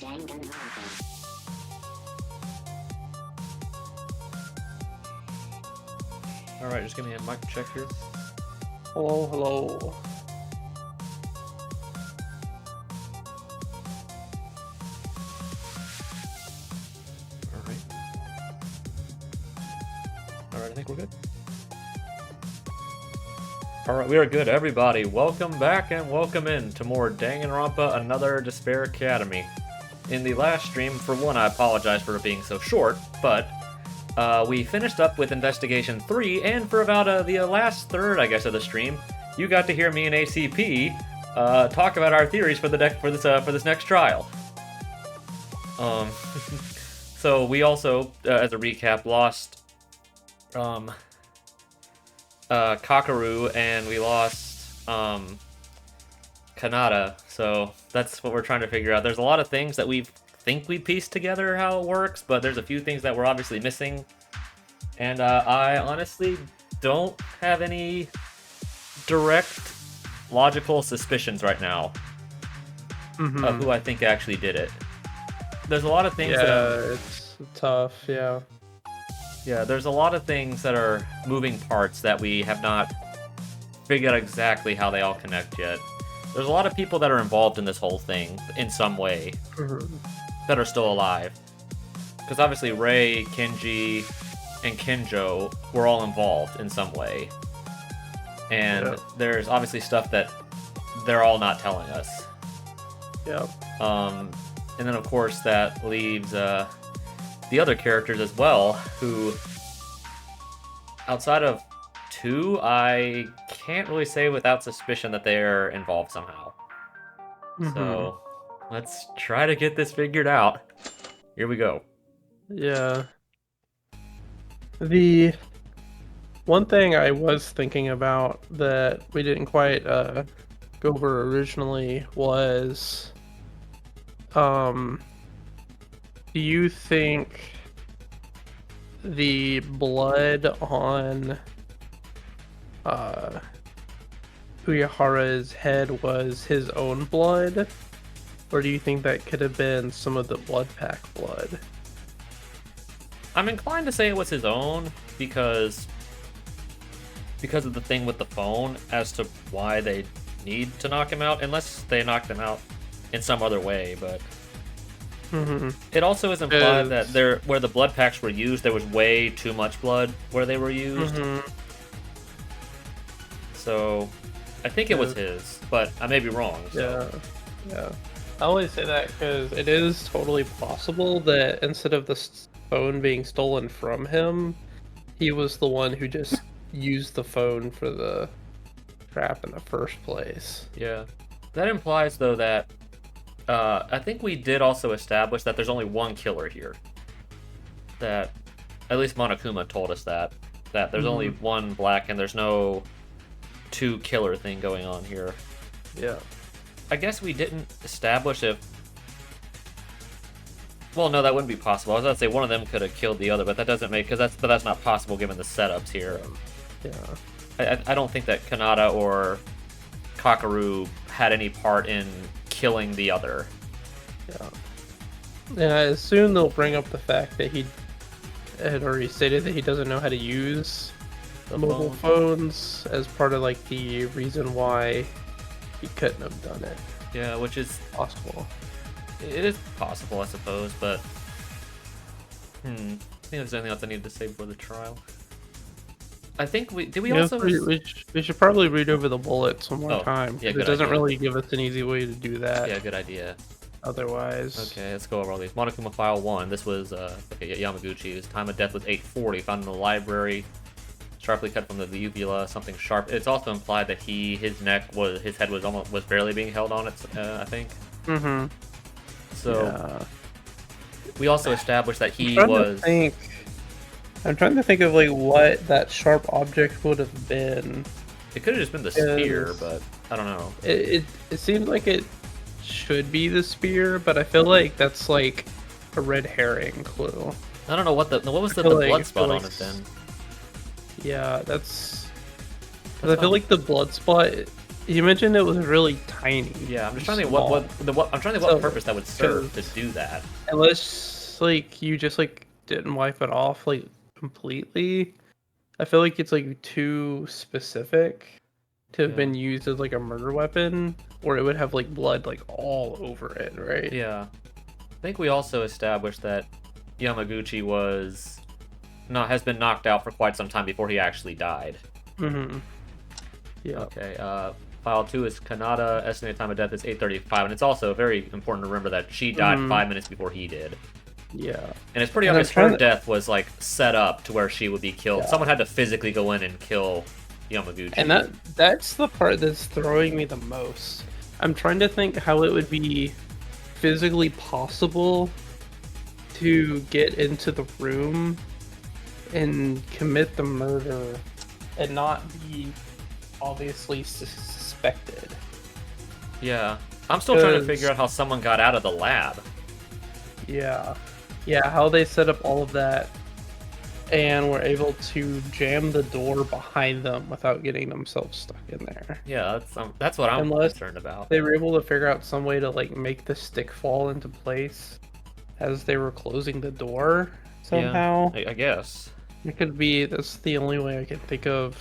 Danganronpa. Alright, just give me a mic check here. Hello, hello. Alright, I think we're good. Alright, we are good, everybody. Welcome back and welcome in to more Danganronpa, Another Despair Academy. In the last stream, for one, I apologize for it being so short, but we finished up with Investigation 3, and for about the last third, I guess, of the stream, you got to hear me and ACP talk about our theories for this next trial. So we also, as a recap, lost Kakaru, and we lost Kanata, so that's what we're trying to figure out. There's a lot of things that we think we pieced together how it works, but there's a few things that we're obviously missing, and I honestly don't have any direct logical suspicions right now of who I think actually did it. There's a lot of things it's tough, yeah. Yeah, there's a lot of things that are moving parts that we have not figured out exactly how they all connect yet. There's a lot of people that are involved in this whole thing in some way that are still alive. Because obviously Rei, Kenji, and Kinjo were all involved in some way. And there's obviously stuff that they're all not telling us. Yep. And then of course that leaves the other characters as well, who, outside of two, I can't really say without suspicion that they're involved somehow. So, let's try to get this figured out. Here we go. Yeah. The one thing I was thinking about that we didn't quite go over originally was, do you think the blood on Uyehara's head was his own blood? Or do you think that could have been some of the blood pack blood? I'm inclined to say it was his own because of the thing with the phone as to why they need to knock him out, unless they knocked him out in some other way, but it also is implied that where the blood packs were used, there was way too much blood where they were used. So I think it was his, but I may be wrong. So. Yeah. I always say that because it is totally possible that instead of the phone being stolen from him, he was the one who just used the phone for the trap in the first place. Yeah. That implies, though, that I think we did also establish that there's only one killer here. That, at least Monokuma told us that there's only one black and there's no two killer thing going on here. Yeah. I guess we didn't establish if... Well, no, that wouldn't be possible. I was about to say one of them could have killed the other, but that doesn't make... But that's not possible given the setups here. Yeah. I don't think that Kanata or Kakaru had any part in killing the other. Yeah. And I assume they'll bring up the fact that he had already stated that he doesn't know how to use the mobile phones as part of like the reason why he couldn't have done it. Yeah, which is possible. It is possible, I suppose, but I think there's anything else I needed to say before the trial. I think we should probably read over the bullets one more time. Yeah, it doesn't really give us an easy way to do that. Yeah, good idea. Otherwise. Okay, let's go over all these. Monokuma File 1. This was Yamaguchi. His time of death was 8:40. Found in the library. Sharply cut from the uvula. Something sharp. It's also implied that his head was barely being held on it. I think. So we also established that he was. I'm trying to think of like what that sharp object would have been. It could have just been the spear, but I don't know. It seems like it should be the spear, but I feel like that's like a red herring clue. I don't know what was the blood spot on it then. Yeah, that's. Because I feel like the blood spot You mentioned it was really tiny. Yeah, I'm just trying to think small. I'm trying to think what So, purpose that would serve to 'cause do that. unless like you just like didn't wipe it off like completely, I feel like it's like too specific to have Yeah. been used as like a murder weapon, or it would have like blood like all over it, right? Yeah. I think we also established that Yamaguchi has been knocked out for quite some time before he actually died. Mm-hmm. Yeah. Okay, file 2 is Kanata, estimated time of death is 8:35, and it's also very important to remember that she died Mhm. 5 minutes before he did. Yeah. And it's pretty And I'm obvious her trying to. death was, like, set up to where she would be killed. Yeah. Someone had to physically go in and kill Yamaguchi. And that's the part that's throwing me the most. I'm trying to think how it would be physically possible to get into the room and commit the murder and not be obviously suspected. Yeah. I'm still trying to 'Cause- figure out how someone got out of the lab. Yeah. Yeah, how they set up all of that and were able to jam the door behind them without getting themselves stuck in there. Yeah, that's what I'm Unless concerned about. they were able to figure out some way to like make the stick fall into place as they were closing the door somehow. Yeah, I guess. It could be that's the only way I can think of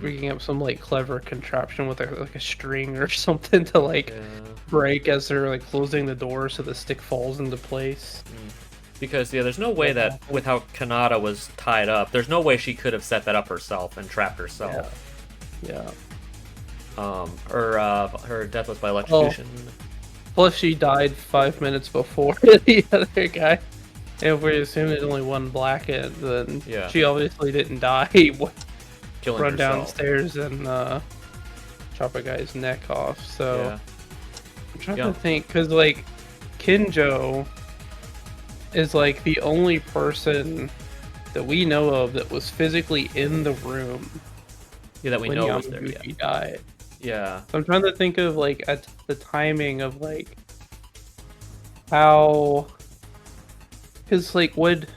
rigging up some like clever contraption with like a string or something to like Yeah. break as they're like closing the door so the stick falls into place. Because, yeah, there's no way that, with how Kanata was tied up, there's no way she could have set that up herself and trapped herself. Yeah. Her death was by electrocution. Plus she died 5 minutes before the other guy. And if we assume there's only one Blackett, then Yeah. she obviously didn't die. Killing Run herself. downstairs and chop a guy's neck off. So Yeah. I'm trying Yeah. to think, because like Kinjo is like the only person that we know of that was physically in the room Yeah, that we when know was there. Yeah. Yamaguchi died. Yeah. So I'm trying to think of like at the timing of like how, because like wouldn't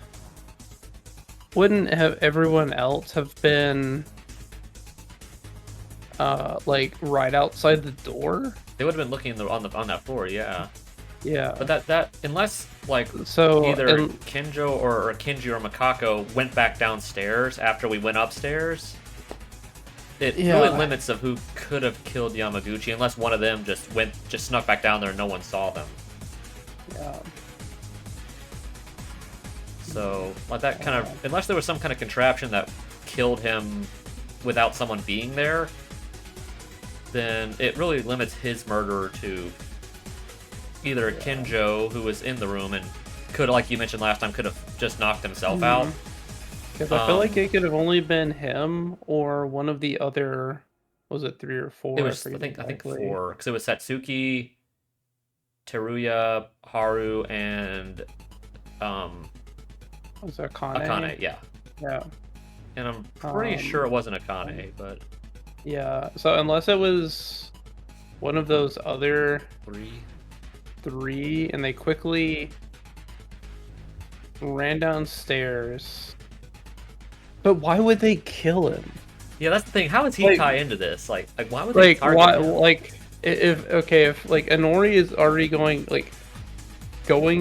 have everyone else have been like right outside the door? They would have been looking on that floor. Yeah. Yeah. But that unless like So either Kinjo or Kinji or Makako went back downstairs after we went upstairs, it really limits of who could have killed Yamaguchi unless one of them just snuck back down there and no one saw them. Yeah. So like that kind of, unless there was some kind of contraption that killed him without someone being there, then it really limits his murder to either Kinjo, who was in the room and could, like you mentioned last time, could have just knocked himself out. Because I feel like it could have only been him or one of the other. Was it 3 or 4? It was, I think 4, because it was Satsuki, Teruya, Haru, and Was it Akane? Akane. Yeah, Yeah. and I'm pretty sure it wasn't Akane, but Yeah. So unless it was one of those other 3, and they quickly ran downstairs. But why would they kill him? yeah, that's the thing. How does he Like- tie into this? Like why would they Like target why? him? Like if like Inori is already going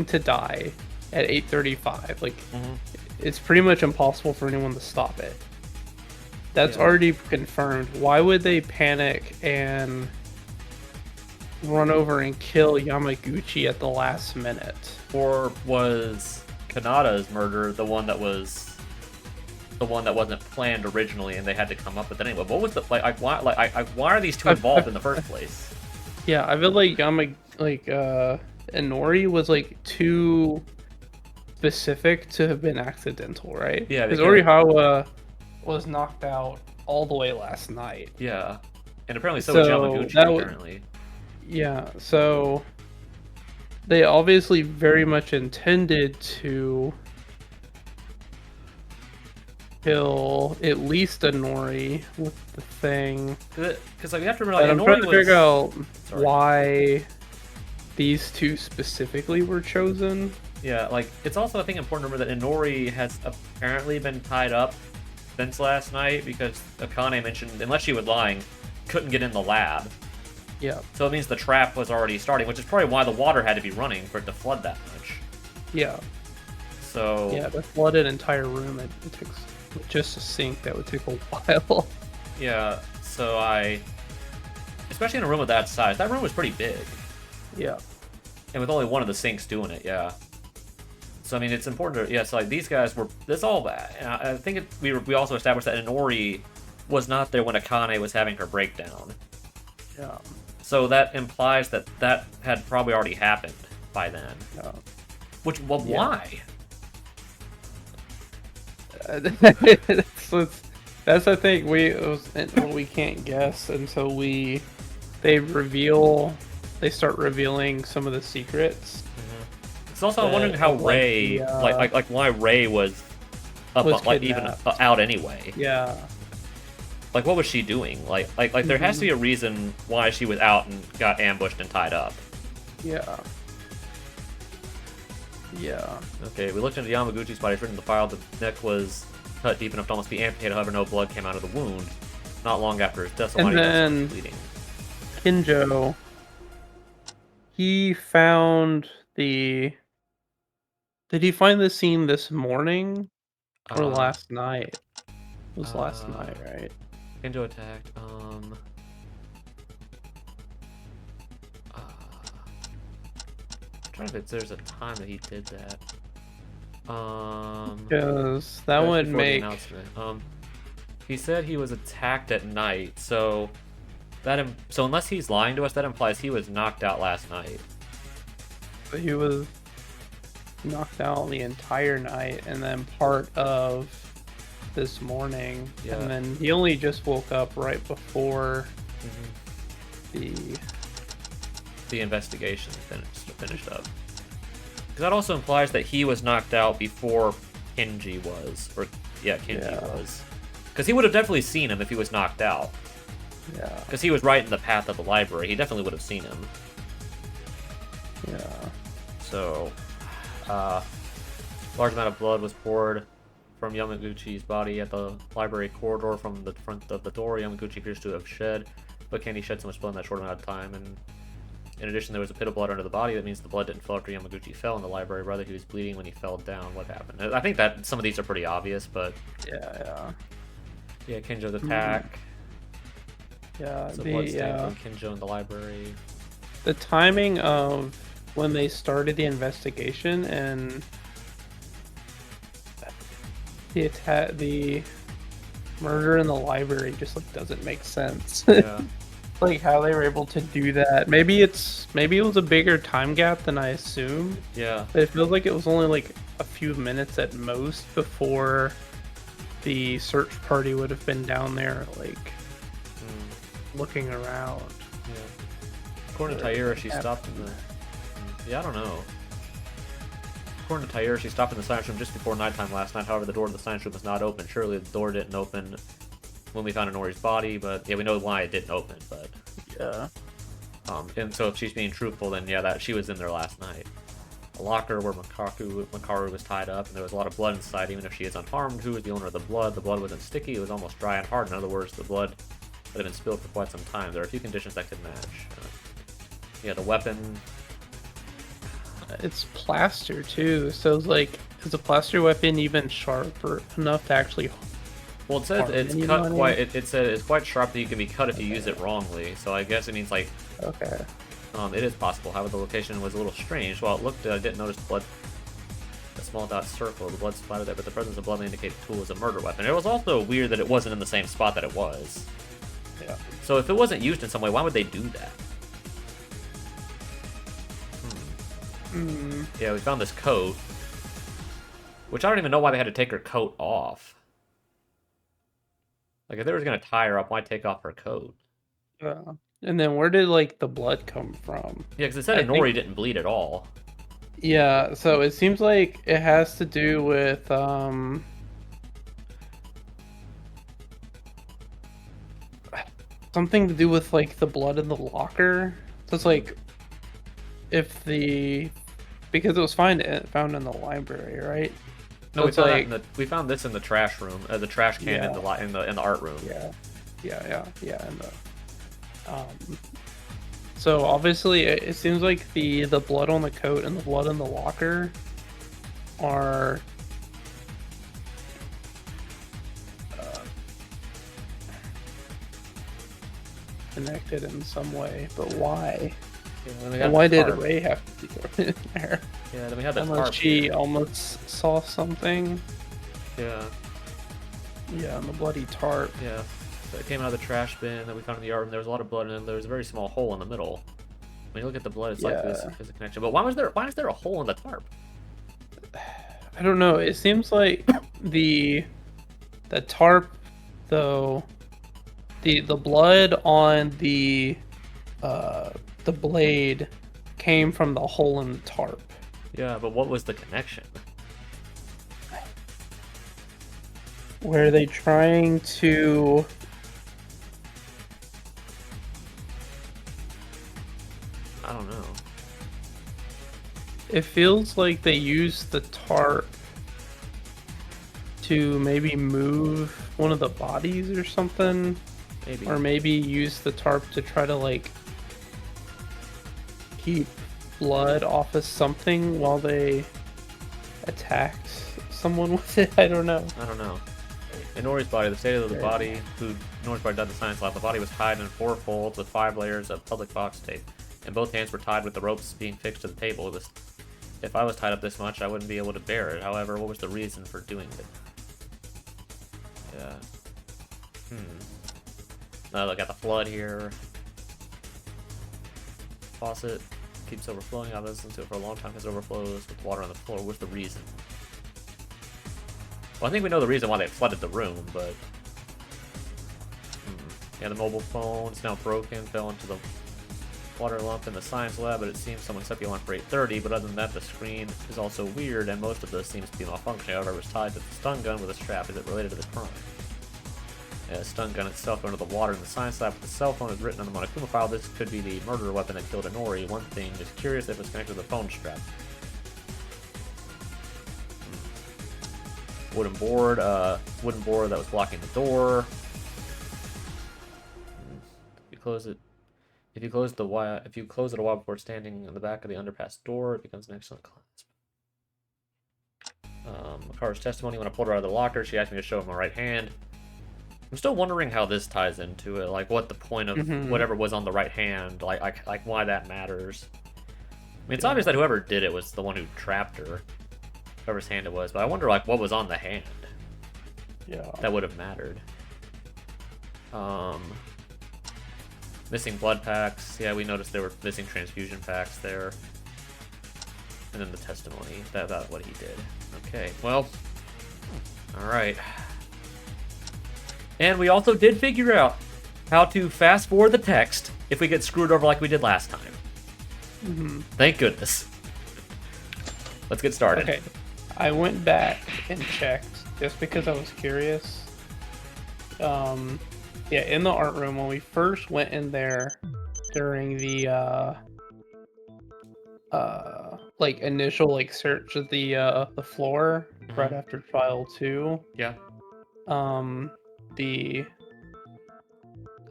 to die at 8:35, like Mhm. it's pretty much impossible for anyone to stop it. That's Yeah. already confirmed. Why would they panic and run over and kill Yamaguchi at the last minute? Or was Kanata's murder the one that wasn't planned originally, and they had to come up with it anyway? What was the why are these two involved in the first place? Yeah, I feel like Inori was like too specific to have been accidental, right? Yeah, because because- Orihawa was knocked out all the way last night. Yeah, and apparently so was So, Yamaguchi. that w- Apparently, Yeah, so they obviously very much intended to kill at least Inori with the thing. because like, you have to remember, But like, I'm trying Inori to was. figure out Sorry. why these two specifically were chosen. Yeah, like it's also I think important to remember that Inori has apparently been tied up since last night because Akane mentioned, unless she was lying, couldn't get in the lab. Yeah. So it means the trap was already starting, which is probably why the water had to be running for it to flood that much. Yeah. So Yeah, to flood an entire room, it takes just a sink. That would take a while. yeah, so especially in a room of that size, that room was pretty big, Yeah. and with only one of the sinks doing it, yeah. So I mean, it's important to so like these guys were. That's all bad. I think we also established that Inori was not there when Akane was having her breakdown. Yeah. So that implies that had probably already happened by then. Yeah. Which, well, Yeah. why? That's the thing. We can't guess until they start revealing some of the secrets. It's also I'm wondering how Ray, like why Ray was up, was like even kidnapped. out anyway. Yeah. Like what was she doing? Like there has to be a reason why she was out and got ambushed and tied up. Yeah. Yeah. Okay, we looked into Yamaguchi's body. It's written in the file the neck was cut deep enough to almost be amputated. However, no blood came out of the wound. Not long after his death, so And why did he then- start bleeding? Kinjo, he found the. Did he find the scene this morning or last night? It was last night, right? Kinjo attacked. I'm trying to think if there's a time that he did that. Because that That's would before the make. announcement. He said he was attacked at night, so so unless he's lying to us, that implies he was knocked out last night. He was knocked out the entire night and then part of this morning. Yeah. And then he only just woke up right before The investigation finished up. Because that also implies that he was knocked out before Kenji was, was. Because he would have definitely seen him if he was knocked out. Yeah. Because he was right in the path of the library. He definitely would have seen him. Yeah. So, large amount of blood was poured from Yamaguchi's body at the library corridor from the front of the door. Yamaguchi appears to have shed, but can he shed so much blood in that short amount of time? And in addition, there was a pit of blood under the body. That means the blood didn't flow after Yamaguchi fell in the library. Rather, he was bleeding when he fell down. What happened? I think that some of these are pretty obvious, but Yeah. yeah, Kinjo's attack. Yeah. So blood stain from Kinjo in the library. The timing of when they started the investigation and the murder in the library just like doesn't make sense. Yeah. Like how they were able to do that. Maybe it was a bigger time gap than I assumed. Yeah. But it feels like it was only like a few minutes at most before the search party would have been down there like looking around. Yeah. According to Taira, she stopped in the. Yeah, I don't know. According to Taira, she stopped in the science room just before nighttime last night. However, the door to the science room was not open. Surely the door didn't open when we found Inori's body, but yeah, we know why it didn't open. But Yeah. and so if she's being truthful, then yeah, that she was in there last night. A locker where Makaru was tied up, and there was a lot of blood inside. Even if she is unharmed, who was the owner of the blood? The blood wasn't sticky; it was almost dry and hard. In other words, the blood had been spilled for quite some time. There are a few conditions that could match. Yeah, the weapon. It's plaster too, so it's like, is a plaster weapon even sharp enough to actually? Well, it says it's You know cut what I mean? quite. It said it's quite sharp that you can be cut if you use it wrongly. So I guess it means like Okay. it is possible. However, the location was a little strange. While it looked, I didn't notice blood. A small dot circle. The blood splattered there, but the presence of blood may indicate the tool was a murder weapon. It was also weird that it wasn't in the same spot that it was. Yeah. So if it wasn't used in some way, why would they do that? Yeah, we found this coat, which I don't even know why they had to take her coat off. Like, if they were gonna tie her up, why take off her coat? And then where did like the blood come from? Yeah, because it said I Inori think- didn't bleed at all. Yeah, so it seems like it has to do with something to do with like the blood in the locker. So it's like because it was found in the library, right? No, So we it's found, like, we found this in the trash room, the trash can Yeah. in the art room. yeah, and So obviously, it seems like the blood on the coat and the blood in the locker are connected in some way, but why? Yeah, then we And got why the did tarp. Ray have to be thrown in there? Yeah, then we had the Unless tarp she here. almost saw something. Yeah, Yeah, on the bloody tarp. yeah. So it came out of the trash bin that we found in the yard, and there was a lot of blood, and there was a very small hole in the middle. When you look at the blood, it's like this Yeah, is a connection. But why is there a hole in the tarp? I don't know. It seems like the tarp, though, the blood on the blade came from the hole in the tarp. Yeah, but what was the connection? Were they trying to? I don't know. It feels like they used the tarp to maybe move one of the bodies or something. Maybe. Or maybe use the tarp to try to, like, keep blood off of something while they attacked someone with it. I don't know. I don't know. In Nori's body, the state of the body, who Nori's body died in the science lab, the body was tied in 4 folds with 5 layers of public box tape, and both hands were tied with the ropes being fixed to the table. If I was tied up this much, I wouldn't be able to bear it. However, what was the reason for doing it? Yeah. Look at the flood here. Faucet keeps overflowing. I've listened to it for a long time because it overflows with water on the floor. What's the reason? Well, I think we know the reason why they flooded the room, but... Yeah, the mobile phone is now broken, fell into the water lump in the science lab, but it seems someone set the alarm for 8:30, but other than that, the screen is also weird, and most of this seems to be malfunctioning. However, it was tied to the stun gun with a strap. Is it related to the crime? Yeah, the stun gun itself went into the water in the science lab with the cell phone is written on the Monokuma file. This could be the murder weapon that killed Inori. One thing is curious if it's connected to the phone strap. Wooden board that was blocking the door. You close it. If you close it a while before standing in the back of the underpass door, it becomes an excellent clasp. Makara's testimony: when I pulled her out of the locker, she asked me to show her my right hand. I'm still wondering how this ties into it, like what the point of whatever was on the right hand, like why that matters. I mean, it's obvious that whoever did it was the one who trapped her, whoever's hand it was, but I wonder like what was on the hand. Yeah. That would have mattered. Missing blood packs. Yeah, we noticed there were missing transfusion packs there. And then the testimony about what he did. Okay, well, all right. And we also did figure out how to fast forward the text if we get screwed over like we did last time. Thank goodness. Let's get started. Okay. I went back and checked just because I was curious. Yeah, in the art room when we first went in there during the like initial like search of the floor right after file 2. Yeah. The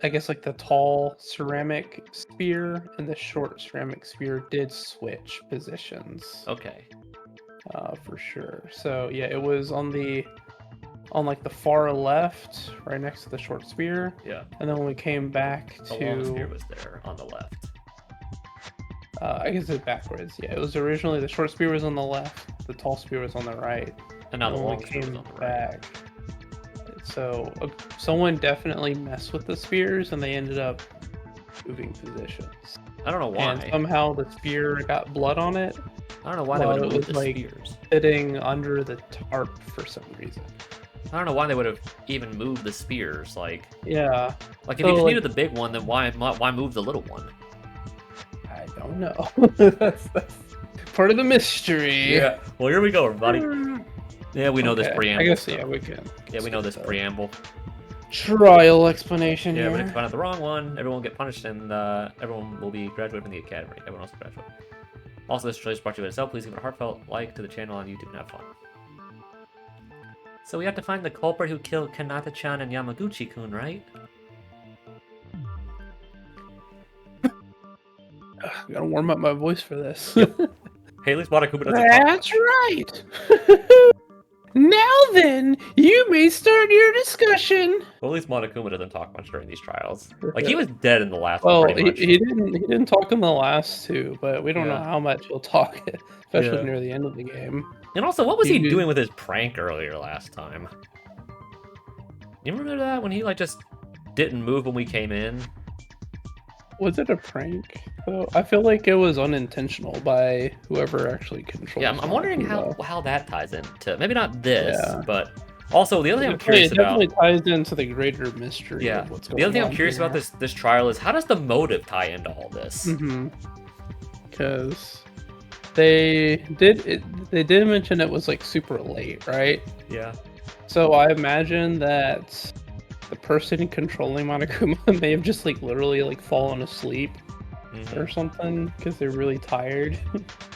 I guess like the tall ceramic sphere and the short ceramic sphere did switch positions. Okay. For sure. So yeah, it was on like the far left, right next to the short spear. Yeah. And then when we came back The long spear was there on the left. I guess it's backwards. Yeah, it was originally the short spear was on the left, the tall spear was on the right. And now the when long we spear was came on the right. back, so someone definitely messed with the spears and they ended up moving positions. I don't know why. And somehow the spear got blood on it. I don't know why they would have moved the like spears. Sitting under the tarp for some reason. I don't know why they would have even moved the spears. Like, yeah. Like, if you just needed the big one, then why move the little one? I don't know. that's part of the mystery. Yeah. Well, here we go, everybody. Yeah, we know this preamble. I guess, yeah, we can. Yeah, we know this preamble. Trial explanation Yeah, here. but if you find out the wrong one, everyone will get punished, and everyone will be graduated from the academy. Everyone else will graduate. Also, this trailer is brought to you by itself. Please give it a heartfelt like to the channel on YouTube and have fun. So we have to find the culprit who killed Kanata-chan and Yamaguchi-kun, right? I gotta warm up my voice for this. Yep. Hey, at least Monokuma doesn't talk That's much. right. Now then, you may start your discussion. Well, at least Monokuma doesn't talk much during these trials. Like, he was dead in the last Well, one, pretty much. he didn't talk in the last two, but we don't know Yeah. how much he'll talk, especially Yeah. near the end of the game. And also, what was he He- doing with his prank earlier last time? You remember that? When he, like, just didn't move when we came in? Was it a prank? Well, I feel like it was unintentional by whoever actually controls. Yeah, I'm wondering Monokuma. how that ties into... Maybe not this, Yeah. but... Also, the other thing I'm curious It about... definitely ties into the greater mystery Yeah, of what's going on. the other thing I'm curious here. about this trial is, how does the motive tie into all this? Because they did mention it was like super late, right? Yeah. So I imagine that the person controlling Monokuma may have just like literally like fallen asleep or something because they're really tired.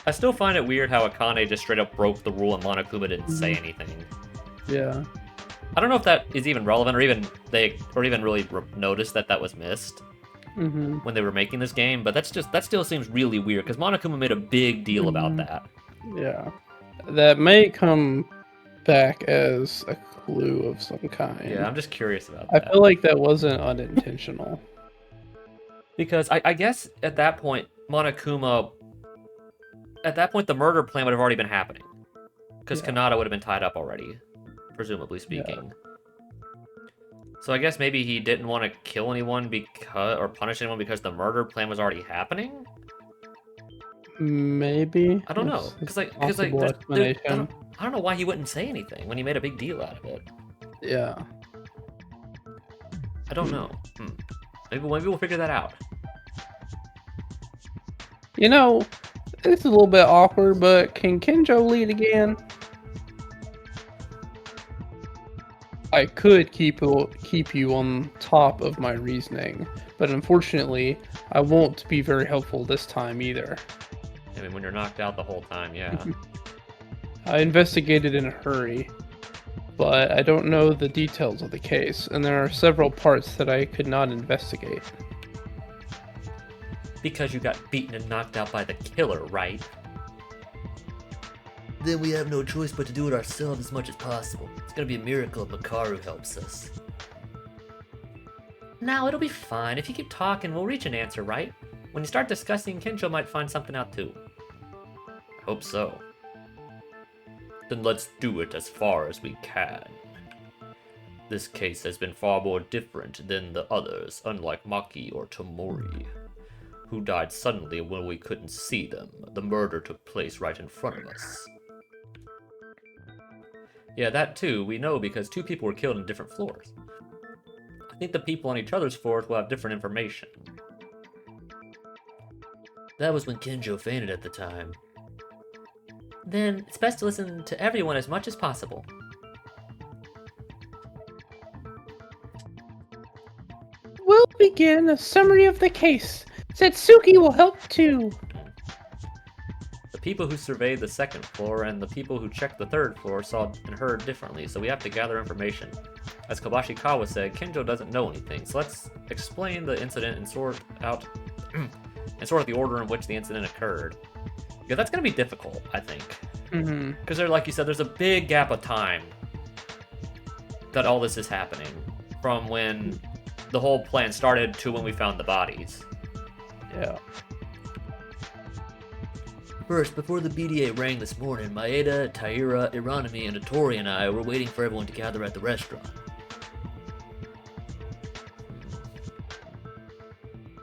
I still find it weird how Akane just straight up broke the rule and Monokuma didn't say anything. Yeah. I don't know if that is even relevant or even really noticed that was missed when they were making this game, but that still seems really weird because Monokuma made a big deal about that. Yeah. That may come back as a clue of some kind. Yeah, I'm just curious about I that. feel like that wasn't unintentional. Because I guess at that point, Monokuma... At that point, the murder plan would have already been happening. Because Kanata would have been tied up already, presumably speaking. So I guess maybe he didn't want to kill anyone or punish anyone because the murder plan was already happening? Maybe. I don't know. Because I don't know why he wouldn't say anything when he made a big deal out of it. Yeah. I don't know. Maybe we'll figure that out. You know, it's a little bit awkward, but can Kenjo lead again? I could keep you on top of my reasoning, but unfortunately, I won't be very helpful this time either. I mean, when you're knocked out the whole time, yeah. I investigated in a hurry, but I don't know the details of the case, and there are several parts that I could not investigate. Because you got beaten and knocked out by the killer, right? Then we have no choice but to do it ourselves as much as possible. It's gonna be a miracle if Makaru helps us. Now, it'll be fine. If you keep talking, we'll reach an answer, right? When you start discussing, Kenjo might find something out too. I hope so. Then let's do it as far as we can. This case has been far more different than the others, unlike Maki or Tomori, who died suddenly when we couldn't see them. The murder took place right in front of us. Yeah, that too, we know because two people were killed on different floors. I think the people on each other's floors will have different information. That was when Kenjo fainted at the time. Then it's best to listen to everyone as much as possible. We'll begin a summary of the case. Setsuki will help too. The people who surveyed the second floor and the people who checked the third floor saw and heard differently, so we have to gather information. As Kabashikawa said, Kenjo doesn't know anything, so let's explain the incident and sort out the order in which the incident occurred. Yeah, that's gonna be difficult, I think. Because like you said, there's a big gap of time that all this is happening. From when the whole plan started to when we found the bodies. Yeah. First, before the BDA rang this morning, Maeda, Taira, Iranami, and Hattori and I were waiting for everyone to gather at the restaurant.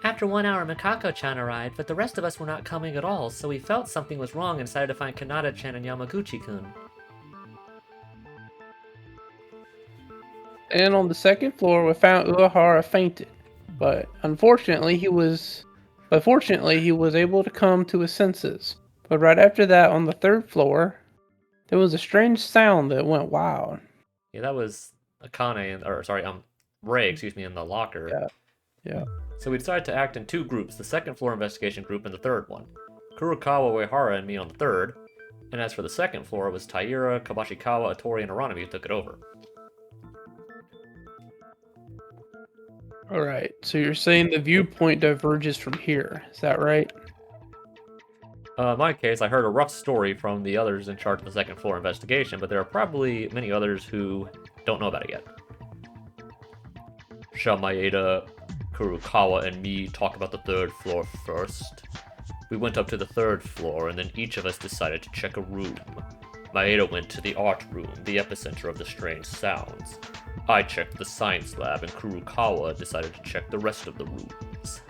After 1 hour, Mikako-chan arrived, but the rest of us were not coming at all, so we felt something was wrong and decided to find Kanata-chan and Yamaguchi-kun. And on the second floor, we found Uehara fainted, but fortunately he was able to come to his senses. But right after that, on the third floor, there was a strange sound that went wild. Yeah, that was Ray, in the locker. Yeah. So we decided to act in two groups, the second floor investigation group and the third one. Kurokawa, Uehara, and me on the third. And as for the second floor, it was Taira, Kabashikawa, Hattori, and Aranami who took it over. Alright, so you're saying the viewpoint diverges from here, is that right? In my case, I heard a rough story from the others in charge of the second floor investigation, but there are probably many others who don't know about it yet. Shall Maeda, Kurokawa, and me talk about the third floor first? We went up to the third floor, and then each of us decided to check a room. Maeda went to the art room, the epicenter of the strange sounds. I checked the science lab, and Kurokawa decided to check the rest of the rooms.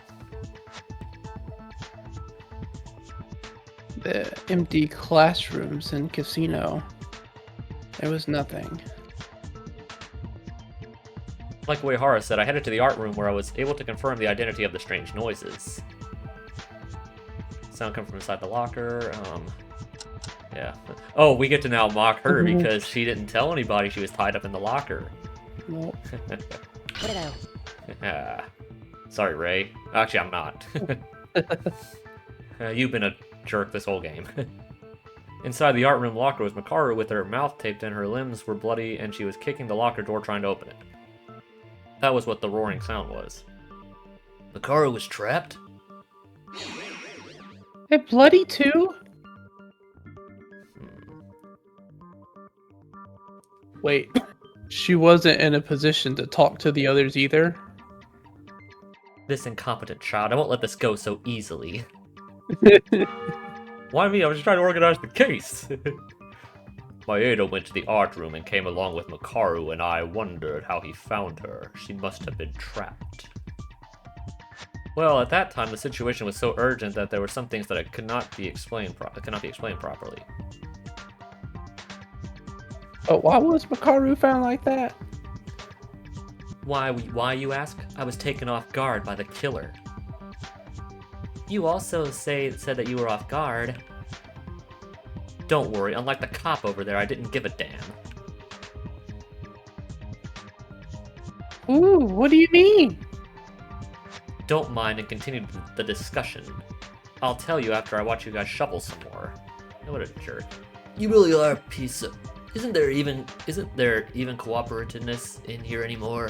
The empty classrooms and casino. There was nothing. Like Uehara said, I headed to the art room where I was able to confirm the identity of the strange noises. Sound coming from inside the locker. Yeah. Oh, we get to now mock her because she didn't tell anybody she was tied up in the locker. Nope. Ah. Sorry, Ray. Actually, I'm not. You've been a jerk this whole game. Inside the art room locker was Makaru with her mouth taped and her limbs were bloody, and she was kicking the locker door trying to open it. That was what the roaring sound was. Makaru was trapped? Hey, bloody too? Wait, she wasn't in a position to talk to the others either? This incompetent child, I won't let this go so easily. Why me? I was just trying to organize the case. Maeda went to the art room and came along with Makaru, and I wondered how he found her. She must have been trapped. Well, at that time, the situation was so urgent that there were some things that could not be explained properly. But why was Makaru found like that? Why, you ask? I was taken off guard by the killer. You also said that you were off guard. Don't worry, unlike the cop over there, I didn't give a damn. Ooh, what do you mean? Don't mind and continue the discussion. I'll tell you after I watch you guys shovel some more. What a jerk. You really are a piece of... Isn't there even cooperativeness in here anymore?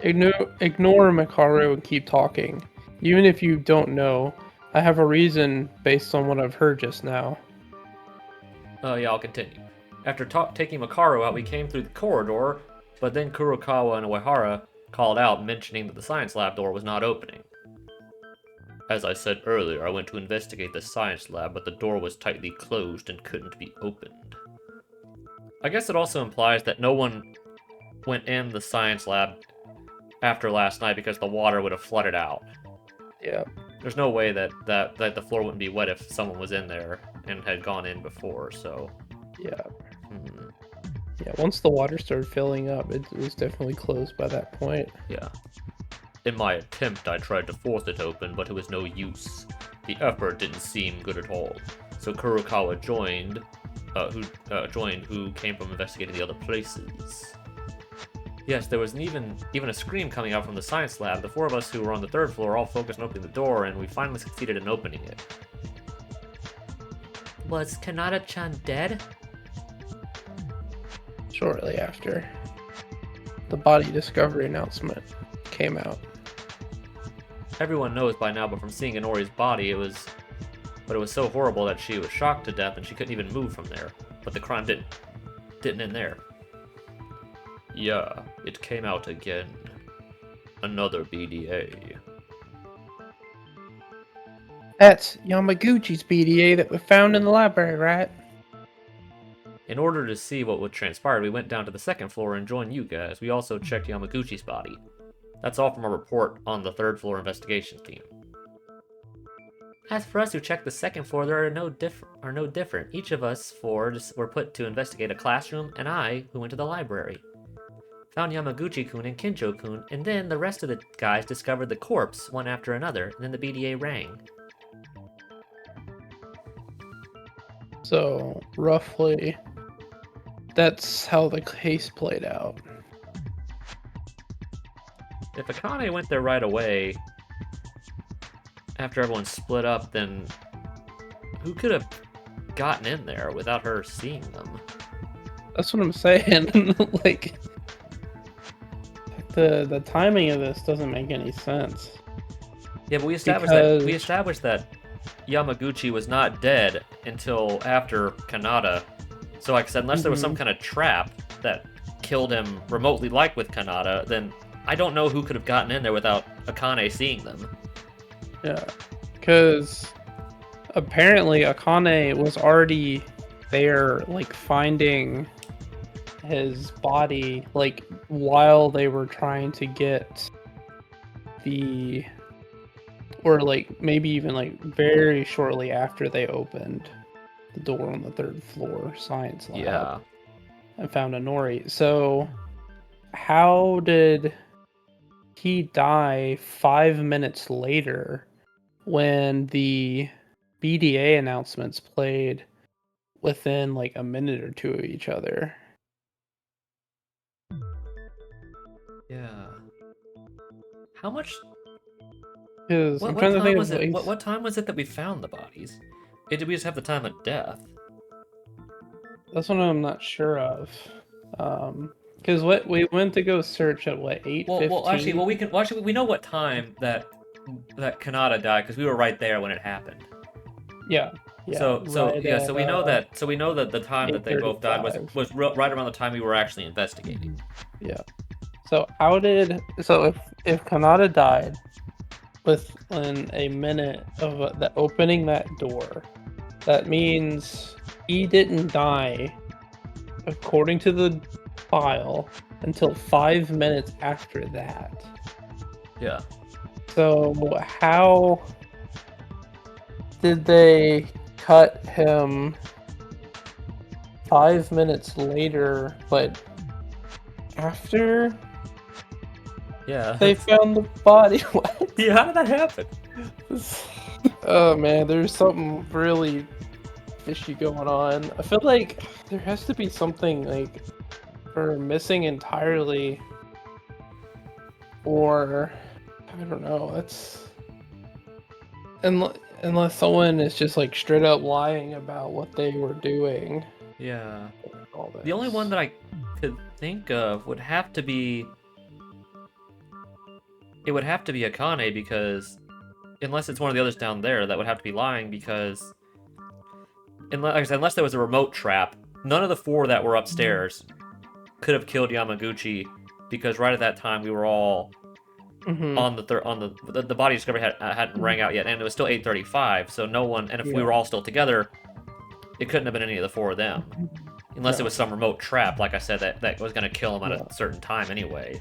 Ignore Makaru and keep talking. Even if you don't know, I have a reason based on what I've heard just now. Oh yeah, I'll continue. After taking Makaru out, we came through the corridor, but then Kurokawa and Uehara called out, mentioning that the science lab door was not opening. As I said earlier, I went to investigate the science lab, but the door was tightly closed and couldn't be opened. I guess it also implies that no one went in the science lab after last night because the water would have flooded out. Yeah. There's no way that the floor wouldn't be wet if someone was in there and had gone in before, so... Yeah. Yeah, once the water started filling up, it was definitely closed by that point. Yeah. In my attempt, I tried to force it open, but it was no use. The effort didn't seem good at all. So Kurokawa joined, who came from investigating the other places. Yes, there was even a scream coming out from the science lab. The four of us who were on the third floor all focused on opening the door, and we finally succeeded in opening it. Was Kanata-chan dead? Shortly after, the body discovery announcement came out. Everyone knows by now, but from seeing Inori's body, it was so horrible that she was shocked to death and she couldn't even move from there. But the crime didn't end there. Yeah, it came out again. Another BDA. That's Yamaguchi's BDA that we found in the library, right? In order to see what would transpire, we went down to the second floor and joined you guys. We also checked Yamaguchi's body. That's all from our report on the third floor investigations team. As for us who checked the second floor, there are no different. Each of us four were put to investigate a classroom, and I, who went to the library. Found Yamaguchi-kun and Kinjo-kun, and then the rest of the guys discovered the corpse one after another, and then the BDA rang. So, roughly, that's how the case played out. If Akane went there right away, after everyone split up, then who could have gotten in there without her seeing them? That's what I'm saying. Like, the timing of this doesn't make any sense. Yeah, but we Because- established that Yamaguchi was not dead until after Kanata. So like I said, unless there was some kind of trap that killed him remotely, like with Kanata, then I don't know who could have gotten in there without Akane seeing them. Yeah, because apparently Akane was already there, like finding his body, like while they were trying to get the, or like maybe even like very shortly after they opened the door on the 3rd floor science lab. Yeah. And found a Nori. So how did he die 5 minutes later when the BDA announcements played within like a minute or two of each other? Yeah. How much? Because I'm What trying to time think was of it? like, What time was it that we found the bodies? Did we just have the time of death? that's what I'm not sure of. Because what we went to go search at what 8:15. Actually, we know what time that Kanata died because we were right there when it happened. Yeah. So right so we know at, that the time that they both died was 8:35. right around the time we were actually investigating. Yeah. So if Kanata died within a minute of the opening that door, that means he didn't die, according to the file, until 5 minutes after that. Yeah. So how did they cut him 5 minutes later, but after Yeah. they found the body? What? Yeah. How did that happen? Oh man, there's something really fishy going on. I feel like there has to be something like we're missing entirely, or I don't know. It's unless someone is just like straight up lying about what they were doing. Yeah. All The only this. one that I could think of would have to be. It would have to be Akane because, unless it's one of the others down there, that would have to be lying because, like I said, unless there was a remote trap, none of the 4 that were upstairs could have killed Yamaguchi because right at that time we were all on the body discovery hadn't rang out yet, and it was still 8:35, so no one. And if we were all still together, it couldn't have been any of the 4 of them, unless it was some remote trap, like I said, that was going to kill him at a certain time anyway.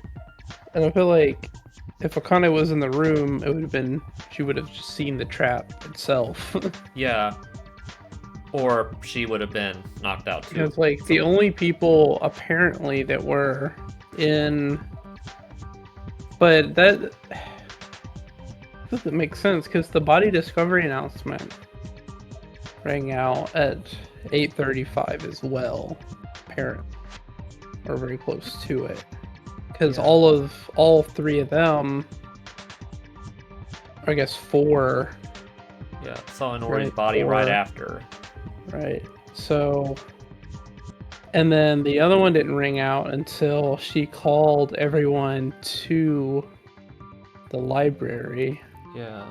And I feel like if Akane was in the room, it would have been she would have just seen the trap itself. Yeah. Or she would have been knocked out too. Because like the only people apparently that were in, but that doesn't make sense because the body discovery announcement rang out at 8:35 as well, apparently, or very close to it. Because all 3 of them, I guess 4. Yeah, saw Nori's Right, body right or- after. Right. So, and then the other one didn't ring out until she called everyone to the library. Yeah.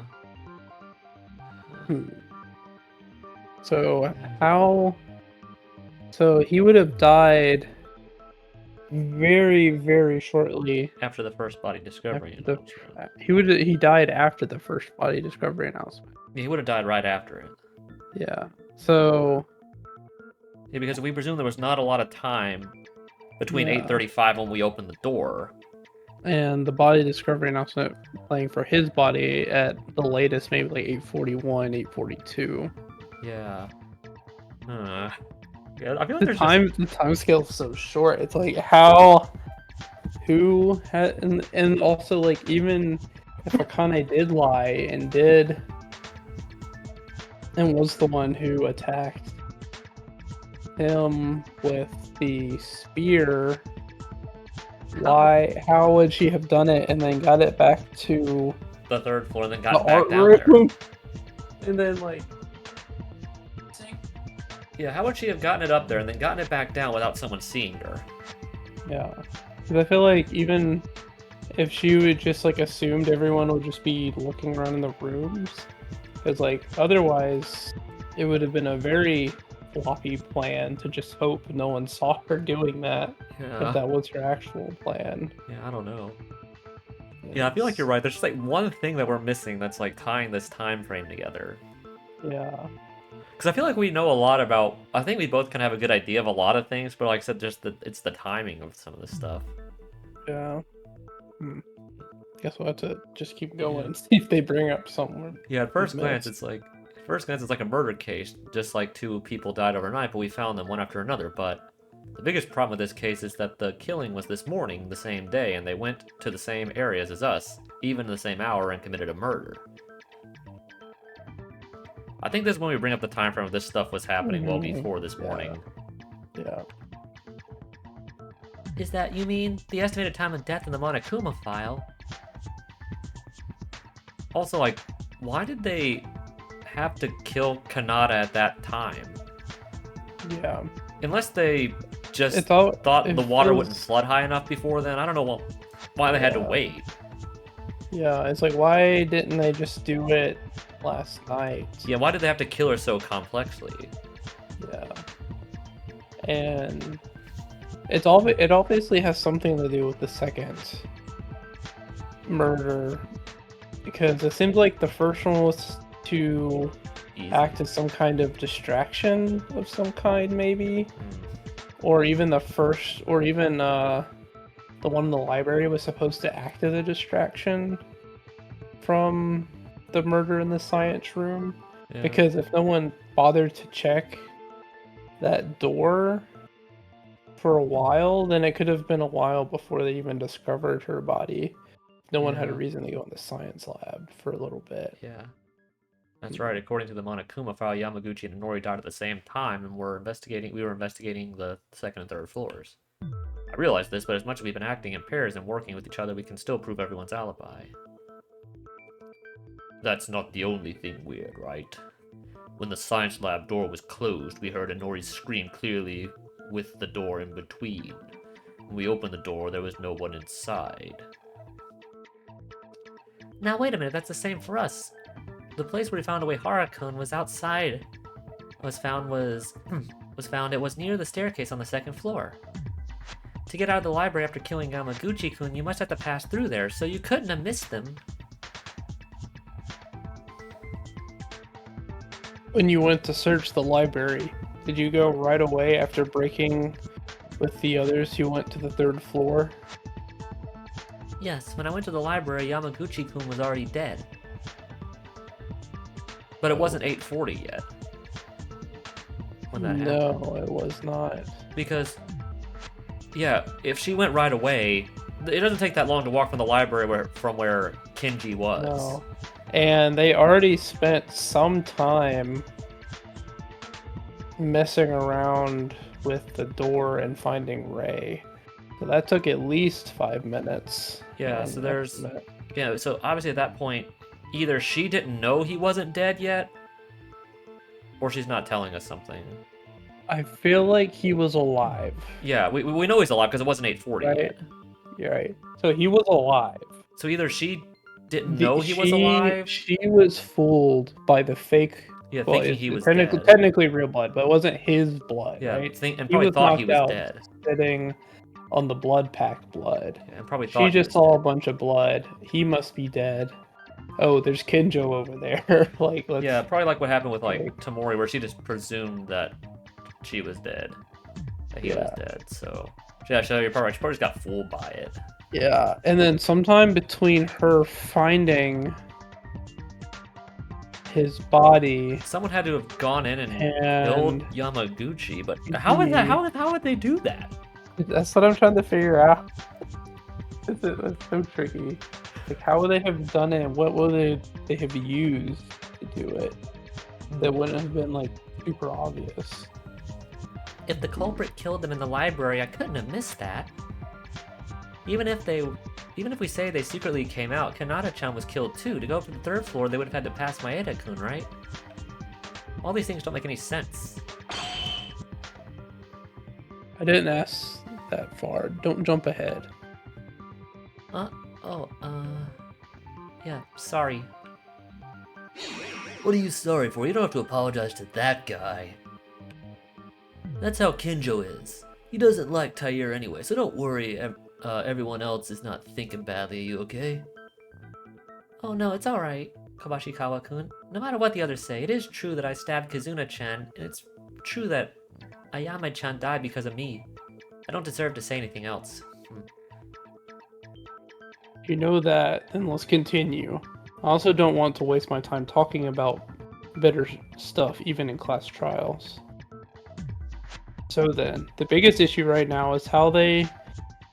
So how? So he would have died very, very shortly. After the first body discovery. After he died after the first body discovery announcement. He would have died right after it. Yeah. So Yeah, because we presume there was not a lot of time between Yeah. 8:35 when we opened the door. and the body discovery announcement playing for his body at the latest, maybe like 8:41, 8:42. Yeah. Yeah, I feel like The time scale is so short. It's like who had, and also like even if Akane did lie and was the one who attacked him with the spear, how would she have done it and then got it back to the 3rd floor and then the got back art down there. room? And then like Yeah, how would she have gotten it up there and then gotten it back down without someone seeing her? yeah, because I feel like even if she would just like assumed everyone would just be looking around in the rooms, because like otherwise it would have been a very floppy plan to just hope no one saw her doing that Yeah. if that was her actual plan. Yeah, I don't know. Yeah, I feel like you're right. There's just like one thing that we're missing that's like tying this time frame together. Yeah. Because I feel like we know a lot about. I think we both can have a good idea of a lot of things, but like I said, it's the timing of some of this stuff. Yeah. Guess we'll have to just keep going and see if they bring up something. Yeah, at first glance, it's like a murder case, just like two people died overnight, but we found them one after another. But the biggest problem with this case is that the killing was this morning, the same day, and they went to the same areas as us, even the same hour, and committed a murder. I think this is when we bring up the time frame of this stuff was happening well before this morning. Yeah. Is that, you mean, the estimated time of death in the Monokuma file? Also, like, why did they have to kill Kanata at that time? Yeah. Unless they just thought the water wouldn't flood high enough before then. I don't know why they had to wait. Yeah, it's like, why didn't they just do it last night? Yeah, why did they have to kill her so complexly? Yeah. And it obviously has something to do with the second murder, because it seems like the first one was to act as some kind of distraction of some kind, maybe. Or even the one in the library was supposed to act as a distraction from the murder in the science room. Yeah. Because if no one bothered to check that door for a while, then it could have been a while before they even discovered her body. No one had a reason to go in the science lab for a little bit. Yeah. That's right. According to the Monokuma file, Yamaguchi and Inori died at the same time, and we were investigating the second and third floors. I realize this, but as much as we've been acting in pairs and working with each other, we can still prove everyone's alibi. That's not the only thing weird, right? When the science lab door was closed, we heard Inori scream clearly with the door in between. When we opened the door, there was no one inside. Now wait a minute, that's the same for us. The place where we found Uehara-kun was outside. It was near the staircase on the second floor. To get out of the library after killing Yamaguchi-kun, you must have to pass through there, so you couldn't have missed them. When you went to search the library, did you go right away after breaking with the others who went to the third floor? Yes, when I went to the library, Yamaguchi-kun was already dead. But it wasn't 8:40 yet when that happened. No, it was not. Because, yeah, if she went right away, it doesn't take that long to walk from the library from where Kenji was. No. And they already spent some time messing around with the door and finding Ray. So that took at least 5 minutes. Yeah, so so obviously at that point, either she didn't know he wasn't dead yet, or she's not telling us something. I feel like he was alive. Yeah, we know he's alive because it wasn't 8:40 Right? yet. You're right. So he was alive. So either she didn't know he was alive. She was fooled by the fake. Yeah, well, thinking he was technically real blood, but it wasn't his blood, Yeah, right? and probably thought he was knocked out, dead. sitting on the blood pack blood. Yeah, and probably thought She he just was saw a dead. bunch of blood. He must be dead. Oh, there's Kinjo over there. Like, let's, Yeah, probably like what happened with like Tamori, where she just presumed that she was dead, that he was dead. So yeah, so you're probably right. She probably just got fooled by it. yeah. And then sometime between her finding his body, Someone had to have gone in and and killed Yamaguchi, but how would that? How would they do that? that's what I'm trying to figure out. It's so tricky. Like, how would they have done it, and what would they have used to do it? That wouldn't have been like super obvious. If the culprit killed them in the library, I couldn't have missed that. Even if we say they secretly came out, Kanata-chan was killed too. To go up to the third floor, they would have had to pass Maeda-kun, right? All these things don't make any sense. I didn't ask that far. Don't jump ahead. Oh, yeah, sorry. What are you sorry for? You don't have to apologize to that guy. That's how Kinjo is. He doesn't like Tair anyway, so don't worry, everyone else is not thinking badly of you, okay? Oh no, it's alright, Kabashikawa-kun. No matter what the others say, it is true that I stabbed Kazuna-chan, and it's true that Ayame-chan died because of me. I don't deserve to say anything else. You know that, then let's continue. I also don't want to waste my time talking about bitter stuff, even in class trials. So then, the biggest issue right now is how they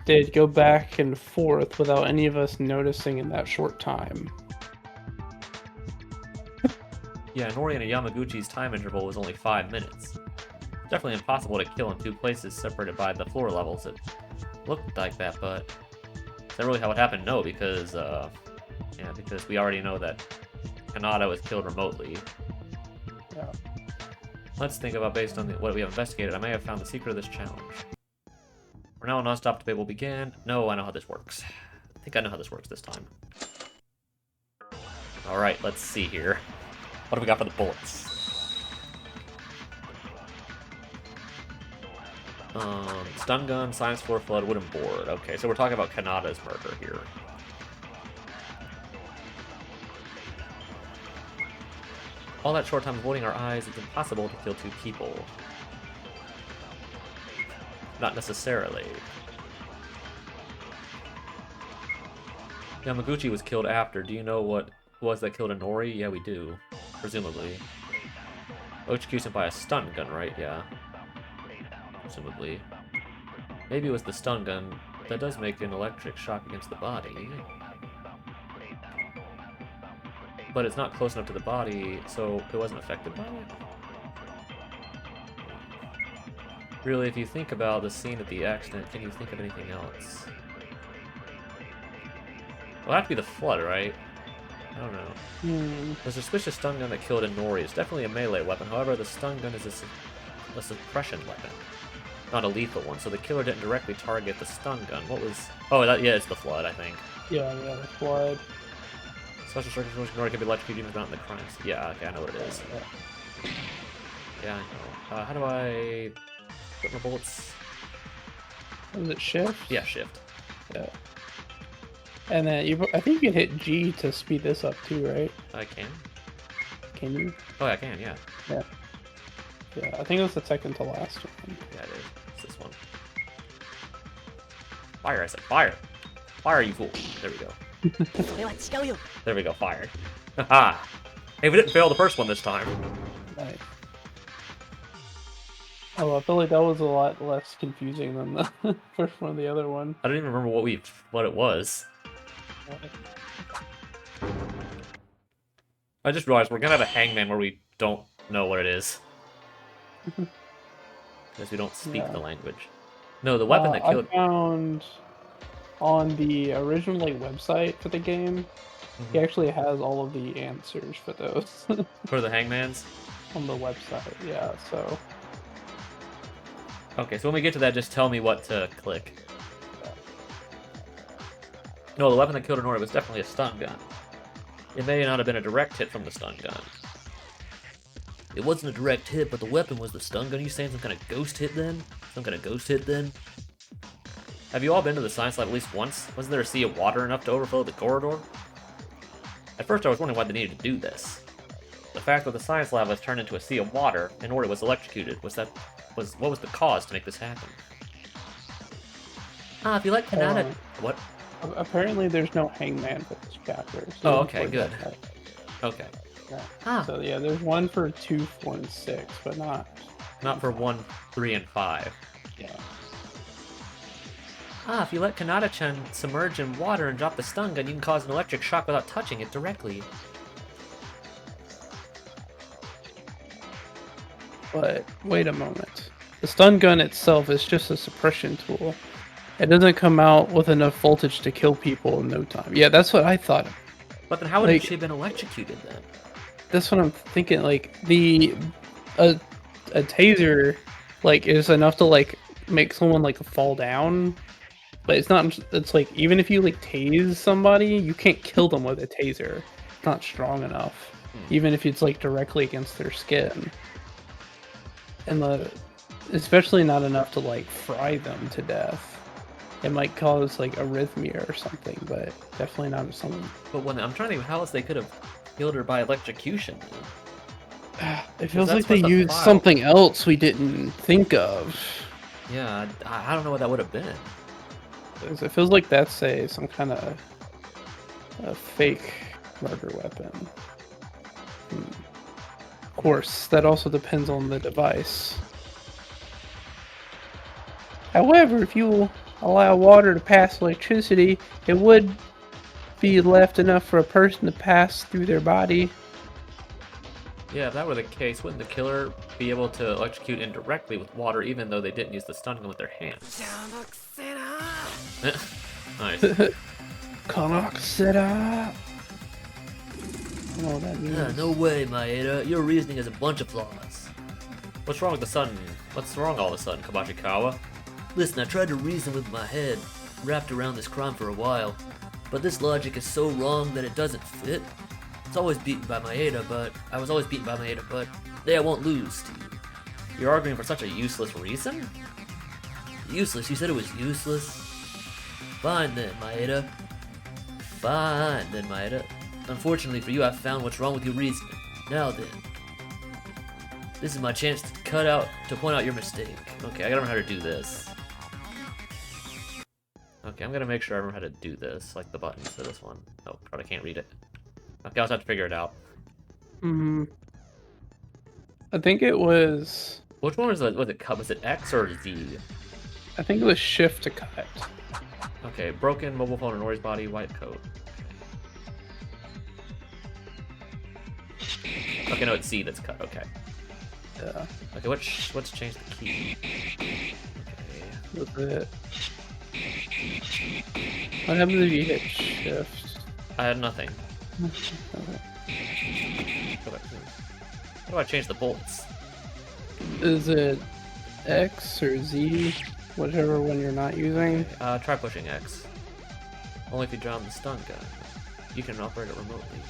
did go back and forth without any of us noticing in that short time. Yeah, Nori and Yamaguchi's time interval was only 5 minutes. Definitely impossible to kill in 2 places separated by the floor levels. It looked like that, but is that really how it happened? No, because because we already know that Kanata was killed remotely. Yeah. Let's think about, based on what we have investigated, I may have found the secret of this challenge. For now, a non-stop debate will begin. No, I know how this works. I think I know how this works this time. Alright, let's see here. What do we got for the bullets? Stun gun, science floor flood, wooden board. Okay, so we're talking about Kanata's murder here. All that short time avoiding our eyes, it's impossible to kill 2 people. Not necessarily. Yamaguchi was killed after. Do you know what was that killed Inori? Yeah, we do. Presumably. Execution by a stun gun, right? Yeah. Presumably. Maybe it was the stun gun. That does make an electric shock against the body. But it's not close enough to the body, so it wasn't affected by it. Really, if you think about the scene of the accident, can you think of anything else? It'll have to be the flood, right? I don't know. The suspicious stun gun that killed Inori is definitely a melee weapon. However, the stun gun is a suppression weapon, not a lethal one. So the killer didn't directly target the stun gun. What was? Oh, yeah, it's the flood, I think. Yeah, the flood. Special circumstances Inori can be electrocuted even if not in the crimes. Yeah, okay, I know what it is. Yeah, I know. How do I put my bullets? Was it shift? Yeah, shift. Yeah. And then I think you can hit G to speed this up too, right? I can. Can you? Oh, I can, yeah. Yeah. Yeah, I think it was the second to last one. Yeah, it is. It's this one. Fire, I said. Fire! Fire, you fool. There we go. There we go, fired. Haha! Hey, we didn't fail the first one this time. Nice. Oh, I feel like that was a lot less confusing than the first one, the other one. I don't even remember what it was. I just realized we're gonna have a hangman where we don't know what it is. Because we don't speak the language. No, the weapon that killed... I found on the original website for the game, he actually has all of the answers for those. For the hangmans? On the website, yeah, so... Okay, so when we get to that, just tell me what to click. No, the weapon that killed Inori was definitely a stun gun. It may not have been a direct hit from the stun gun. It wasn't a direct hit, but the weapon was the stun gun. You saying some kind of ghost hit then? Some kind of ghost hit then? Have you all been to the science lab at least once? Wasn't there a sea of water enough to overflow the corridor? At first I was wondering why they needed to do this. The fact that the science lab was turned into a sea of water and Inori was electrocuted, what was the cause to make this happen? Ah, if you let Kanata... What? Apparently there's no hangman for this chapter. So oh, okay, good. Okay. Yeah. Ah. So yeah, there's one for 2, 4, and 6, but not... Not for 1, 3, and 5. Yeah. Ah, if you let Kanata-chan submerge in water and drop the stun gun, you can cause an electric shock without touching it directly. But wait a moment. The stun gun itself is just a suppression tool. It doesn't come out with enough voltage to kill people in no time. Yeah, that's what I thought. But then how would she have been electrocuted then? That's what I'm thinking. Like a taser, is enough to make someone fall down, But it's not. It's like even if you like tase somebody, you can't kill them with a taser. It's not strong enough. Even if it's like directly against their skin, and especially not enough to like fry them to death. It might cause like arrhythmia or something, but definitely not something. But when I'm trying to think how else they could have killed her by electrocution. It feels that's like they what the used file- something else we didn't think of. Yeah, I don't know what that would have been. It feels like that's some kind of a fake murder weapon. Of course, that also depends on the device. However, if you allow water to pass electricity, it would be left enough for a person to pass through their body. Yeah, if that were the case, wouldn't the killer be able to electrocute indirectly with water even though they didn't use the stun gun with their hands? Nice. Konok set up. Oh, that means. No way, Maeda. Your reasoning has a bunch of flaws. What's wrong with the sun? What's wrong all of a sudden, Kabashikawa? Listen, I tried to reason with my head, wrapped around this crime for a while, but this logic is so wrong that it doesn't fit. I was always beaten by Maeda, but today I won't lose to you. You're arguing for such a useless reason? Useless? You said it was useless? Fine then, Maeda. Fine then, Maeda. Unfortunately for you, I've found what's wrong with your reasoning. Now then. This is my chance to point out your mistake. Okay, I gotta remember how to do this. Okay, I'm gonna make sure I remember how to do this, like the buttons for this one. Oh, God, I can't read it. Okay, I'll just have to figure it out. I think it was. Which one was it? Was it X or Z? I think it was shift to cut. Okay, broken mobile phone and Ori's body, white coat. Okay, no, it's C that's cut. Okay. Yeah. Okay, let's change the key. Okay. That's it. What happens if you hit shift? I had nothing. Okay. Go back to How do I change the bullets? Is it X or Z? Whichever one you're not using. Try pushing X. Only if you draw on the stun gun. You can operate it remotely.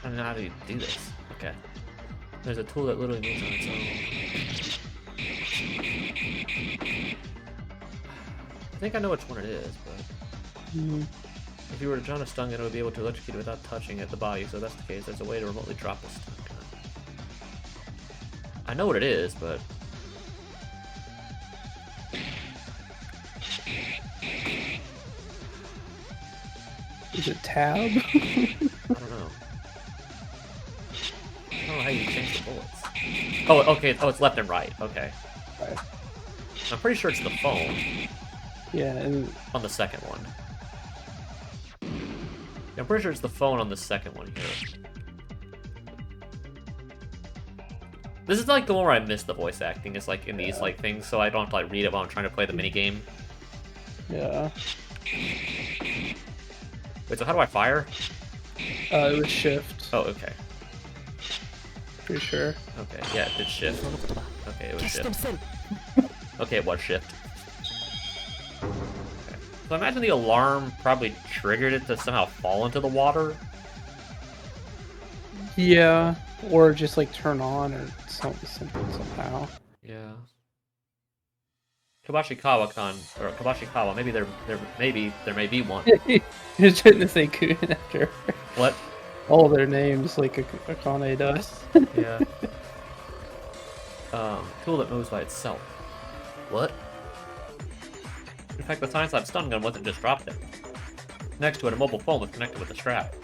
I don't know how to do this. Okay. There's a tool that literally moves on its own. I think I know which one it is, but... If you were to draw a stun gun, it would be able to electrocute it without touching at the body, so if that's the case, there's a way to remotely drop a stun gun. I know what it is, but... Is it tab? I don't know. I don't know how you change the bullets. Oh, okay. Oh, it's left and right. Okay. Right. I'm pretty sure it's the phone Yeah, and on the second one. Yeah, I'm pretty sure it's the phone on the second one here. This is like the one where I missed the voice acting. It's like in these like things, so I don't have to like read it while I'm trying to play the minigame. yeah. Wait, so how do I fire? It was shift. Oh, okay. Pretty sure. Okay, yeah, it did shift. Okay, it was shift. Okay, it was shift. Okay. So I imagine the alarm probably triggered it to somehow fall into the water. Yeah, or just like turn on or something simple somehow. Yeah. Kabashikawa-kan, or Kabashikawa, maybe there may be one. You're trying to say Kun after What? all their names like Akane does. Yeah. Tool that moves by itself. What? In fact, the Science Lab stun gun wasn't just dropped there. Next to it, a mobile phone was connected with a strap.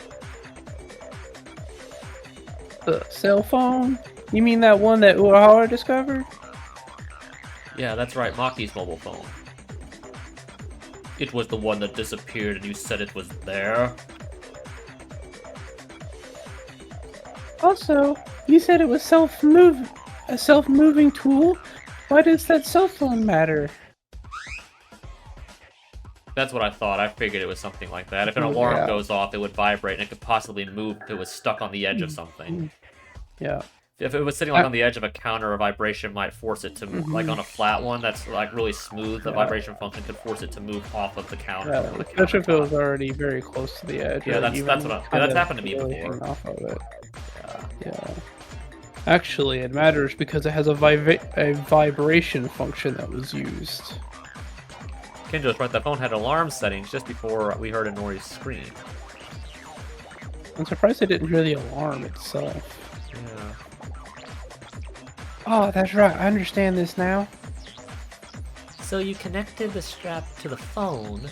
The cell phone? You mean that one that Urahara discovered? Yeah, that's right, Maki's mobile phone. It was the one that disappeared and you said it was there? Also, you said it was a self-moving tool. Why does that cell phone matter? That's what I thought. I figured it was something like that. If an alarm Yeah. goes off, it would vibrate and it could possibly move if it was stuck on the edge of something. Yeah. If it was sitting like on the edge of a counter, a vibration might force it to like on a flat one that's like really smooth. The vibration function could force it to move off of the counter. Yeah, from the especially if it was countertop. already very close to the edge. Yeah, or that's even what kind that's of happened to me really before. hanging off of it. Yeah. Yeah. Actually, it matters because it has a vibration function that was used. Kinjo's right. The phone had alarm settings just before we heard Inori's scream. I'm surprised I didn't hear the alarm itself. Yeah. Oh, that's right. I understand this now. So you connected the strap to the phone.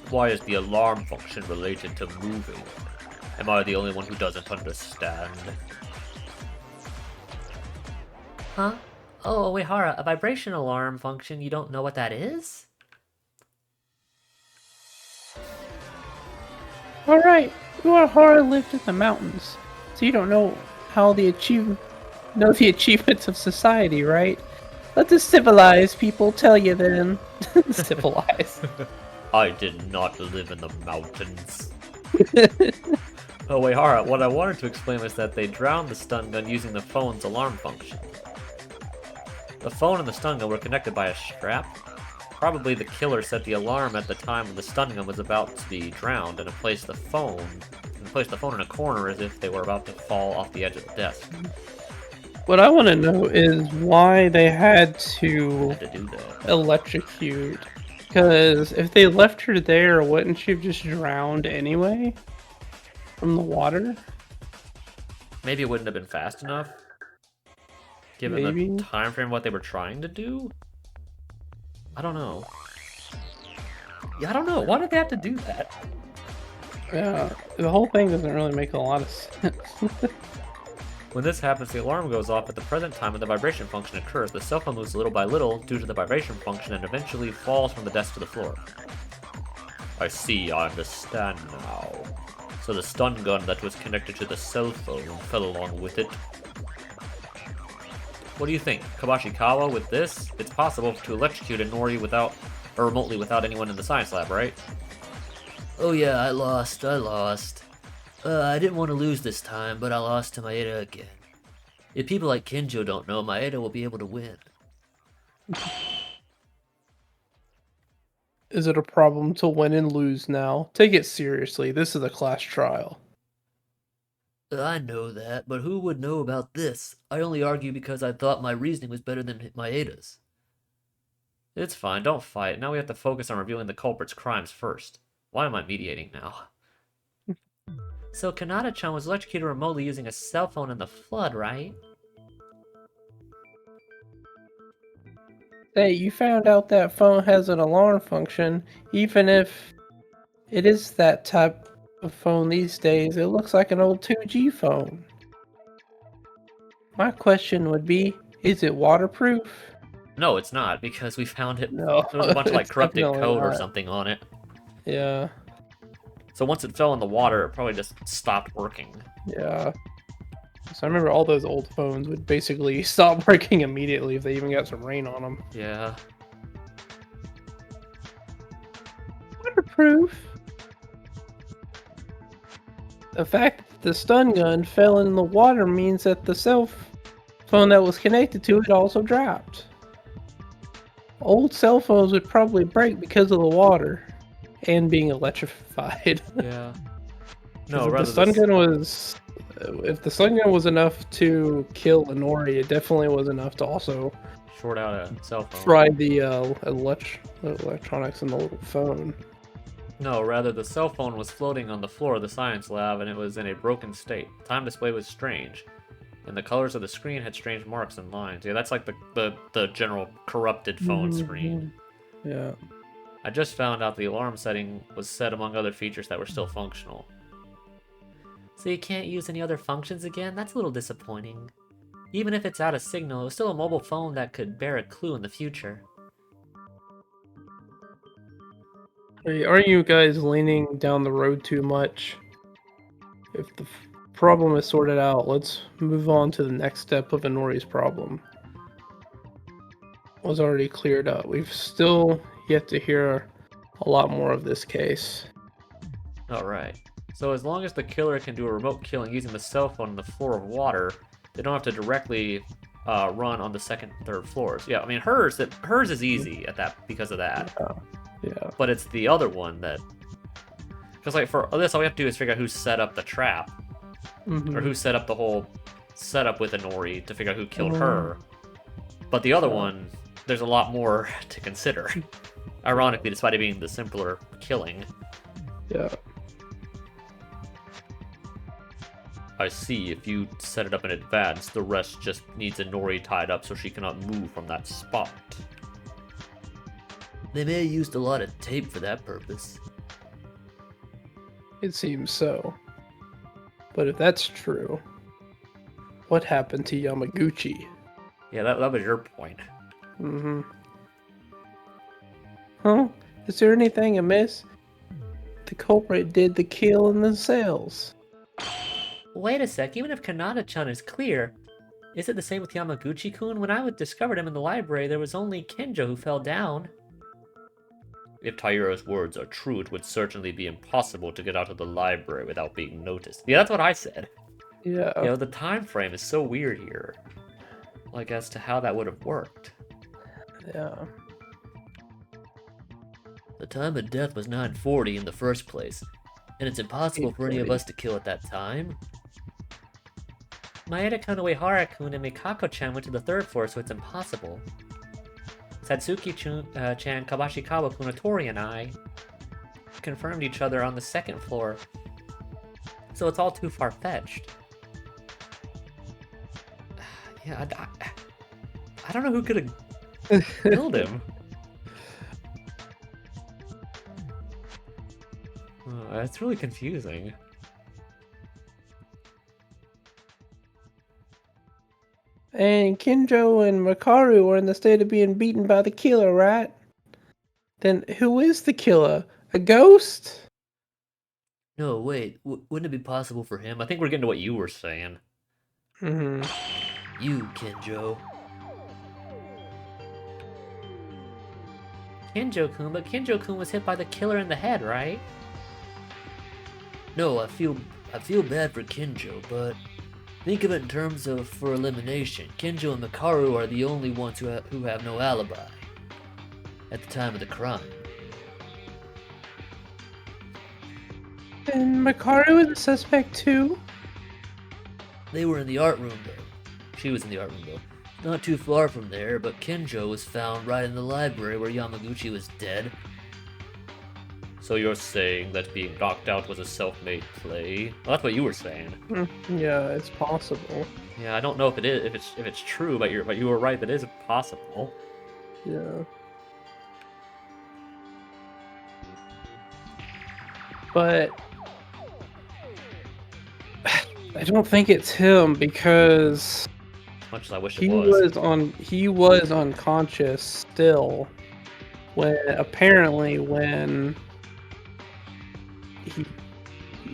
Why is the alarm function related to moving? Am I the only one who doesn't understand? Huh? Oh, Uehara, a vibration alarm function, you don't know what that is? Alright, Uehara lived in the mountains, so you don't know how the achievements of society, right? Let the civilized people tell you then. Civilized. I did not live in the mountains. Oh, Uehara, what I wanted to explain was that they drowned the stun gun using the phone's alarm function. The phone and the stun gun were connected by a strap. Probably the killer set the alarm at the time when the stun gun was about to be drowned and placed the phone in a corner as if they were about to fall off the edge of the desk. What I want to know is why they had to To do that. electrocute. Because if they left her there, wouldn't she have just drowned anyway? From the water? Maybe it wouldn't have been fast enough. Given Maybe. the time frame what they were trying to do? I don't know. Yeah, I don't know. Why did they have to do that? Yeah, the whole thing doesn't really make a lot of sense. When this happens, the alarm goes off at the present time and the vibration function occurs. The cell phone moves little by little due to the vibration function and eventually falls from the desk to the floor. I see, I understand now. So the stun gun that was connected to the cell phone fell along with it. What do you think? Kabashikawa with this? It's possible to electrocute Inori remotely without anyone in the science lab, right? Oh yeah, I lost. I didn't want to lose this time, but I lost to Maeda again. If people like Kinjo don't know, Maeda will be able to win. Is it a problem to win and lose now? Take it seriously. This is a class trial. I know that, but who would know about this? I only argue because I thought my reasoning was better than Maeda's. It's fine, don't fight. Now we have to focus on revealing the culprit's crimes first. Why am I mediating now? So Kanata-chan was electrocuted remotely using a cell phone in the flood, right? Hey, you found out that phone has an alarm function, even if it is that type of phone these days. It looks like an old 2G phone. My question would be, is it waterproof? No, it's not, because we found it. No, There was a bunch of like it's corrupted definitely code or not. something on it. Yeah, So once it fell in the water, it probably just stopped working. yeah. So I remember all those old phones would basically stop working immediately if they even got some rain on them. Yeah. Waterproof? The fact that the stun gun fell in the water means that the cell phone that was connected to it also dropped. Old cell phones would probably break because of the water and being electrified. Yeah. No, 'Cause if rather the stun this- gun was, if the stun gun was enough to kill Inori, it definitely was enough to also short out a cell phone. fry the electronics in the little phone. No, rather the cell phone was floating on the floor of the science lab and it was in a broken state. Time display was strange. And the colors of the screen had strange marks and lines. Yeah, that's like the general corrupted phone screen. Yeah. I just found out the alarm setting was set among other features that were still functional. So you can't use any other functions again? That's a little disappointing. Even if it's out of signal, it's still a mobile phone that could bear a clue in the future. Hey, are you guys leaning down the road too much? If the problem is sorted out, let's move on to the next step of Inori's problem. Was already cleared up. We've still yet to hear a lot more of this case. Alright. So as long as the killer can do a remote killing using the cell phone on the floor of water, they don't have to directly run on the second and third floors. Yeah, I mean hers is easy at that because of that. Yeah. But it's the other one that, because like for this, all we have to do is figure out who set up the trap, Mhm. or who set up the whole setup with Inori to figure out who killed her. But the other one, there's a lot more to consider. Ironically, despite it being the simpler killing. Yeah. I see. If you set it up in advance, the rest just needs Inori tied up so she cannot move from that spot. They may have used a lot of tape for that purpose. It seems so. But if that's true, what happened to Yamaguchi? Yeah, that was your point. Mm-hmm. Huh? Is there anything amiss? The culprit did the kill in the cells. Wait a sec, even if Kanata-chan is clear, is it the same with Yamaguchi-kun? When I discovered him in the library, there was only Kenjo who fell down. If Tairo's words are true, it would certainly be impossible to get out of the library without being noticed. Yeah, that's what I said. Yeah. You know, the time frame is so weird here. Like, as to how that would have worked. Yeah. The time of death was 9:40 in the first place, and it's impossible for any of 8:40. us to kill at that time. Maeda-kun, Uehara-kun, and Mikako-chan went to the third floor, so it's impossible. Satsuki-chan, Kabashikawa-kun, Otori, and I confirmed each other on the second floor, so it's all too far-fetched. Yeah, I don't know who could have killed him. It's really confusing. And Kinjo and Makaru were in the state of being beaten by the killer, right? Then who is the killer? A ghost? No, wait, wouldn't it be possible for him? I think we're getting to what you were saying. Mm-hmm. You, Kenjo. Kenjo-kun, but Kenjo-kun was hit by the killer in the head, right? No, I feel bad for Kenjo, but think of it in terms of for elimination. Kenjo and Makaru are the only ones who have no alibi at the time of the crime. And Makaru is a suspect too? They were in the art room though. She was in the art room though. Not too far from there, but Kenjo was found right in the library where Yamaguchi was dead. So you're saying that being knocked out was a self-made play? Well, that's what you were saying. Yeah, it's possible. Yeah, I don't know if it is, if it's true, but you were right. That is possible. Yeah. But I don't think it's him because As much as I wish he it was. he was unconscious still when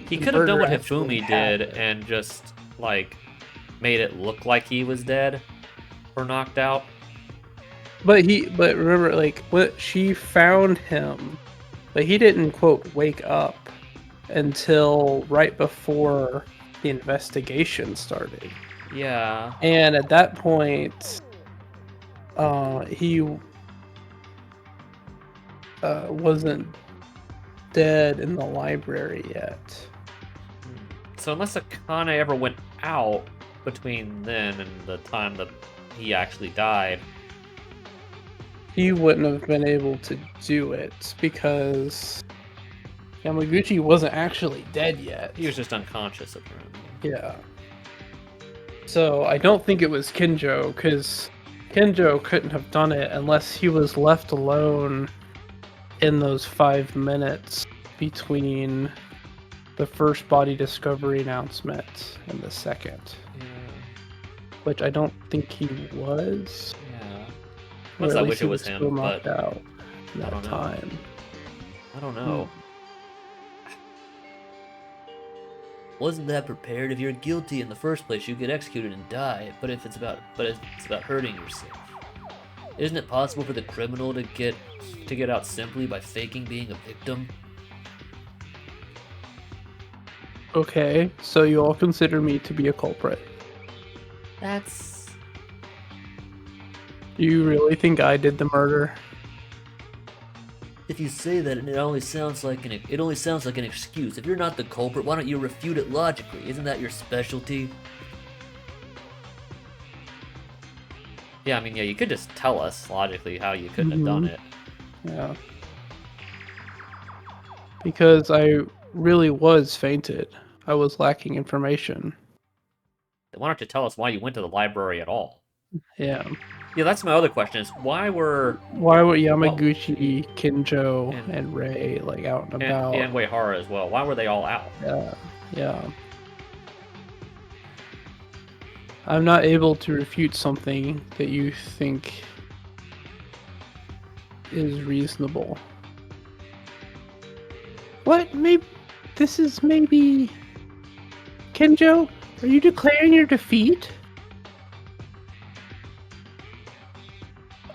He could have done what murder actually Hifumi did happened. and just like made it look like he was dead or knocked out. But remember, like, what she found him, but he didn't quote wake up until right before the investigation started. Yeah. And at that point, he wasn't dead in the library yet. So unless Akane ever went out between then and the time that he actually died, He wouldn't have been able to do it because Yamaguchi wasn't actually dead yet. he was just unconscious apparently. Yeah. So I don't think it was Kinjo, because Kinjo couldn't have done it unless he was left alone in those 5 minutes between the first body discovery announcement and the second. Yeah. Which I don't think he was. Yeah. Or Much at I least wish he it was was him, still but knocked out I that don't know. time. I don't know. Wasn't that prepared? If you're guilty in the first place, you get executed and die. But it's about hurting yourself. Isn't it possible for the criminal to get out simply by faking being a victim? Okay, so you all consider me to be a culprit. That's... Do you really think I did the murder? If you say that, it only sounds like an excuse. If you're not the culprit, why don't you refute it logically? Isn't that your specialty? Yeah, I mean, yeah, you could just tell us logically how you couldn't have done it. Yeah. Because I really was fainted. I was lacking information. Then why don't you tell us why you went to the library at all? Yeah. Yeah, that's my other question is why were Why were Yamaguchi, Kinjo, And- and Rei like out and about? and Uehara as well? Why were they all out? Yeah. Yeah. I'm not able to refute something that you think is reasonable. What? Maybe this is maybe Kenjo? Are you declaring your defeat?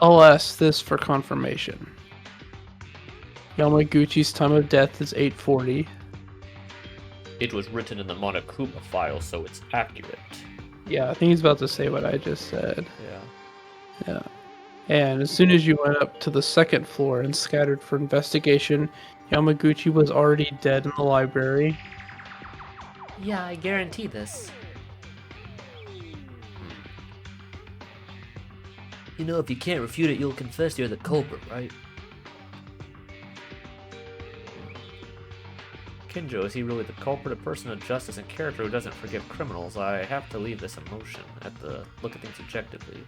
I'll ask this for confirmation. Yamaguchi's time of death is 840. It was written in the Monokuma file, so it's accurate. Yeah, I think he's about to say what I just said. Yeah. Yeah. And as soon as you went up to the second floor and scattered for investigation, Yamaguchi was already dead in the library. Yeah, I guarantee this. You know, if you can't refute it, you'll confess you're the culprit, right? Kinjo, is he really the culprit, a person of justice and character who doesn't forgive criminals? I have to leave this emotion look at things objectively.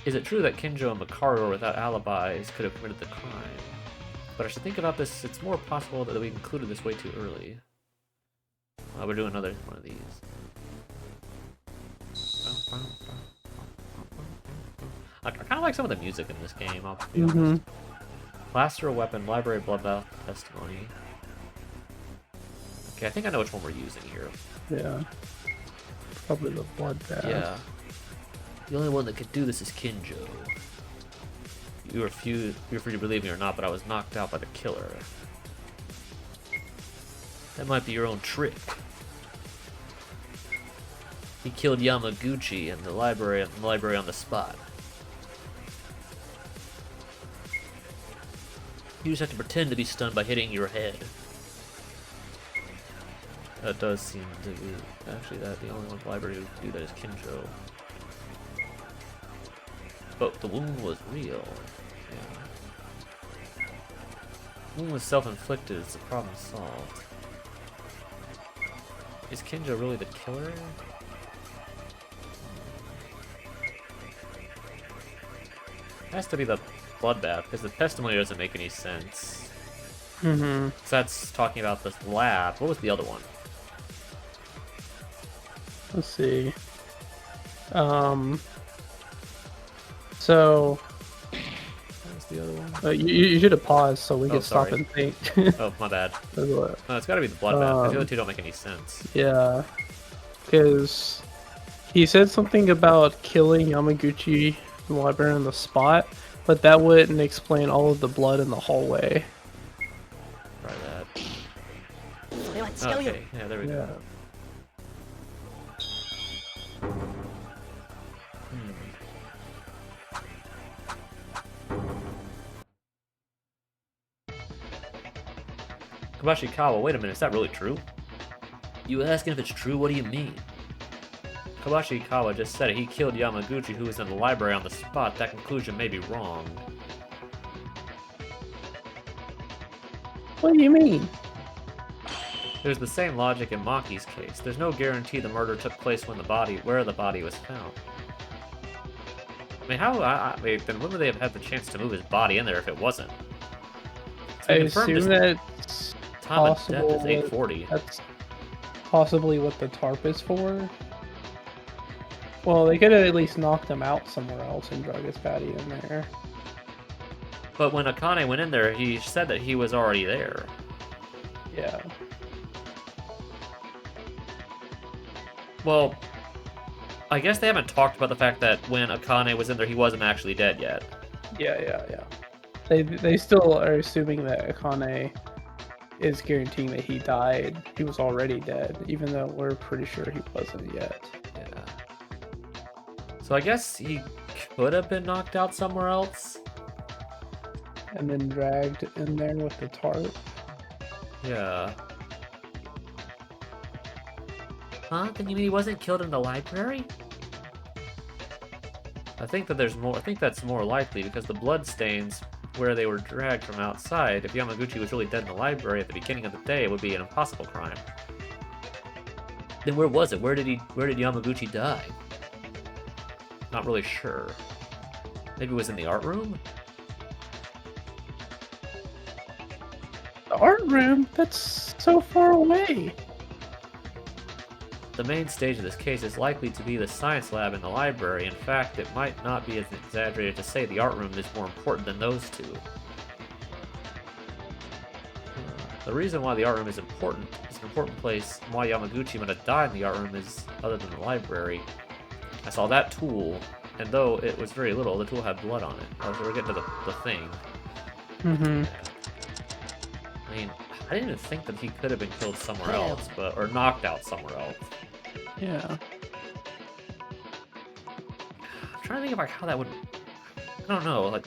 Is it true that Kinjo and Makaru, without alibis, could have committed the crime? But I should think about this. It's more possible that we concluded this way too early. We're doing another one of these. I kind of like some of the music in this game, I'll be honest. Blaster a weapon, library bloodbath testimony. Okay, I think I know which one we're using here. Yeah. Probably the bloodbath. Yeah. The only one that could do this is Kinjo. You're free to believe me or not, but I was knocked out by the killer. That might be your own trick. He killed Yamaguchi in the library on the spot. You just have to pretend to be stunned by hitting your head. That does seem to be actually that the only one in the library who could do that is Kinjo. But the wound was real. Yeah. The wound was self-inflicted. It's a problem solved. Is Kinjo really the killer? It has to be the bloodbath because the testimony doesn't make any sense. So that's talking about this lab. What was the other one? Let's see. So What was the other one? you should have paused so we could stop sorry. and think. Oh, my bad. That's what- No, it's got to be the bloodbath. 'Cause the other two don't make any sense. Yeah, because he said something about killing Yamaguchi in the library on the spot, but that wouldn't explain all of the blood in the hallway. Try that. Let's kill you. Okay, yeah, there we Yeah. go. Kabashikawa, wait a minute, is that really true? You asking if it's true? What do you mean? Kabashikawa just said it. He killed Yamaguchi, who was in the library on the spot. That conclusion may be wrong. What do you mean? There's the same logic in Maki's case. There's no guarantee the murder took place where the body was found. I mean, then when would they have had the chance to move his body in there if it wasn't? So I confirmed assume his that's time of death possible. is 840. That's possibly what the tarp is for. Well, they could have at least knocked him out somewhere else and drug his body in there. But when Akane went in there, he said that he was already there. Yeah. Well, I guess they haven't talked about the fact that when Akane was in there, he wasn't actually dead yet. Yeah. They still are assuming that Akane is guaranteeing that he died. He was already dead, even though we're pretty sure he wasn't yet. Yeah. So I guess he could have been knocked out somewhere else. And then dragged in there with the tarp. Yeah. Huh? Then you mean he wasn't killed in the library? I think that there's more. I think that's more likely because the blood stains where they were dragged from outside. If Yamaguchi was really dead in the library at the beginning of the day, it would be an impossible crime. Then where was it? Where did Yamaguchi die? Not really sure. Maybe it was in the art room? The art room? That's so far away. The main stage of this case is likely to be the science lab in the library. In fact, it might not be as exaggerated to say the art room is more important than those two. The reason why the art room is important, it's an important place, and why Yamaguchi might have died in the art room is other than the library. I saw that tool, and though it was very little, the tool had blood on it. Oh, so we're getting to the thing. Mm-hmm. I mean, I didn't even think that he could have been killed somewhere else, or knocked out somewhere else. Yeah. I'm trying to think of like how that would. I don't know. Like,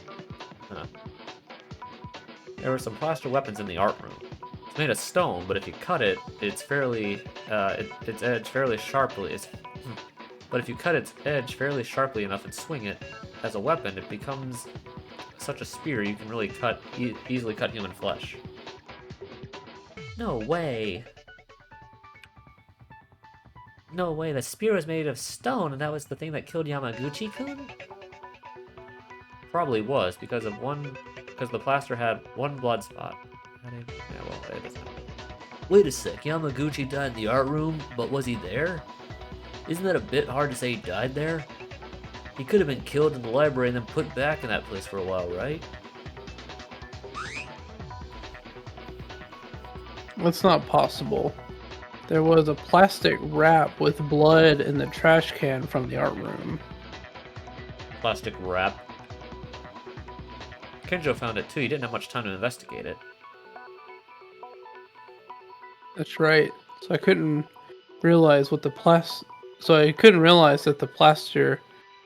there were some plaster weapons in the art room. It's made of stone, but if you cut it, it's fairly its edge fairly sharply. But if you cut its edge fairly sharply enough and swing it as a weapon, it becomes such a spear you can really easily cut human flesh. No way. No way, the spear was made of stone, and that was the thing that killed Yamaguchi-kun? Probably was because the plaster had one blood spot. It doesn't. Wait a sec, Yamaguchi died in the art room, but was he there? Isn't that a bit hard to say he died there? He could have been killed in the library and then put back in that place for a while, right? That's not possible. There was a plastic wrap with blood in the trash can from the art room. Plastic wrap. Kenjo found it too. He didn't have much time to investigate it. That's right. So I couldn't realize that the plaster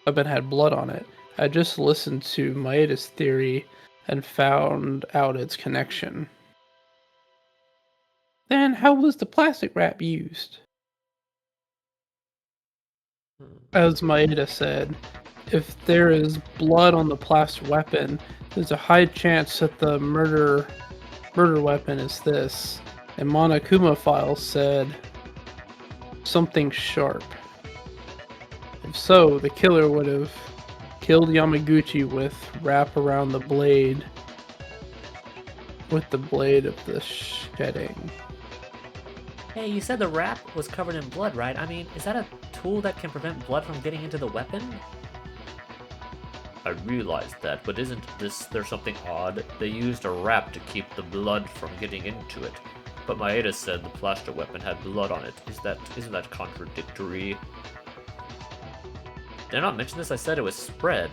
weapon had blood on it. I just listened to Maeda's theory and found out its connection. Then how was the plastic wrap used? As Maeda said, if there is blood on the plaster weapon, there's a high chance that the murder weapon is this. And Monokuma Files said something sharp. If so, the killer would have killed Yamaguchi with wrap around the blade, with the blade of the shedding. Hey, you said the wrap was covered in blood, right? I mean, is that a tool that can prevent blood from getting into the weapon? I realized that, but isn't there's something odd? They used a wrap to keep the blood from getting into it. But Maeda said the plaster weapon had blood on it. Isn't that contradictory? Did I not mention this? I said it was spread.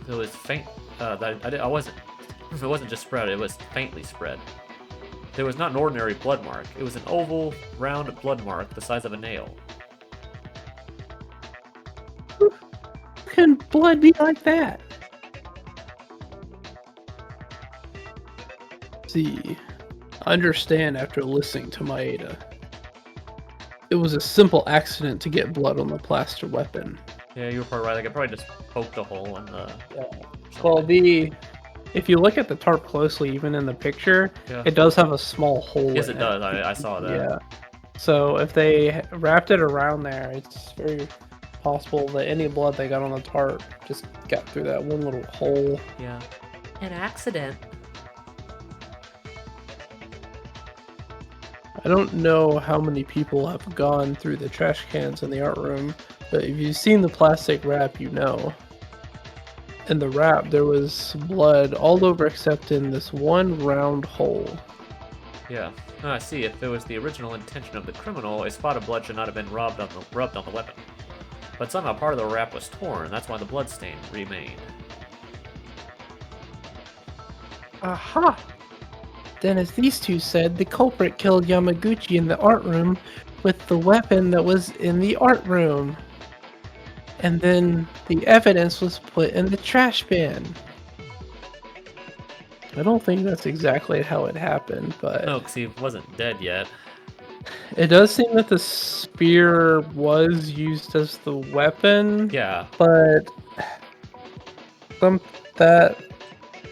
It was faint. I wasn't. It wasn't just spread. It was faintly spread. It was not an ordinary blood mark. It was an oval, round blood mark the size of a nail. How can blood be like that? See, I understand after listening to Maeda. It was a simple accident to get blood on the plaster weapon. Yeah, you were probably right. Like, I probably just poked a hole in the... Well, if you look at the tarp closely, even in the picture, Yeah. it does have a small hole Yes, in it does. I saw that. Yeah. So if they wrapped it around there, it's very possible that any blood they got on the tarp just got through that one little hole. Yeah. An accident. I don't know how many people have gone through the trash cans in the art room, but if you've seen the plastic wrap, you know. In the wrap, there was blood all over except in this one round hole. Yeah. I see. If it was the original intention of the criminal, a spot of blood should not have been rubbed on the weapon. But somehow part of the wrap was torn. That's why the blood stain remained. Aha! Then, as these two said, the culprit killed Yamaguchi in the art room with the weapon that was in the art room. And then the evidence was put in the trash bin. I don't think that's exactly how it happened, but No, because he wasn't dead yet. it does seem that the spear was used as the weapon. Yeah. But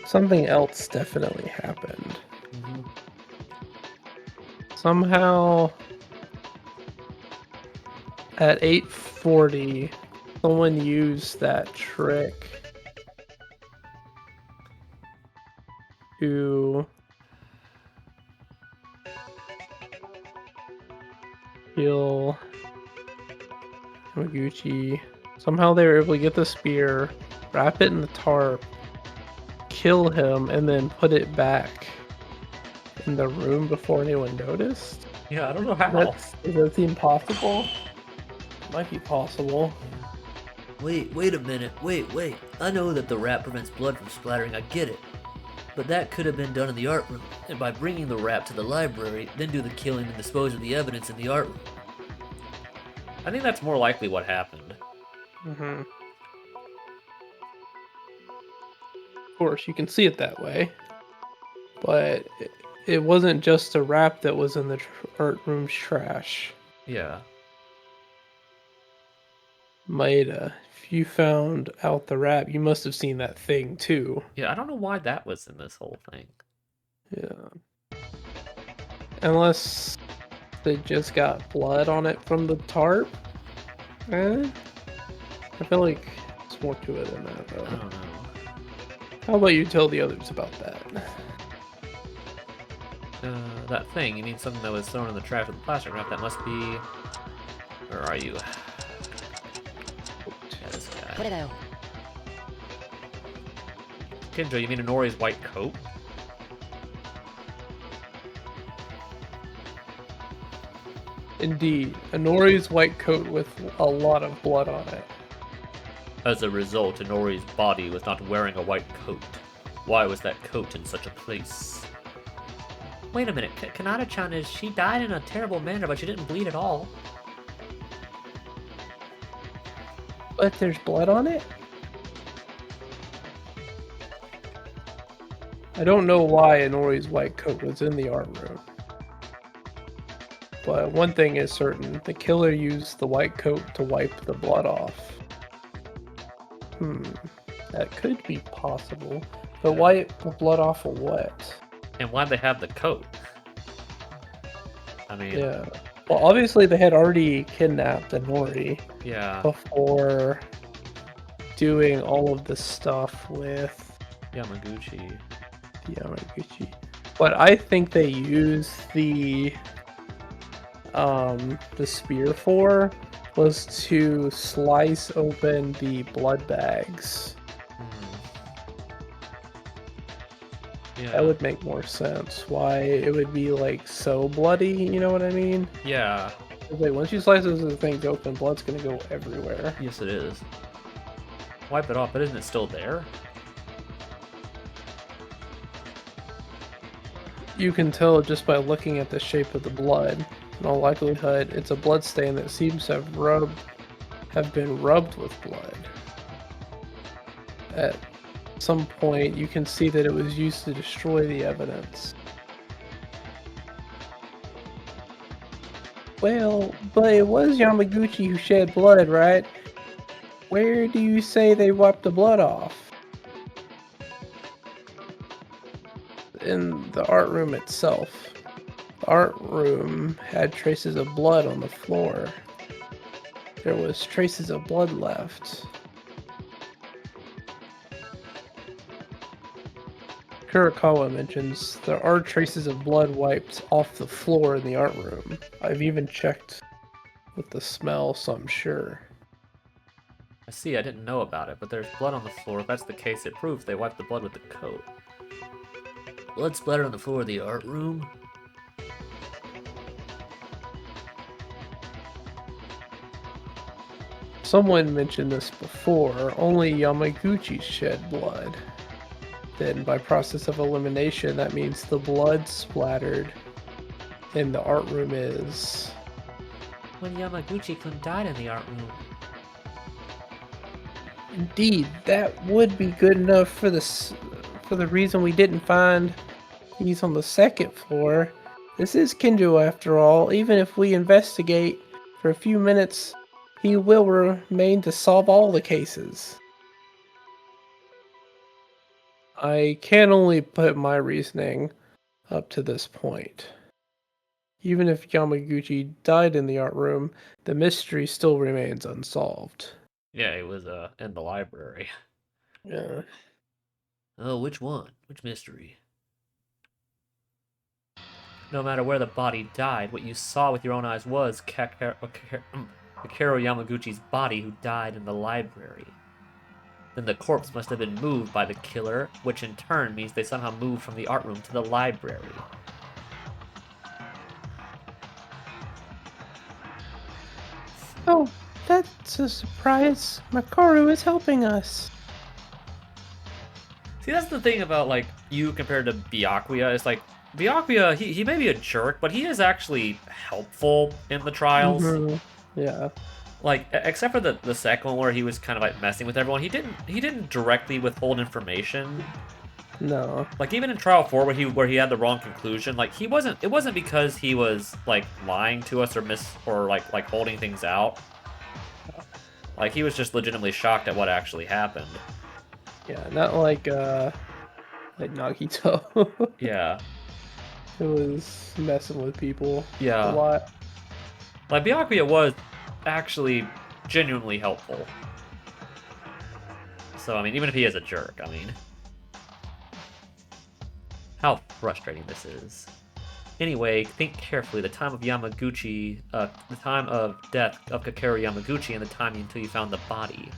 something else definitely happened. Mhm. Somehow at 8:40, someone used that trick to kill Yamaguchi. Somehow they were able to get the spear, wrap it in the tarp, kill him, and then put it back in the room before anyone noticed. Yeah, I don't know how. Does that seem possible? Might be possible. Wait a minute. Wait. I know that the wrap prevents blood from splattering, I get it. But that could have been done in the art room, and by bringing the wrap to the library, then do the killing and dispose of the evidence in the art room. I think that's more likely what happened. Mm-hmm. Of course, you can see it that way. But it wasn't just a wrap that was in the art room's trash. Yeah. Maeda, if you found out the wrap, you must have seen that thing too. Yeah, I don't know why that was in this whole thing. Yeah. Unless they just got blood on it from the tarp. I feel like there's more to it than that, I though. don't know. How about you tell the others about that? That thing, you mean something that was thrown in the trash with the plastic wrap? That must be... Where are you? Yeah, this guy. これだよ。 Kinjo, you mean Inori's white coat? Indeed, Inori's white coat with a lot of blood on it. As a result, Inori's body was not wearing a white coat. Why was that coat in such a place? Wait a minute, Kanata-chan she died in a terrible manner, but she didn't bleed at all. But there's blood on it? I don't know why Inori's white coat was in the art room. But one thing is certain, the killer used the white coat to wipe the blood off. That could be possible. But wipe the blood off of what? And why'd they have the coat? I mean, Yeah. Well, obviously they had already kidnapped Inori yeah, before doing all of this stuff with Yamaguchi. Yamaguchi. What I think they used the spear for was to slice open the blood bags. Yeah. That would make more sense. Why it would be like so bloody, you know what I mean? Yeah. Like once you slice those things open, blood's gonna go everywhere. Yes, it is. Wipe it off, but isn't it still there? You can tell just by looking at the shape of the blood. In all likelihood, it's a blood stain that seems to have been rubbed with blood. At some point, you can see that it was used to destroy the evidence. Well, but it was Yamaguchi who shed blood, right? Where do you say they wiped the blood off? In the art room itself. The art room had traces of blood on the floor. There was traces of blood left. Kurakawa mentions there are traces of blood wiped off the floor in the art room. I've even checked with the smell, so I'm sure. I see, I didn't know about it, but there's blood on the floor. If that's the case, it proves they wiped the blood with the coat. Blood splattered on the floor of the art room? Someone mentioned this before, only Yamaguchi shed blood. then by process of elimination, that means the blood splattered in the art room is... When Yamaguchi-kun died in the art room. Indeed, that would be good enough for the reason we didn't find he's on the second floor. This is Kinjo after all. Even if we investigate for a few minutes, he will remain to solve all the cases. I can only put my reasoning up to this point. Even if Yamaguchi died in the art room, the mystery still remains unsolved. Yeah, it was in the library. Yeah. Oh, which one? Which mystery? No matter where the body died, what you saw with your own eyes was Kakeru Yamaguchi's body who died in the library. Then the corpse must have been moved by the killer, which in turn means they somehow moved from the art room to the library. Oh, that's a surprise. Makaru is helping us. See, that's the thing about like you compared to Byakuya. It's like Byakuya, he may be a jerk, but he is actually helpful in the trials. Mhm. Yeah. Like except for the second one where he was kind of like messing with everyone, he didn't directly withhold information. No. Like even in trial 4 where he had the wrong conclusion, like it wasn't because he was like lying to us or like holding things out. Like he was just legitimately shocked at what actually happened. Yeah, not like Nagito. Yeah. Who was messing with people Yeah. a lot. Like Byakuya was actually genuinely helpful. So I mean, even if he is a jerk, I mean, how frustrating this is. Anyway, think carefully. The time of Yamaguchi, the time of death of Kakeru Yamaguchi, and the time until you found the body.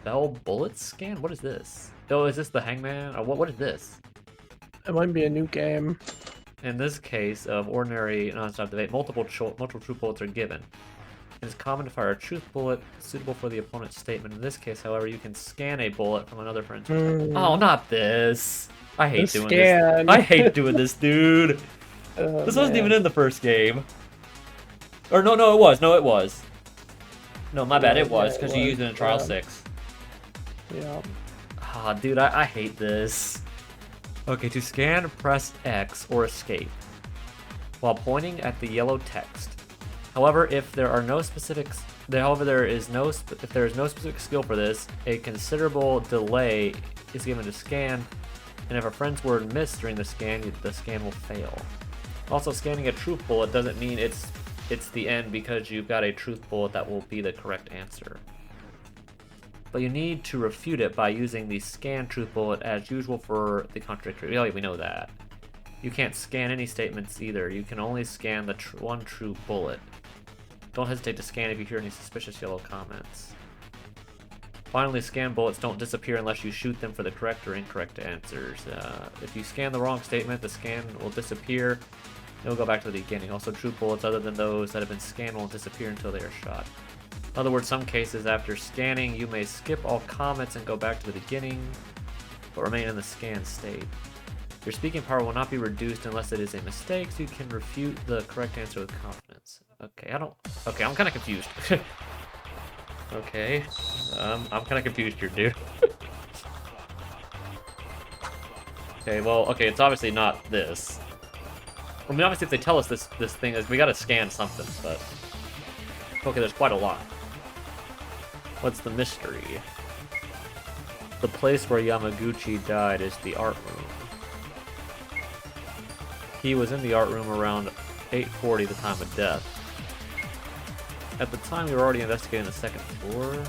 Bell bullet scan? What is this? Oh, is this the hangman? Or what is this? It might be a new game. In this case of ordinary non-stop debate, multiple truth bullets are given. It is common to fire a truth bullet suitable for the opponent's statement. In this case, however, you can scan a bullet from another friend's perspective. Oh, not this! I hate doing this. I hate doing this, dude. This wasn't even in the first game. Or no, it was. No, it was. No, my bad. It was because you used it in Trial 6. Yeah. Ah, dude, I hate this. Okay, to scan, press X or escape while pointing at the yellow text. However, if there is no specific skill for this, a considerable delay is given to scan, and if a friend's word missed during the scan will fail. Also, scanning a truth bullet doesn't mean it's the end because you've got a truth bullet that will be the correct answer. But you need to refute it by using the scan truth bullet as usual for the contradictory. Oh, we know that. You can't scan any statements either. You can only scan the one true bullet. Don't hesitate to scan if you hear any suspicious yellow comments. Finally, scan bullets don't disappear unless you shoot them for the correct or incorrect answers. If you scan the wrong statement, the scan will disappear. It'll go back to the beginning. Also, truth bullets other than those that have been scanned won't disappear until they are shot. In other words, some cases after scanning, you may skip all comments and go back to the beginning, but remain in the scan state. Your speaking power will not be reduced unless it is a mistake, so you can refute the correct answer with confidence. Okay, I'm kind of confused. Okay, I'm kind of confused here, dude. Okay, it's obviously not this. I mean, obviously if they tell us this thing is, we gotta scan something, but... Okay, there's quite a lot. What's the mystery? The place where Yamaguchi died is the art room. He was in the art room around 8:40, the time of death. At the time, we were already investigating the second floor.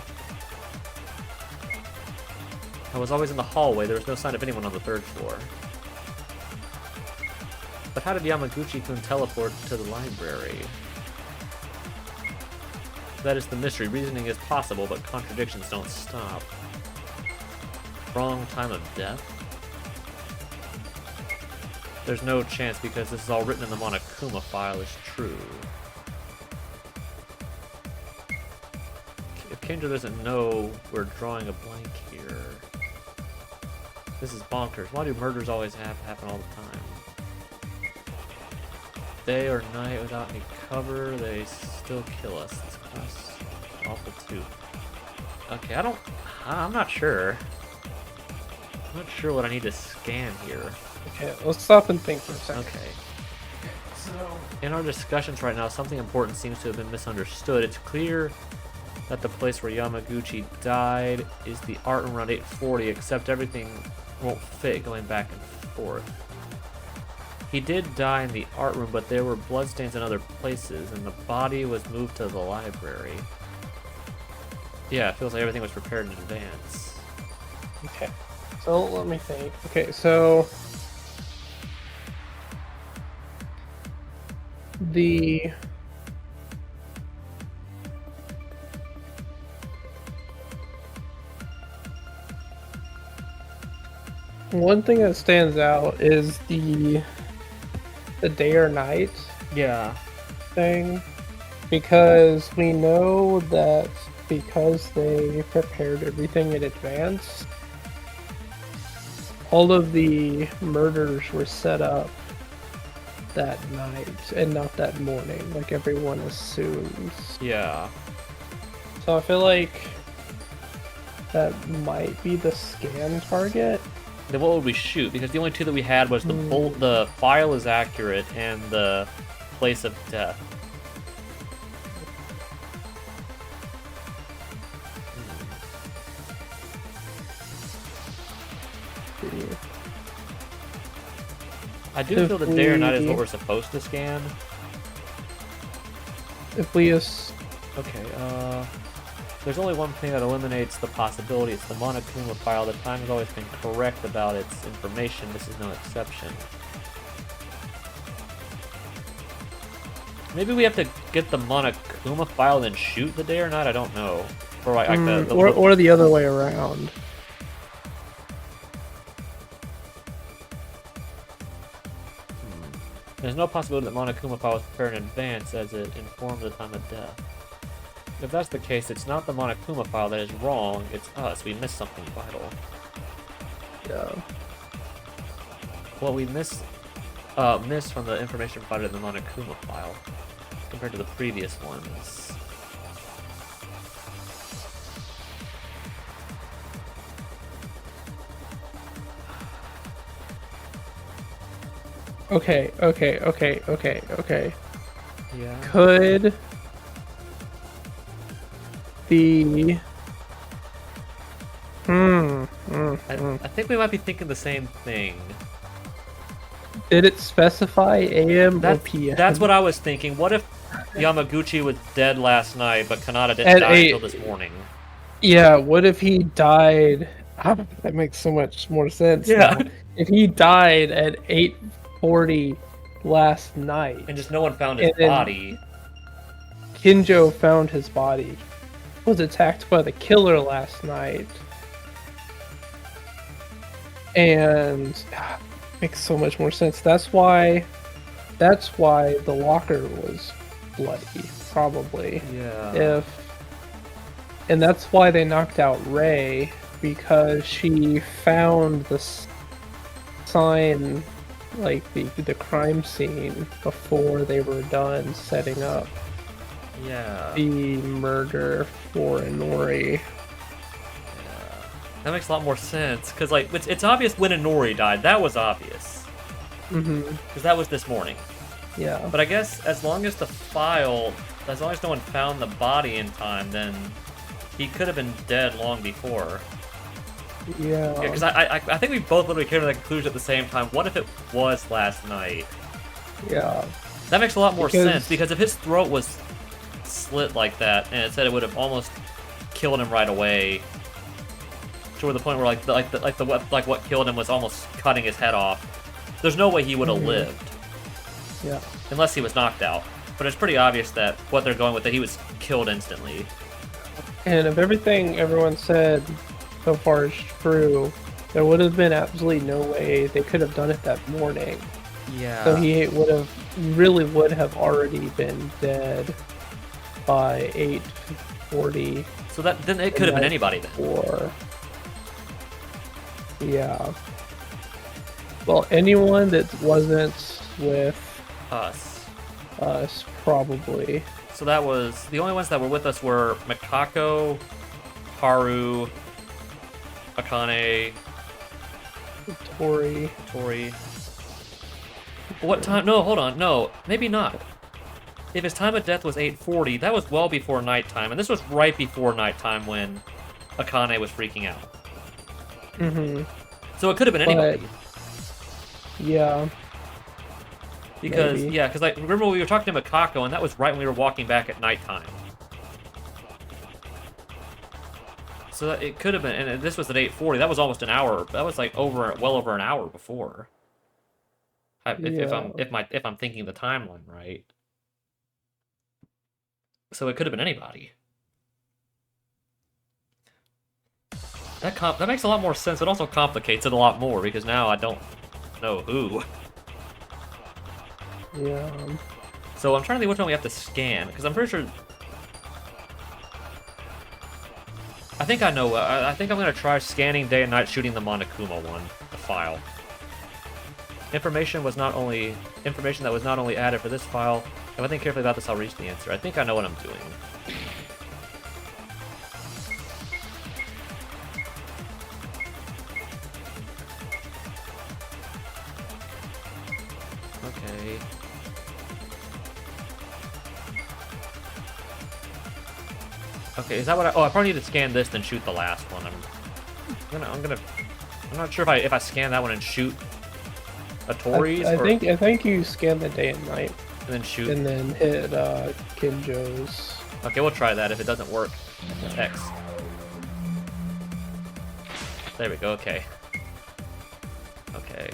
I was always in the hallway. There was no sign of anyone on the third floor. But how did Yamaguchi-kun teleport to the library? That is the mystery. Reasoning is possible, but contradictions don't stop. Wrong time of death? There's no chance because this is all written in the Monokuma file is true. If Kendra doesn't know we're drawing a blank here. This is bonkers. Why do murders always happen all the time? Day or night without any cover, they still kill us. This class is awful too. Okay, I'm not sure. I'm not sure what I need to scan here. Okay, let's stop and think for a second. Okay. So, in our discussions right now, something important seems to have been misunderstood. It's clear that the place where Yamaguchi died is the art room around 840, except everything won't fit going back and forth. He did die in the art room, but there were bloodstains in other places, and the body was moved to the library. Yeah, it feels like everything was prepared in advance. Okay, so let me think. Okay, so the one thing that stands out is the day or night Yeah. thing, because we know that because they prepared everything in advance, all of the murders were set up that night and not that morning, like everyone assumes. Yeah. So I feel like that might be the scan target. Then what would we shoot? Because the only two that we had was the file is accurate and the place of death. I do feel that day or night is what we're supposed to scan. If we Okay, there's only one thing that eliminates the possibility. It's the Monokuma file. The time has always been correct about its information. This is no exception. Maybe we have to get the Monokuma file and then shoot the day or night? I don't know. Or like, or the other way around. There's no possibility that Monokuma file was prepared in advance as it informed the time of death. If that's the case, it's not the Monokuma file that is wrong, it's us. We missed something vital. Yeah. What we missed from the information provided in the Monokuma file compared to the previous ones. Okay. Yeah. Could the I think we might be thinking the same thing. Did it specify AM or PM? That's what I was thinking. What if Yamaguchi was dead last night, but Kanata didn't die until this morning? Yeah, what if he died? That makes so much more sense. Yeah. Now. If he died at 8:40 last night, And just no one found his then body. Kinjo found his body, was attacked by the killer last night, and makes so much more sense. That's why the locker was bloody, probably. Yeah. And that's why they knocked out Ray, because she found the sign, like the crime scene, before they were done setting up Yeah. the murder for Inori. That makes a lot more sense, because like it's obvious when Inori died. That was obvious, because that was this morning. Yeah. But I guess as long as no one found the body in time, then he could have been dead long before. Yeah. Yeah, because I think we both literally came to that conclusion at the same time. What if it was last night? Yeah. That makes a lot more sense, because if his throat was slit like that, and it said it would have almost killed him right away, to the point where what killed him was almost cutting his head off. There's no way he would have lived. Yeah. Unless he was knocked out. But it's pretty obvious that what they're going with, that he was killed instantly. And if everything everyone said so far is true, there would have been absolutely no way they could have done it that morning. Yeah. So he would have already been dead by 8:40. So then it could have been anybody then. Or yeah. Well, anyone that wasn't with Us. us, probably. So that was the only ones that were with us were Mikako, Haru, Akane, Tori. What time? No, hold on. No, maybe not. If his time of death was 8:40, that was well before nighttime, and this was right before nighttime when Akane was freaking out. Mm-hmm. So it could have been anybody. Yeah. Because maybe. yeah, because like remember we were talking to Mikako, and that was right when we were walking back at nighttime. So that, it could have been, and this was at 8:40. That was almost an hour. That was like well over an hour before. If I'm thinking the timeline right. So it could have been anybody. That makes a lot more sense. It also complicates it a lot more because now I don't know who. Yeah. So I'm trying to think which one we have to scan because I'm pretty sure. I think I know. I think I'm gonna try scanning day and night, shooting the Monokuma one, the file. Information that was not only added for this file. If I think carefully about this, I'll reach the answer. I think I know what I'm doing. Okay. Okay, is that what I... Oh, I probably need to scan this, then shoot the last one. I'm not sure if I scan that one and shoot a Tori's, I think you scan the day and night. And then shoot. And then hit Kinjo's. Okay, we'll try that. If it doesn't work, X. There we go, okay. Okay.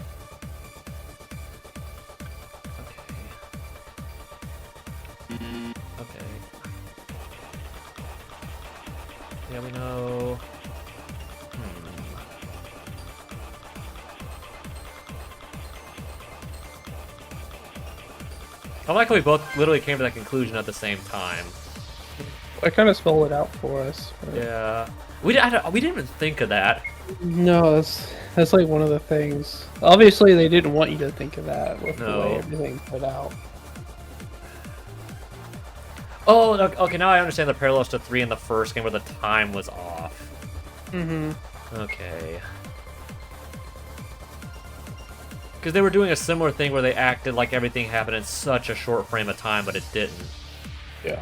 Okay. Yeah, we know... I like how we both literally came to that conclusion at the same time. I kind of spelled it out for us. But... Yeah. We didn't even think of that. No, that's like one of the things. Obviously, they didn't want you to think of that with the No. way everything put out. Oh, okay, now I understand the parallels to 3 in the first game where the time was off. Mm-hmm. Okay. Because they were doing a similar thing where they acted like everything happened in such a short frame of time, but it didn't. Yeah.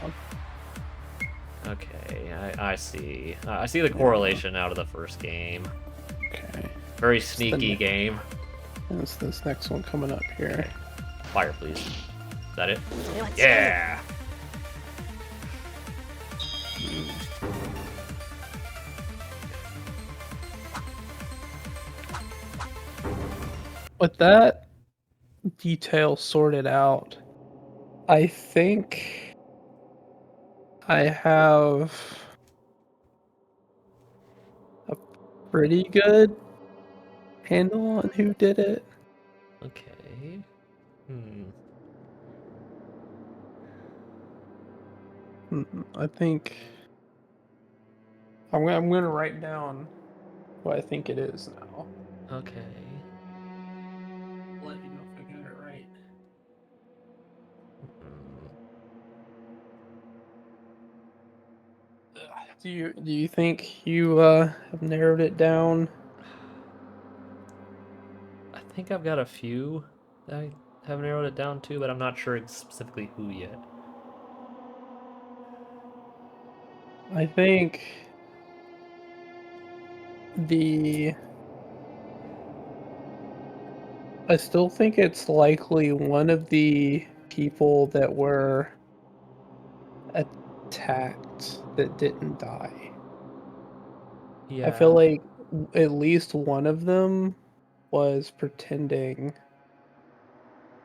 Okay, I see. I see the correlation out of the first game. Okay. Very sneaky game. What's this next one coming up here? Fire, please. Is that it? Yeah! With that detail sorted out, I think I have a pretty good handle on who did it. Okay. I think I'm gonna write down what I think it is now. Okay. I'll let you know if I got it right. Do you think you have narrowed it down? I think I've got a few that I have narrowed it down to, but I'm not sure specifically who yet. I think I still think it's likely one of the people that were attacked that didn't die. Yeah. I feel like at least one of them was pretending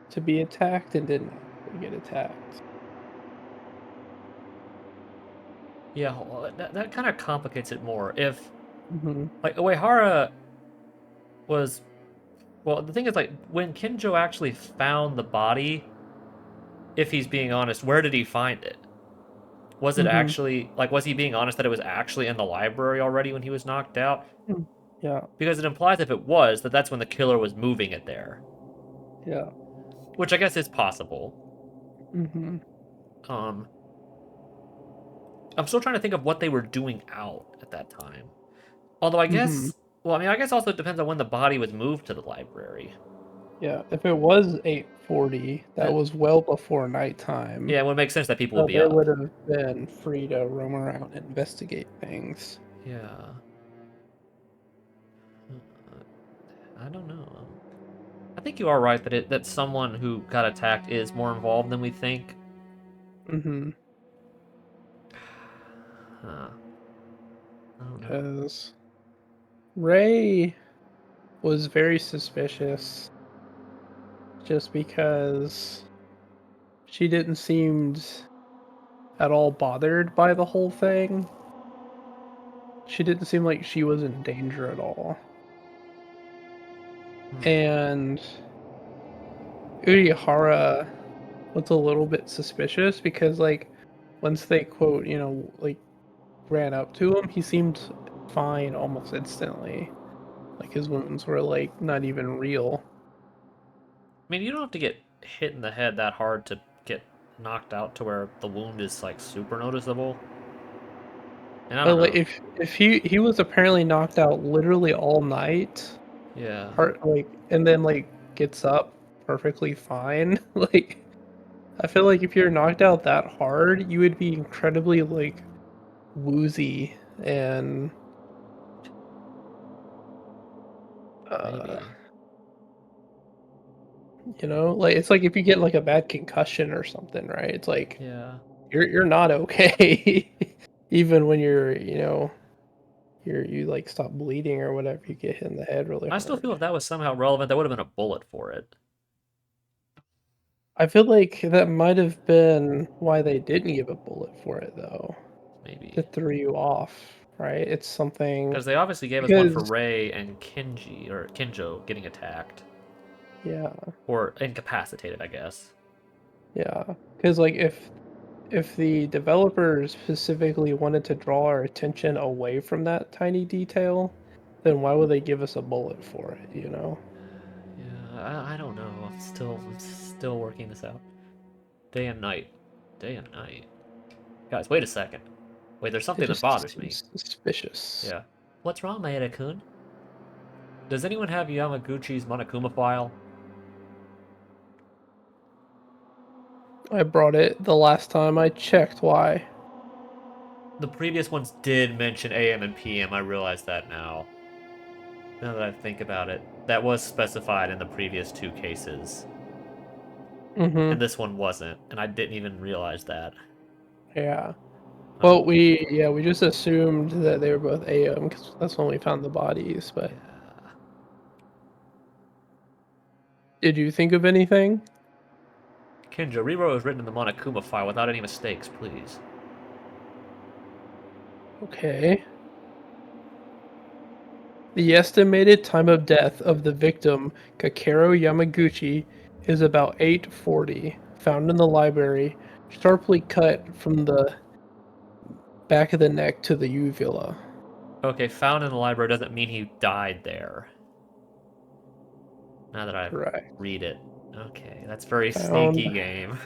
to be attacked and didn't actually get attacked. Yeah, well, that kind of complicates it more. If, Mm-hmm. like, Uehara was... Well, the thing is, like, when Kinjo actually found the body, if he's being honest, where did he find it? Was it Mhm. actually, like, was he being honest that it was actually in the library already when he was knocked out? Yeah, Because it implies if it was, that's when the killer was moving it there. yeah. Which I guess is possible. Mhm. Um, I'm still trying to think of what they were doing out at that time. Although I Mhm. guess, well, I mean, I guess also it depends on when the body was moved to the library. Yeah, if it was 8:40, that That, was well before nighttime. yeah, it would make sense that people would So be they up. would have been free to roam around and investigate things. Yeah. I don't know. I think you are right that someone who got attacked is more involved than we think. Mhm. Huh. I don't know. Because Ray was very suspicious just because she didn't seem at all bothered by the whole thing. She didn't seem like she was in danger at all. Hmm. And Urihara was a little bit suspicious because, like, once they quote, like, ran up to him, he seemed fine almost instantly. Like, his wounds were, like, not even real. I mean, you don't have to get hit in the head that hard to get knocked out to where the wound is like super noticeable. And I But, don't like, know. if he was apparently knocked out literally all night, Yeah. and then, like, gets up perfectly fine, like, I feel like if you're knocked out that hard, you would be incredibly, like, woozy and, uh, Maybe. like, it's like if you get, like, a bad concussion or something, right? It's like, Yeah. you're not okay. Even when you, like, stop bleeding or whatever, you get hit in the head really I still hard. feel if that was somehow relevant, there would have been a bullet for it. I feel like that might have been why they didn't give a bullet for it, though, to Maybe. throw you off, right? It's something Because they obviously gave us one for because Ray and Kinji, or Kinjo, getting attacked. yeah, Or incapacitated, I guess. yeah, because like, if the developers specifically wanted to draw our attention away from that tiny detail, then why would they give us a bullet for it, you know? Yeah, I don't know. I'm still working this out. Day and night. Day and night. Guys, wait a second. Wait, there's It something that just bothers me. seems suspicious. Yeah. What's wrong, Maeda-kun? Does anyone have Yamaguchi's Monokuma file? I brought it the last time I checked. Why? The previous ones did mention AM and PM, I realize that now. Now that I think about it. That was specified in the previous two cases. Mm-hmm. And this one wasn't, and I didn't even realize that. Yeah. Um, Well, we just assumed that they were both AM because that's when we found the bodies. But yeah. did you think of anything? Kinjo, rewrote was written in the Monokuma file without any mistakes, please. Okay. The estimated time of death of the victim, Kakeru Yamaguchi, is about 8:40. Found in the library, sharply cut from the back of the neck to the uvula. Okay, found in the library doesn't mean he died there. Now that I Correct. read it. Okay, that's very Found sneaky game.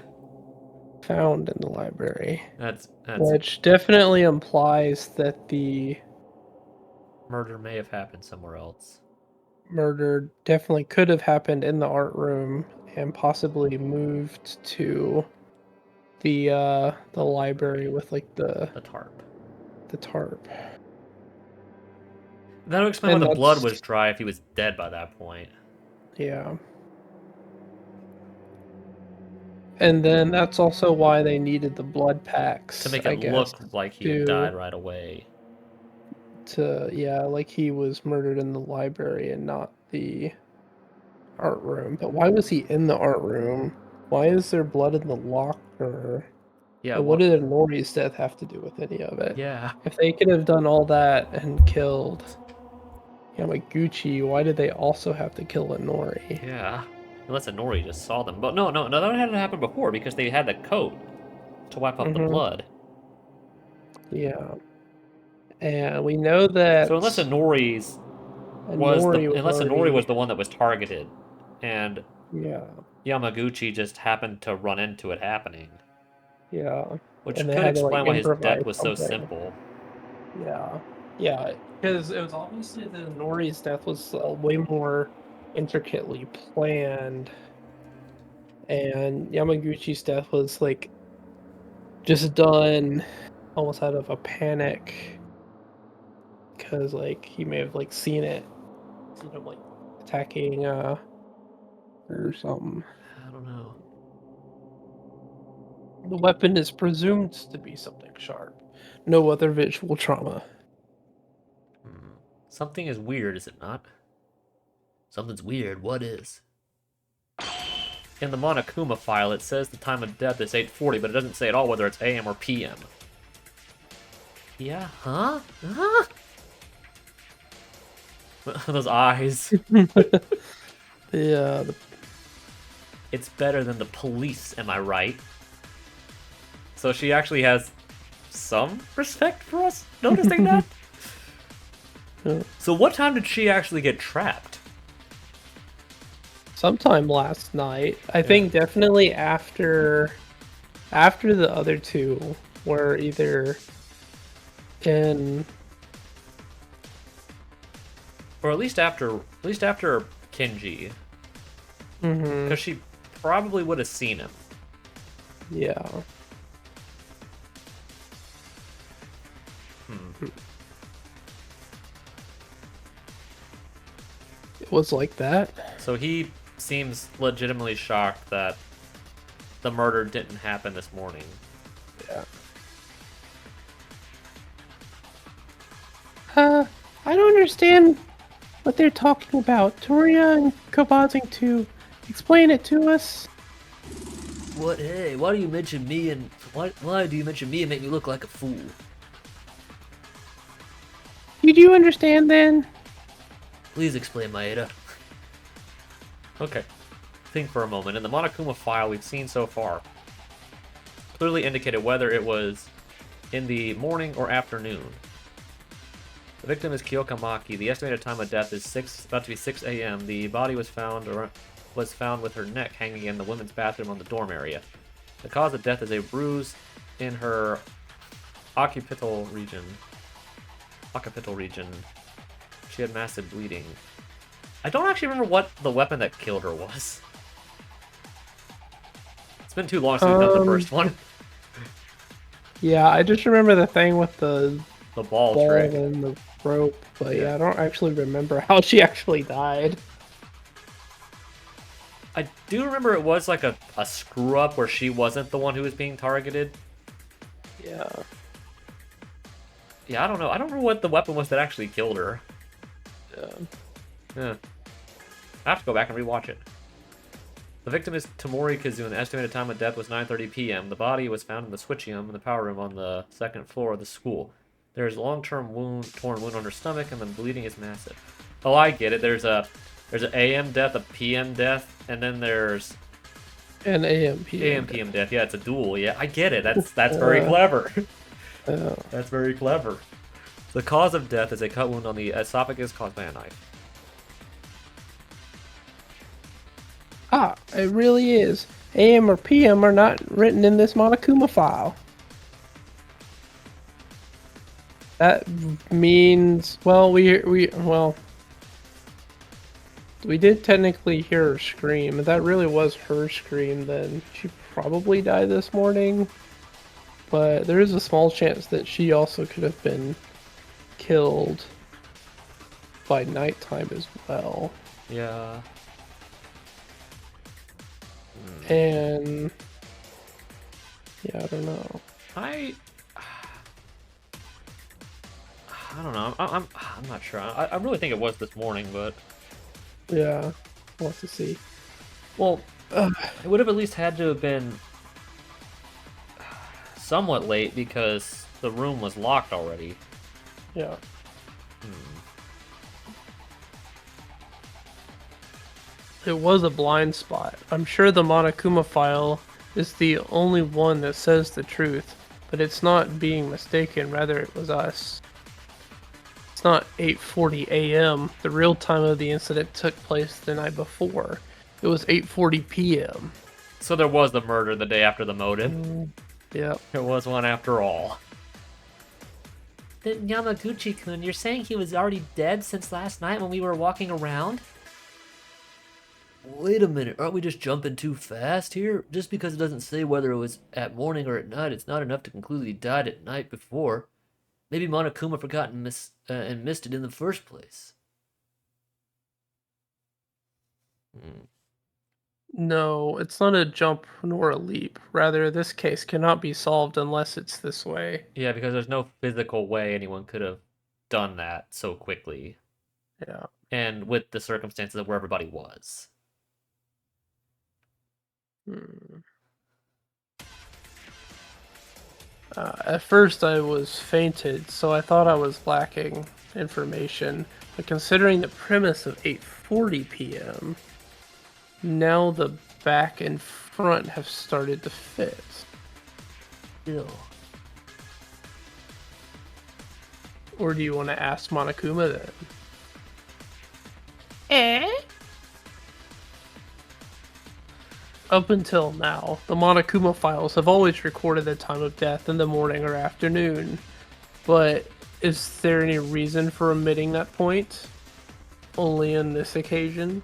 found in the library, That's which definitely implies that the murder may have happened somewhere else. murder definitely could have happened in the art room and possibly moved to the library Right. with, like, the The tarp. the tarp. That'll explain why And the blood that's was dry if he was dead by that point. yeah. And then that's also why they needed the blood To packs, make I it guess, look like he had to died right away. yeah, like he was murdered in the library and not the art room. But why was he in the art room? Why is there blood in the locker? Yeah, And what what? did Nori's death have to do with any of it? Yeah. If they could have done all that and killed Yamaguchi, why did they also have to kill Nori? Yeah. Unless Inori just saw them. But no, that had happened before because they had the coat to wipe off the Mm-hmm. blood. Yeah. And we know that So unless Inori's Inori was the one that was targeted, and yeah, Yamaguchi just happened to run into it happening, yeah, which and they could had to like explain why his improvise death was so something. simple. Yeah, yeah, because it was obviously that Nori's death was way more intricately planned, and Yamaguchi's death was like just done almost out of a panic because like he may have like seen him like attacking or something. I don't know. The weapon is presumed to be something sharp. No other visual trauma. Hmm. Something is weird, is it not? Something's weird. What is? In the Monokuma file, it says the time of death is 8:40, but it doesn't say at all whether it's AM or PM. Yeah, huh? Huh? Those eyes. Yeah, It's better than the police, am I right? So she actually has some respect for us noticing that? Yeah. So what time did she actually get trapped? sometime last night. I think definitely after the other two were either in Or at least after Kenji. mhm, Because she probably would have seen him. yeah. It was like that. So he seems legitimately shocked that the murder didn't happen this morning. Yeah. I don't understand what they're talking about. Toria and Kobazing to explain it to us. What? Hey, why do you mention me and why do you mention me and make me look like a fool? Did you understand then? Please explain, Maeda. Okay. Think for a moment. In the Monokuma file we've seen so far, clearly indicated whether it was in the morning or afternoon. The victim is Kyoka Maki. The estimated time of death is about to be 6 a.m. The body was found with her neck hanging in the women's bathroom on the dorm area. The cause of death is a bruise in her occipital region. She had massive bleeding. I don't actually remember what the weapon that killed her was. It's been too long since we've done the first one. Yeah, I just remember the thing with the The ball ball trick. and the rope, but Yeah. yeah, I don't actually remember how she actually died. I do remember it was like a screw up where she wasn't the one who was being targeted. Yeah. Yeah, I don't know. I don't remember what the weapon was that actually killed her. Yeah. Yeah. I have to go back and rewatch it. The victim is Tamori Kazun. The estimated time of death was 9:30 p.m. The body was found in the switchium in the power room on the second floor of the school. There is a long-term torn wound on her stomach, and the bleeding is massive. Oh, I get it. There's an AM death, a PM death, and then there's And AMP. AM PM death. Yeah, it's a duel. Yeah, I get it. That's very clever. Yeah. That's very clever. The cause of death is a cut wound on the esophagus caused by a knife. Ah, it really is. AM or PM are not written in this Monokuma file. That means, well, we did technically hear her scream. If that really was her scream, then she probably died this morning. But there is a small chance that she also could have been killed by nighttime as well. Yeah. And yeah, I don't know. I don't know. I'm not sure. I really think it was this morning, but Yeah, we'll have to see. well, it would have at least had to have been somewhat late because the room was locked already. Yeah. It was a blind spot. I'm sure the Monokuma file is the only one that says the truth, but it's not being mistaken. Rather, it was us. It's not 8:40 a.m. The real time of the incident took place the night before. It was 8:40 p.m. So there was the murder the day after the motive. Yeah. There was one after all. Then Yamaguchi-kun, you're saying he was already dead since last night when we were walking around? Wait a minute, aren't we just jumping too fast here? Just because it doesn't say whether it was at morning or at night, it's not enough to conclude he died at night before. Maybe Monokuma forgot and missed it in the first place. No, it's not a jump nor a leap. Rather, this case cannot be solved unless it's this way. Yeah, because there's no physical way anyone could have done that so quickly. Yeah. And with the circumstances of where everybody was. At first I was fainted, so I thought I was lacking information. But considering the premise of 8:40 p.m., now the back and front have started to fit. Ew. Or do you want to ask Monokuma then? Up until now, the Monokuma files have always recorded the time of death in the morning or afternoon. But is there any reason for omitting that point? Only on this occasion?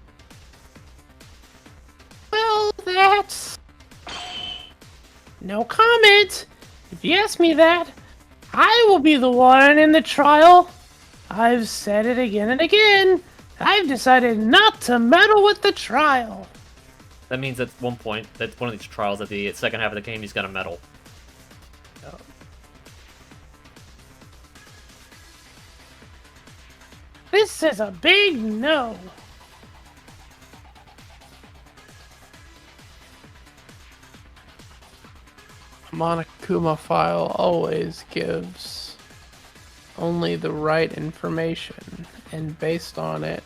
Well, that's... no comment. If you ask me that, I will be the one in the trial. I've said it again and again. I've decided not to meddle with the trial. That means at one point, that one of these trials at the second half of the game, he's got a medal. This is a big no. Monokuma file always gives only the right information, and based on it,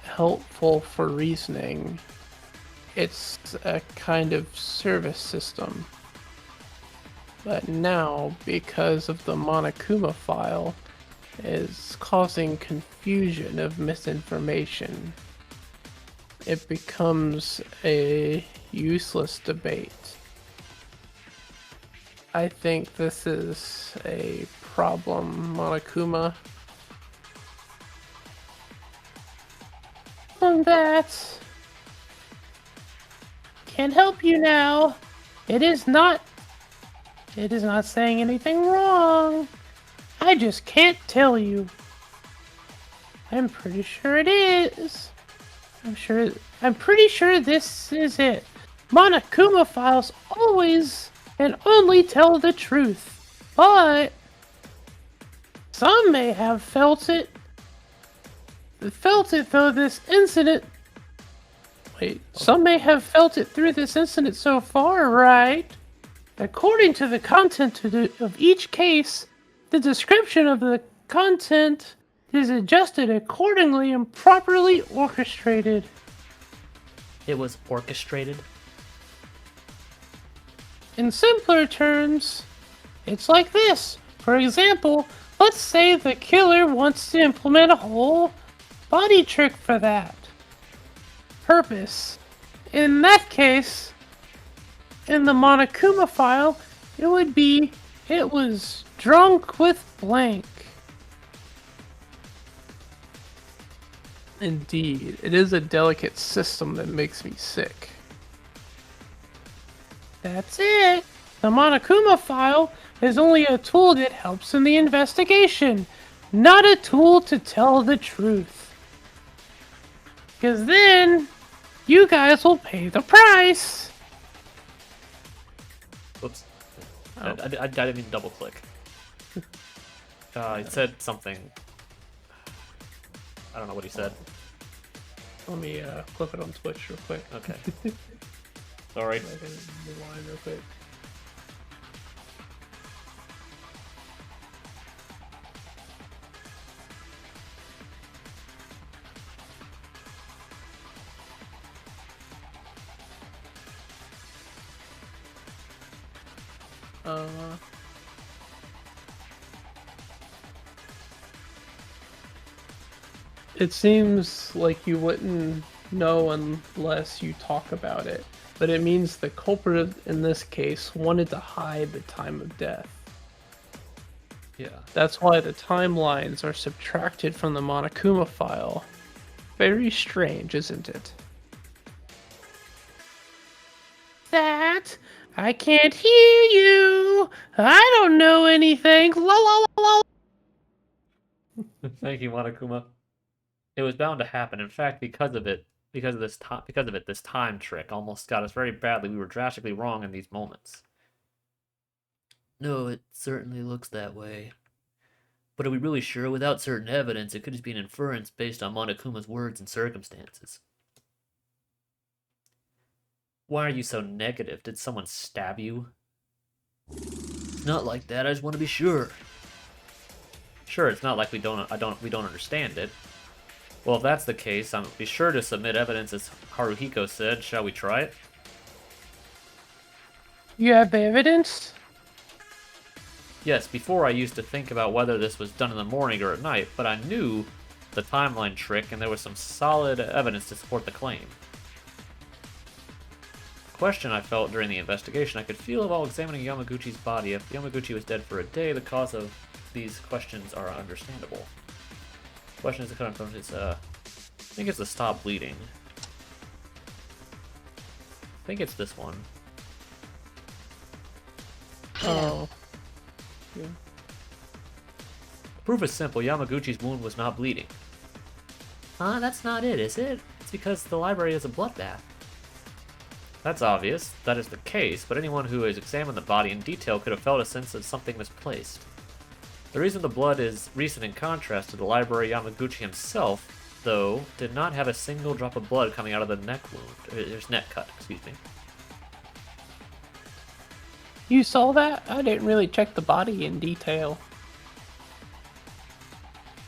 helpful for reasoning. It's a kind of service system. But now, because of the Monokuma file, is causing confusion of misinformation. It becomes a useless debate. I think this is a problem, Monokuma. On that, can't help you now. It is not saying anything wrong. I just can't tell you. I'm pretty sure it is. I'm pretty sure this is it. Monokuma files always and only tell the truth. But some may have felt it though this incident. Wait, some may have felt it through this incident so far, right? According to the content of each case, the description of the content is adjusted accordingly and properly orchestrated. It was orchestrated? In simpler terms, it's like this. For example, let's say the killer wants to implement a whole body trick for that purpose. In that case, in the Monokuma file, it would be, it was drunk with blank. Indeed, it is a delicate system that makes me sick. That's it. The Monokuma file is only a tool that helps in the investigation, not a tool to tell the truth. Because then, you guys will pay the price. Whoops. I didn't even double click. It said something. I don't know what he said. Let me clip it on Twitch real quick. Okay. Sorry. I can move on real quick. It seems like you wouldn't know unless you talk about it, but it means the culprit in this case wanted to hide the time of death. Yeah. That's why the timelines are subtracted from the Monokuma file. Very strange, isn't it? That I can't hear you. I don't know anything. La la la la. Thank you, Monokuma. It was bound to happen. In fact, because of it, this time trick almost got us very badly. We were drastically wrong in these moments. No, it certainly looks that way. But are we really sure? Without certain evidence, it could just be an inference based on Monokuma's words and circumstances. Why are you so negative? Did someone stab you? It's not like that. I just want to be sure. Sure, it's not like we don't understand it. Well, if that's the case, I'll be sure to submit evidence as Haruhiko said. Shall we try it? You have evidence? Yes, before I used to think about whether this was done in the morning or at night, but I knew the timeline trick and there was some solid evidence to support the claim. Question I felt during the investigation, I could feel while examining Yamaguchi's body. If Yamaguchi was dead for a day, the cause of these questions are understandable. Question is to come from his, I think it's to stop bleeding. I think it's this one. Oh. The proof is simple. Yamaguchi's wound was not bleeding. That's not it, is it? It's because the library is a bloodbath. That's obvious. That is the case, but anyone who has examined the body in detail could have felt a sense of something misplaced. The reason the blood is recent in contrast to the library, Yamaguchi himself, though, did not have a single drop of blood coming out of the neck wound. His neck cut, excuse me. You saw that? I didn't really check the body in detail.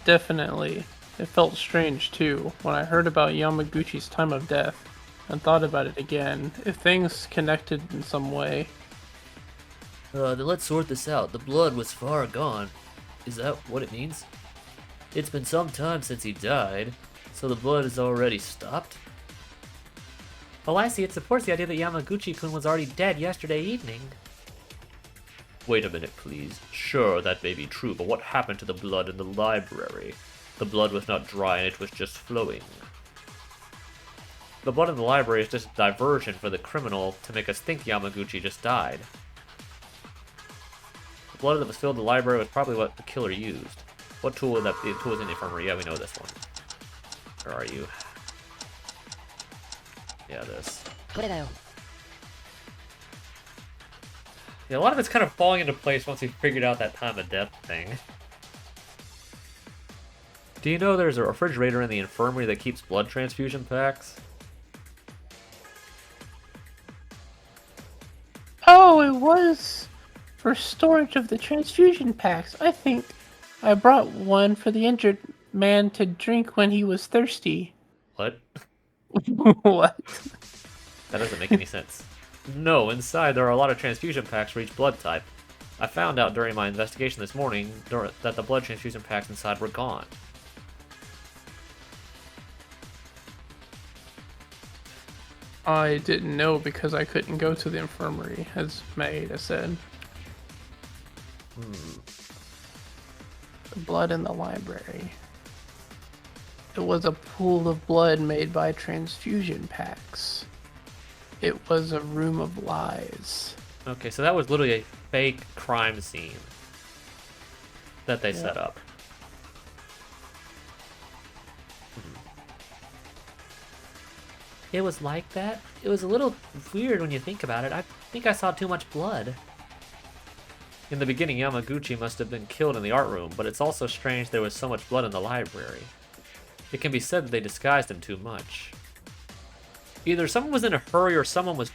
Definitely. It felt strange too when I heard about Yamaguchi's time of death and thought about it again. If things connected in some way. Then let's sort this out. The blood was far gone. Is that what it means? It's been some time since he died, so the blood is already stopped? Oh, I see. It supports the idea that Yamaguchi-kun was already dead yesterday evening. Wait a minute, please. Sure, that may be true, but what happened to the blood in the library? The blood was not dry and it was just flowing. The blood in the library is just a diversion for the criminal to make us think Yamaguchi just died. The blood that was filled in the library was probably what the killer used. What tool would that be? The tool was in the infirmary. Yeah, we know this one. Where are you? Yeah, this. Yeah, a lot of it's kind of falling into place once we figured out that time of death thing. Do you know there's a refrigerator in the infirmary that keeps blood transfusion packs? Oh, it was for storage of the transfusion packs. I think I brought one for the injured man to drink when he was thirsty. What? What? That doesn't make any sense. No, inside there are a lot of transfusion packs for each blood type. I found out during my investigation this morning that the blood transfusion packs inside were gone. I didn't know because I couldn't go to the infirmary, as Maeda said. The blood in the library. It was a pool of blood made by transfusion packs. It was a room of lies. Okay, so that was literally a fake crime scene that they set up. It was like that? It was a little weird when you think about it. I think I saw too much blood. In the beginning, Yamaguchi must have been killed in the art room, but it's also strange there was so much blood in the library. It can be said that they disguised him too much. Either someone was in a hurry or someone was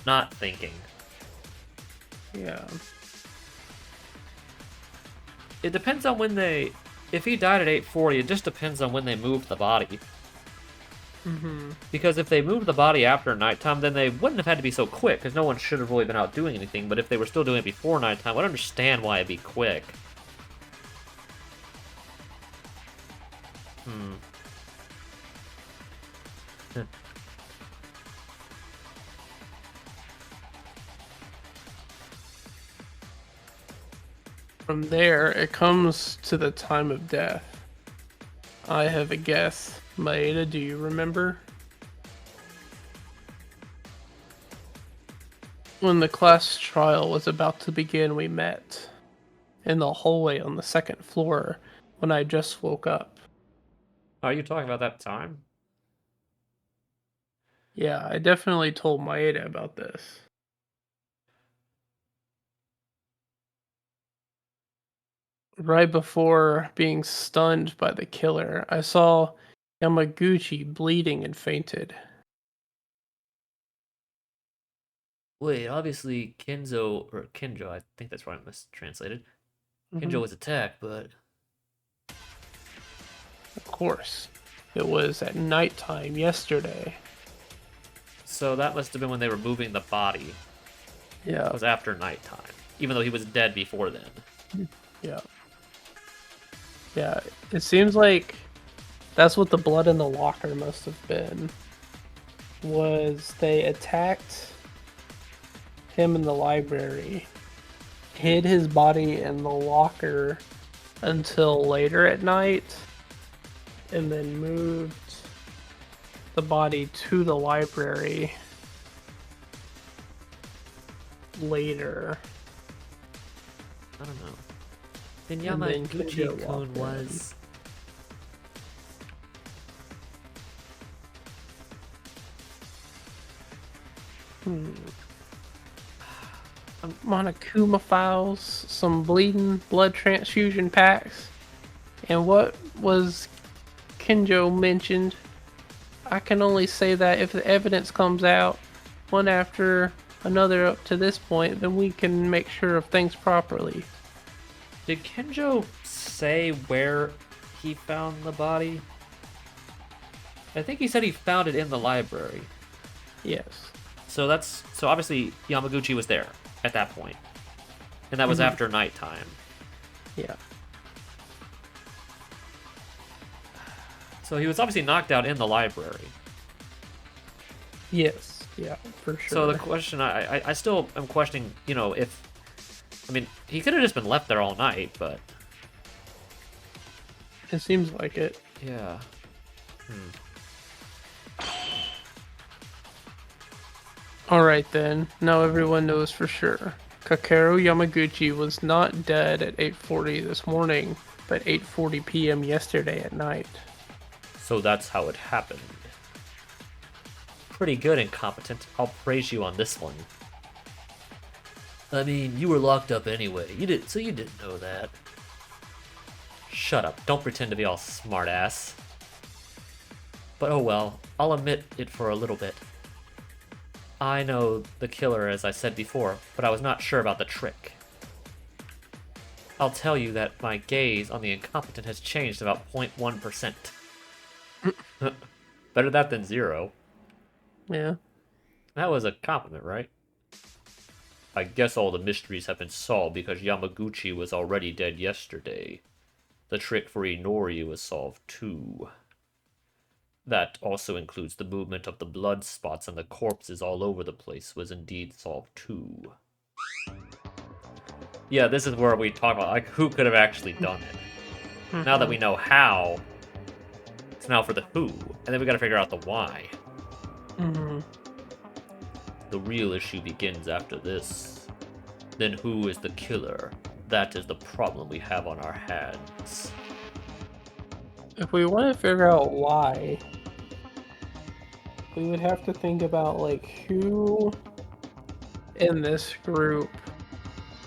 not thinking. Yeah. It depends on when they... If he died at 8:40, it just depends on when they moved the body. Because if they moved the body after nighttime, then they wouldn't have had to be so quick, because no one should have really been out doing anything. But if they were still doing it before nighttime, I would understand why it'd be quick. from there, it comes to the time of death. I have a guess. Maeda, do you remember? When the class trial was about to begin, we met in the hallway on the second floor when I just woke up. Are you talking about that time? Yeah, I definitely told Maeda about this. Right before being stunned by the killer, I saw Yamaguchi bleeding and fainted. Wait, obviously Kinjo, I think that's probably mistranslated. Kinjo was attacked, but Of course, it was at nighttime yesterday. So that must have been when they were moving the body. Yeah, It was after nighttime, even though he was dead before then. yeah. Yeah, it seems like that's what the blood in the locker must have been. Was they attacked him in the library, hid his body in the locker until later at night, and then moved the body to the library later. I don't know. Then And then Kinjo Yamaguchi-kun walked in. was... Monokuma files, some bleeding blood transfusion packs, and what was Kinjo mentioned? I can only say that if the evidence comes out one after another up to this point, then we can make sure of things properly. Did Kinjo say where he found the body? I think he said he found it in the library. Yes. So obviously Yamaguchi was there at that point. And that was after nighttime. Yeah. So he was obviously knocked out in the library. Yes. Yeah, for sure. So the question, I still am questioning, if... I mean, he could have just been left there all night, but... It seems like it. Yeah. Alright then, now everyone knows for sure. Kakeru Yamaguchi was not dead at 8:40 this morning, but 8:40 p.m. yesterday at night. So that's how it happened. Pretty good, incompetent. I'll praise you on this one. I mean, you were locked up anyway. You didn't know that. Shut up. Don't pretend to be all smartass. But oh well, I'll admit it for a little bit. I know the killer, as I said before, but I was not sure about the trick. I'll tell you that my gaze on the incompetent has changed about 0.1%. Better that than 0. Yeah. That was a compliment, right? I guess all the mysteries have been solved because Yamaguchi was already dead yesterday. The trick for Inori was solved too. That also includes the movement of the blood spots and the corpses all over the place was indeed solved too. Yeah, this is where we talk about, like, who could have actually done it. Now that we know how, it's now for the who, and then we gotta figure out the why. The real issue begins after this. Then who is the killer? That is the problem we have on our hands. If we want to figure out why, we would have to think about, like, who in this group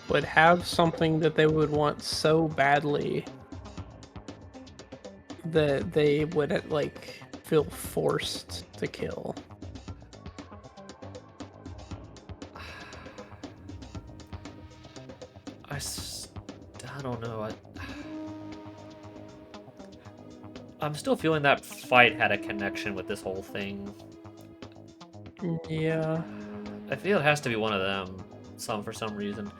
would have something that they would want so badly that they would, like, feel forced to kill. I don't know. I'm still feeling that fight had a connection with this whole thing. Yeah. I feel it has to be one of them, for some reason.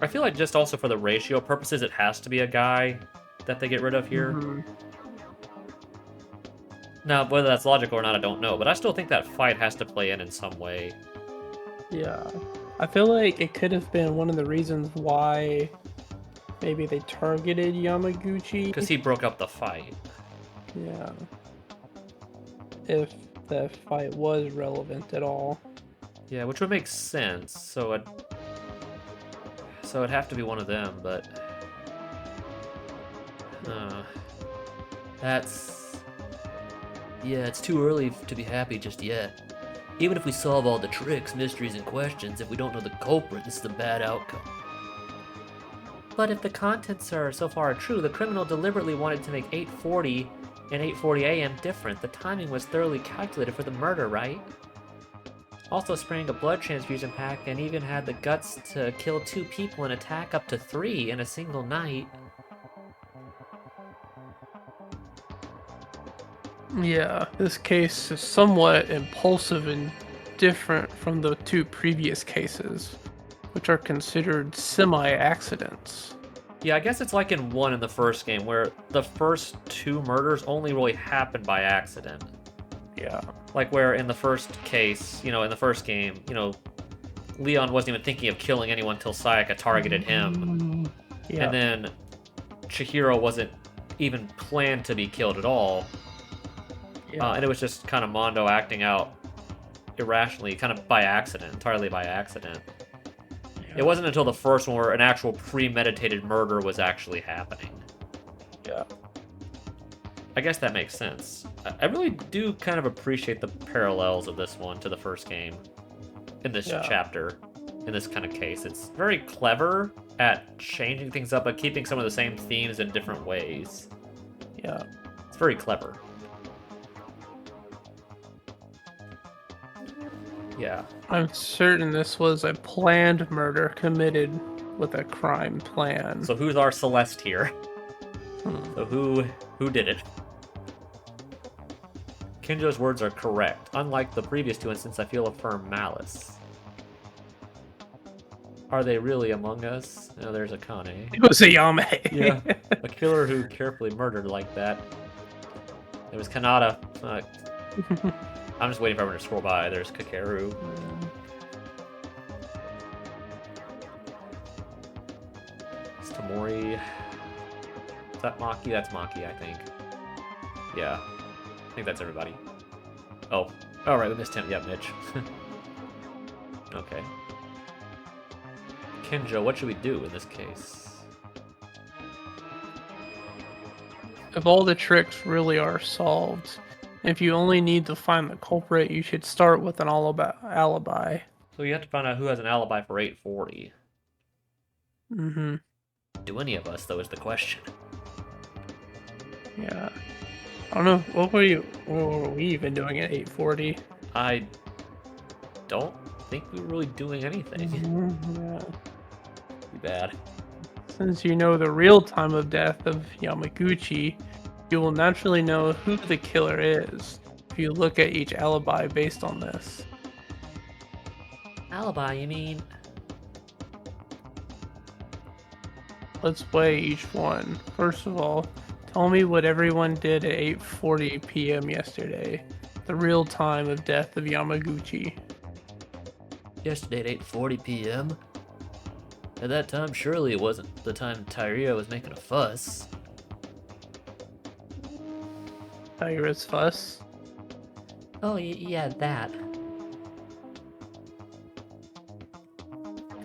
I feel like just also for the ratio purposes, it has to be a guy that they get rid of here. Now, whether that's logical or not, I don't know, but I still think that fight has to play in some way. Yeah. I feel like it could have been one of the reasons why maybe they targeted Yamaguchi. Because he broke up the fight. Yeah. If the fight was relevant at all. Yeah, which would make sense. So it'd have to be one of them, but Yeah, it's too early to be happy just yet. Even if we solve all the tricks, mysteries, and questions, if we don't know the culprit, this is a bad outcome. But if the contents are so far true, the criminal deliberately wanted to make 8:40 and 8:40 a.m. different. The timing was thoroughly calculated for the murder, right? Also spraying a blood transfusion pack and even had the guts to kill 2 people and attack up to 3 in a single night. Yeah, this case is somewhat impulsive and different from the 2 previous cases, which are considered semi-accidents. yeah, I guess it's like in the first game, where the first 2 murders only really happened by accident. Yeah. Like where in the first case, in the first game, Leon wasn't even thinking of killing anyone until Sayaka targeted him. Yeah. And then Chihiro wasn't even planned to be killed at all. Yeah. And it was just kind of Mondo acting out irrationally, kind of by accident, entirely by accident. Yeah. It wasn't until the first one where an actual premeditated murder was actually happening. Yeah. I guess that makes sense. I really do kind of appreciate the parallels of this one to the first game in this chapter, in this kind of case. It's very clever at changing things up, but keeping some of the same themes in different ways. Yeah. It's very clever. Yeah. I'm certain this was a planned murder committed with a crime plan. So who's our Celeste here? So who did it? Kinjo's words are correct. Unlike the previous 2 instances, I feel a firm malice. Are they really among us? No, there's Akane. It was a Yame. Yeah, a killer who carefully murdered like that. There was Kanata. I'm just waiting for everyone to scroll by. There's Kakeru. It's Tamori. Is that Maki? That's Maki, I think. Yeah. I think that's everybody. Oh. Oh, right, we missed him. Yeah, Mitch. Okay. Kinjo, what should we do in this case? If all the tricks really are solved, if you only need to find the culprit, you should start with an alibi. So you have to find out who has an alibi for 8:40. Mm-hmm. Do any of us, though, is the question. Yeah. I don't know. What were we even doing at 8:40? I don't think we were really doing anything. Yeah. Too bad. Since you know the real time of death of Yamaguchi, you will naturally know who the killer is if you look at each alibi based on this. Alibi, you mean? Let's weigh each one. First of all, tell me what everyone did at 8:40 p.m. yesterday, the real time of death of Yamaguchi. Yesterday at 8:40 p.m.? At that time, surely it wasn't the time Tyria was making a fuss. Tyra's fuss? Oh, yeah, that.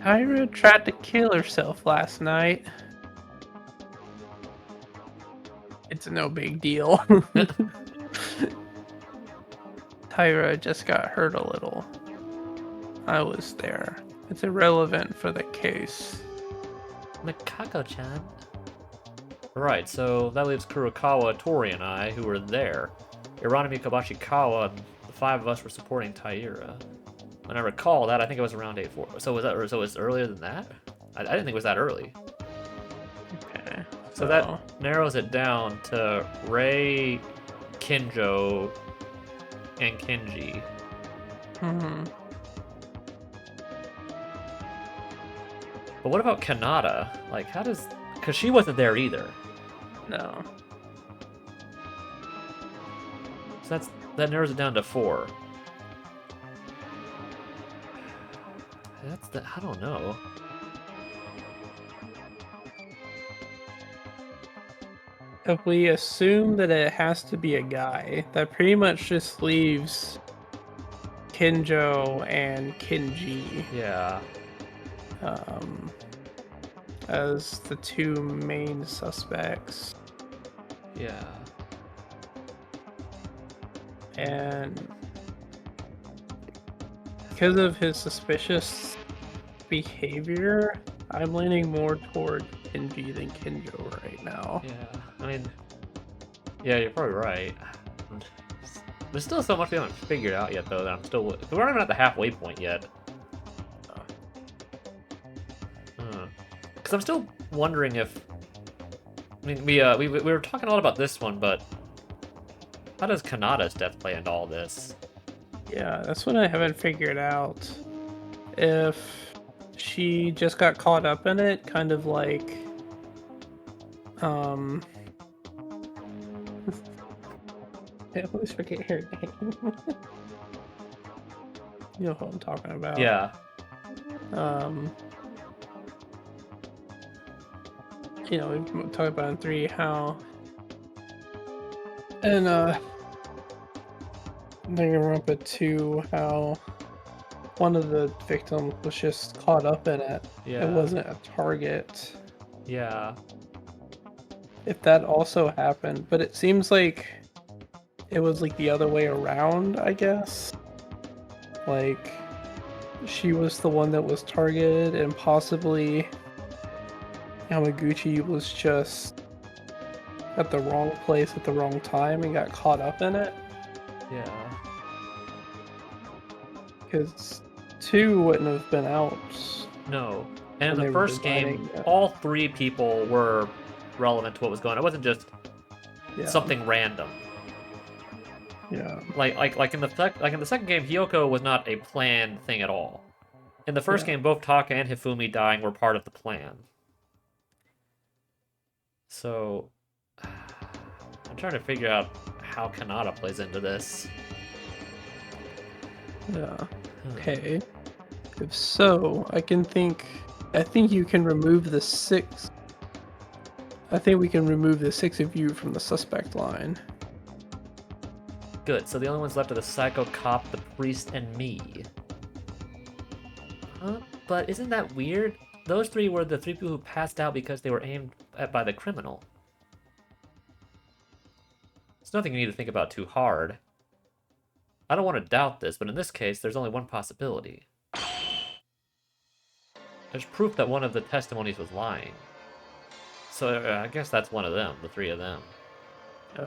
Tyra tried to kill herself last night. It's no big deal. Tyra just got hurt a little. I was there. It's irrelevant for the case. Mikako-chan? Right, so that leaves Kurokawa, Tori, and I, who were there. Hiranami, Kobashikawa, and the 5 of us were supporting Taira. When I recall that, I think it was around 8:40. So was it earlier than that? I didn't think it was that early. Okay. So that narrows it down to Rei, Kinjo, and Kenji. Hmm. But what about Kanata? Like, how does... Because she wasn't there either. No. So that narrows it down to 4. I don't know. if we assume that it has to be a guy, that pretty much just leaves Kinjo and Kinji Yeah. as the two main suspects. Yeah. And because of his suspicious behavior, I'm leaning more toward Kinji than Kinjo right now. Yeah. I mean, yeah, you're probably right. There's still so much we haven't figured out yet, though, that I'm still... We're not even at the halfway point yet. Because I'm still wondering if... I mean, we were talking a lot about this one, but... How does Kanata's death play into all this? Yeah, that's what I haven't figured out. If she just got caught up in it, kind of like... I always forget her name. You know who I'm talking about. Yeah. You know, we talked about in 3 how... And, Danganronpa 2, how one of the victims was just caught up in it. Yeah. It wasn't a target. Yeah. If that also happened, but it seems like it was like the other way around, I guess. Like, she was the one that was targeted, and possibly Yamaguchi was just at the wrong place at the wrong time and got caught up in it. Yeah. Because 2 wouldn't have been out. No. And in when they the were first game, designing it. all 3 people were relevant to what was going on. It wasn't just Yeah. something random. Yeah. Like in the second game, Hiyoko was not a planned thing at all. In the first Yeah. game, both Taka and Hifumi dying were part of the plan. So, I'm trying to figure out how Kanata plays into this. Yeah. Okay. If so, I think you can remove the 6. I think we can remove the 6 of you from the suspect line. Good, so the only ones left are the psycho cop, the priest, and me. Huh? But isn't that weird? Those 3 were the 3 people who passed out because they were aimed at by the criminal. It's nothing you need to think about too hard. I don't want to doubt this, but in this case, there's only one possibility. There's proof that one of the testimonies was lying. So I guess that's one of them, the 3 of them. Yeah.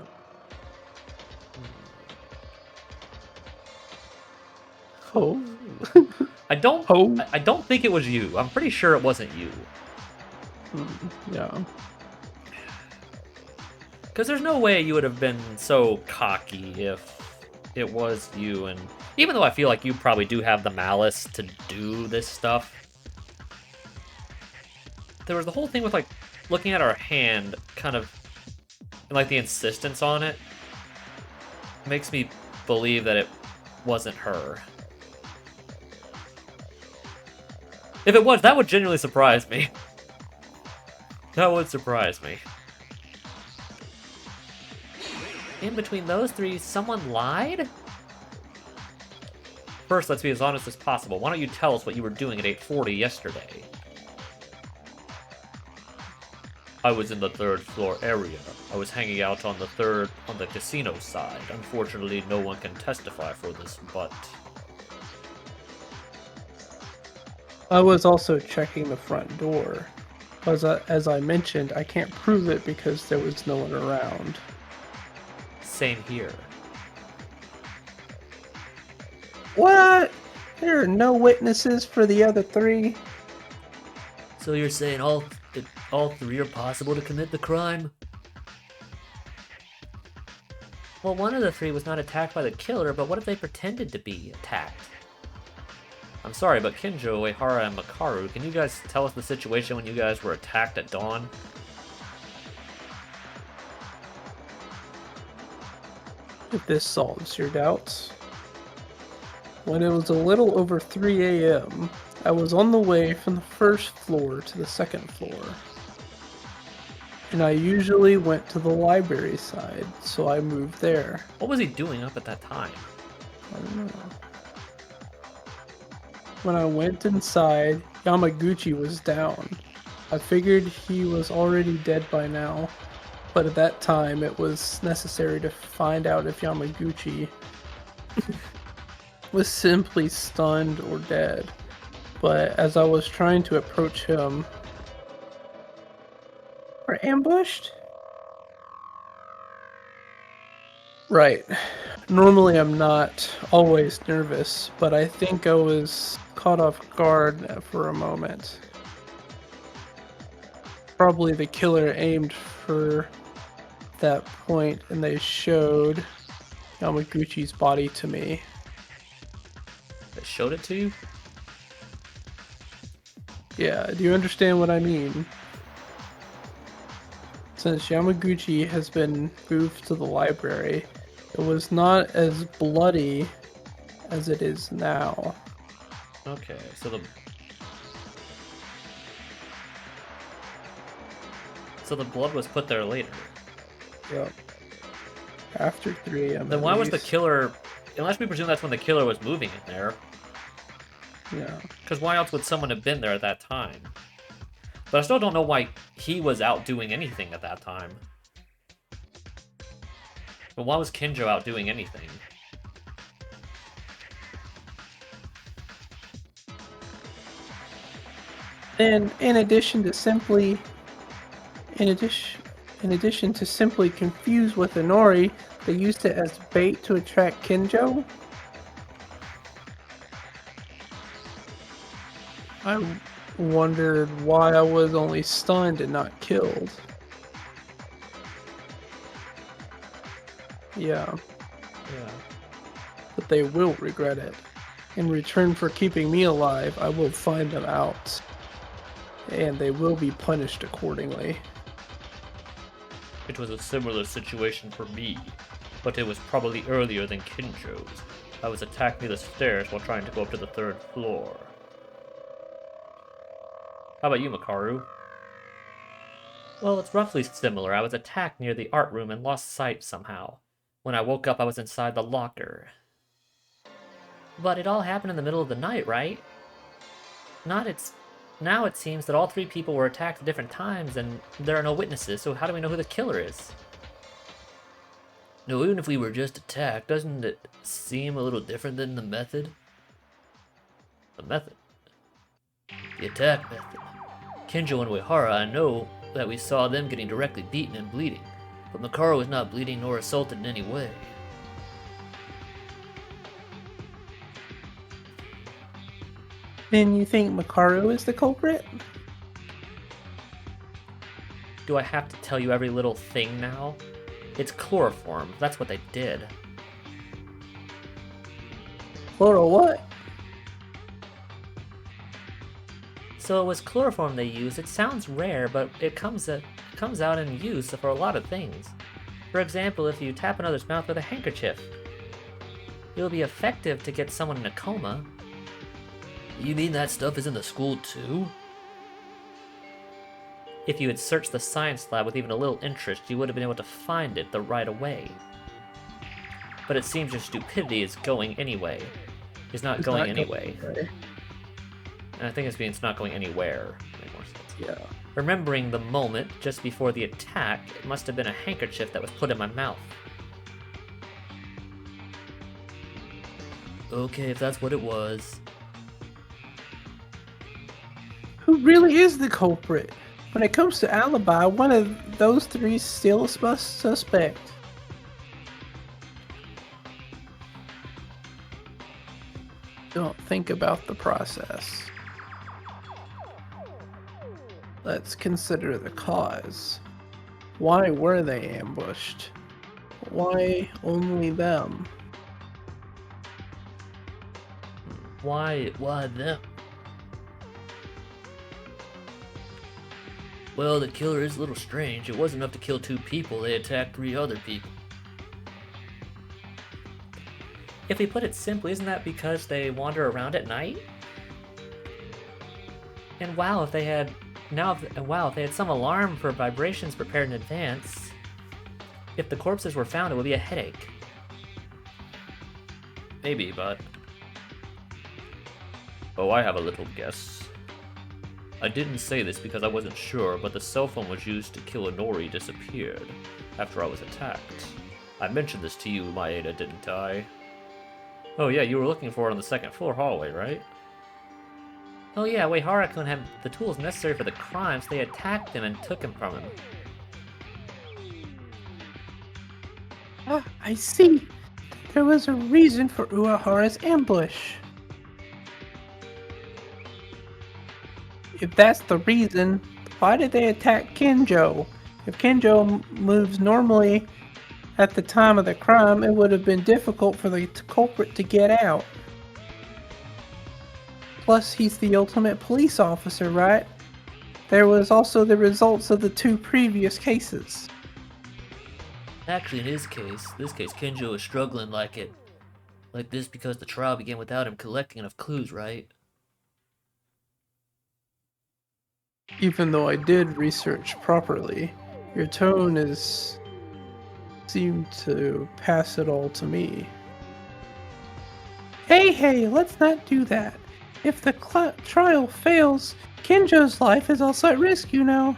Oh. I don't Oh. I don't think it was you. I'm pretty sure it wasn't you. Yeah. Because there's no way you would have been so cocky if it was you. And even though I feel like you probably do have the malice to do this stuff, there was the whole thing with, like, looking at our hand, kind of, and, like, the insistence on it makes me believe that it wasn't her. If it was, that would genuinely surprise me. That would surprise me. In between those 3, someone lied? First, let's be as honest as possible. Why don't you tell us what you were doing at 8:40 yesterday? I was in the 3rd floor area. I was hanging out on the casino side. Unfortunately, no one can testify for this, but... I was also checking the front door. As I mentioned, I can't prove it because there was no one around. Same here. What? There are no witnesses for the other 3? So you're saying all 3 are possible to commit the crime? Well, one of the 3 was not attacked by the killer, but what if they pretended to be attacked? I'm sorry, but Kinjo, Uehara, and Makaru, can you guys tell us the situation when you guys were attacked at dawn? If this solves your doubts. When it was a little over 3 a.m., I was on the way from the 1st floor to the 2nd floor. And I usually went to the library side, so I moved there. What was he doing up at that time? I don't know. When I went inside, Yamaguchi was down. I figured he was already dead by now, but at that time it was necessary to find out if Yamaguchi was simply stunned or dead. But as I was trying to approach him, we're ambushed? Right. Normally I'm not always nervous, but I think I was caught off guard for a moment. Probably the killer aimed for that point and they showed Yamaguchi's body to me. They showed it to you? Yeah, do you understand what I mean? Since Yamaguchi has been moved to the library, it was not as bloody as it is now. Okay, so the blood was put there later. Yep. After 3 a.m. Then why was the killer, unless we presume that's when the killer was moving in there, Yeah. because why else would someone have been there at that time? But I still don't know why he was out doing anything at that time. But why was Kinjo out doing anything? And in addition to simply confuse with Inori, they used it as bait to attract Kinjo. I wondered why I was only stunned and not killed. Yeah, Yeah. but they will regret it. In return for keeping me alive, I will find them out. And they will be punished accordingly. It was a similar situation for me, but it was probably earlier than Kinjo's. I was attacked near the stairs while trying to go up to the 3rd floor. How about you, Makaru? Well, it's roughly similar. I was attacked near the art room and lost sight somehow. When I woke up, I was inside the locker. But it all happened in the middle of the night, right? Now it seems that all 3 people were attacked at different times and there are no witnesses, so how do we know who the killer is? No, even if we were just attacked, doesn't it seem a little different than the method? The method? The attack method. Kinjo and Uehara, I know that we saw them getting directly beaten and bleeding, but Makaru is not bleeding nor assaulted in any way. Then you think Makaru is the culprit? Do I have to tell you every little thing now? It's chloroform, that's what they did. Chloro what? So it was chloroform they used. It sounds rare, but it comes out in use for a lot of things. For example, if you tap another's mouth with a handkerchief, it'll be effective to get someone in a coma. You mean that stuff is in the school too? If you had searched the science lab with even a little interest, you would have been able to find it right away. But it seems your stupidity is going anyway. It's not going anyway. And I think it's not going anywhere. Yeah. Remembering the moment just before the attack, it must have been a handkerchief that was put in my mouth. Okay, if that's what it was. Who really is the culprit? When it comes to alibi, one of those 3 still a suspect. Don't think about the process. Let's consider the cause. Why were they ambushed? Why only them? Why them? Well, the killer is a little strange. It wasn't enough to kill 2 people, they attacked 3 other people. If we put it simply, isn't that because they wander around at night? And wow, if they had Now, wow, if they had some alarm for vibrations prepared in advance. If the corpses were found, it would be a headache. Maybe, but... Oh, I have a little guess. I didn't say this because I wasn't sure, but the cell phone was used to kill Inori disappeared after I was attacked. I mentioned this to you, Maeda, didn't I? Oh yeah, you were looking for it on the second floor hallway, right? Oh yeah, Uehara couldn't have the tools necessary for the crimes. They attacked him and took him from him. Ah, I see. There was a reason for Uehara's ambush. If that's the reason, why did they attack Kenjo? If Kenjo moves normally at the time of the crime, it would have been difficult for the culprit to get out. Plus, he's the ultimate police officer, right? There was also the results of the 2 previous cases. Actually, in this case, Kenjo is struggling like this because the trial began without him collecting enough clues, right? Even though I did research properly, your tone seemed to pass it all to me. Hey, let's not do that. If the trial fails, Kenjo's life is also at risk, you know.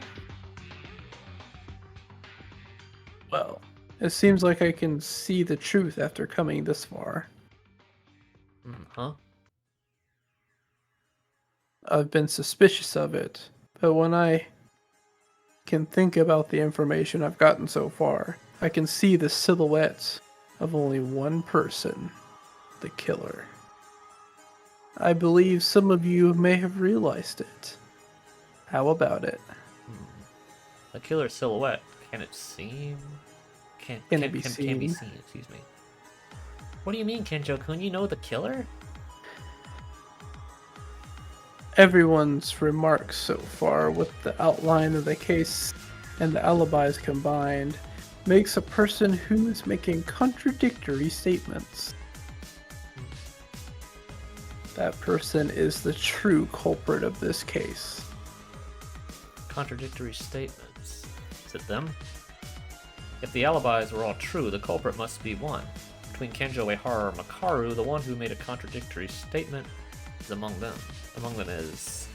Well, it seems like I can see the truth after coming this far. Huh? I've been suspicious of it, but when I can think about the information I've gotten so far, I can see the silhouette of only one person, the killer. I believe some of you may have realized it. How about it? A killer silhouette. Can it seem? Can be be seen? seen, excuse me. What do you mean, Kenjo-kun? You know the killer? Everyone's remarks so far, with the outline of the case and the alibis combined, makes a person who is making contradictory statements. That person is the true culprit of this case. Contradictory statements. Is it them? If the alibis were all true, the culprit must be one. Between Kenjo, Uehara, or Makaru, the one who made a contradictory statement is among them. Among them is...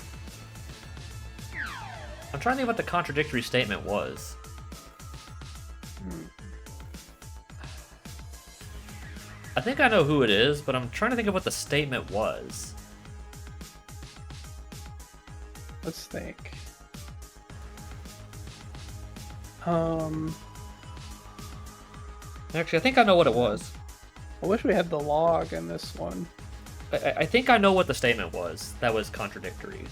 I'm trying to think what the contradictory statement was. I think I know who it is, but I'm trying to think of what the statement was. Let's think. Actually, I think I know what it was. I wish we had the log in this one. I think I know what the statement was that was contradictory.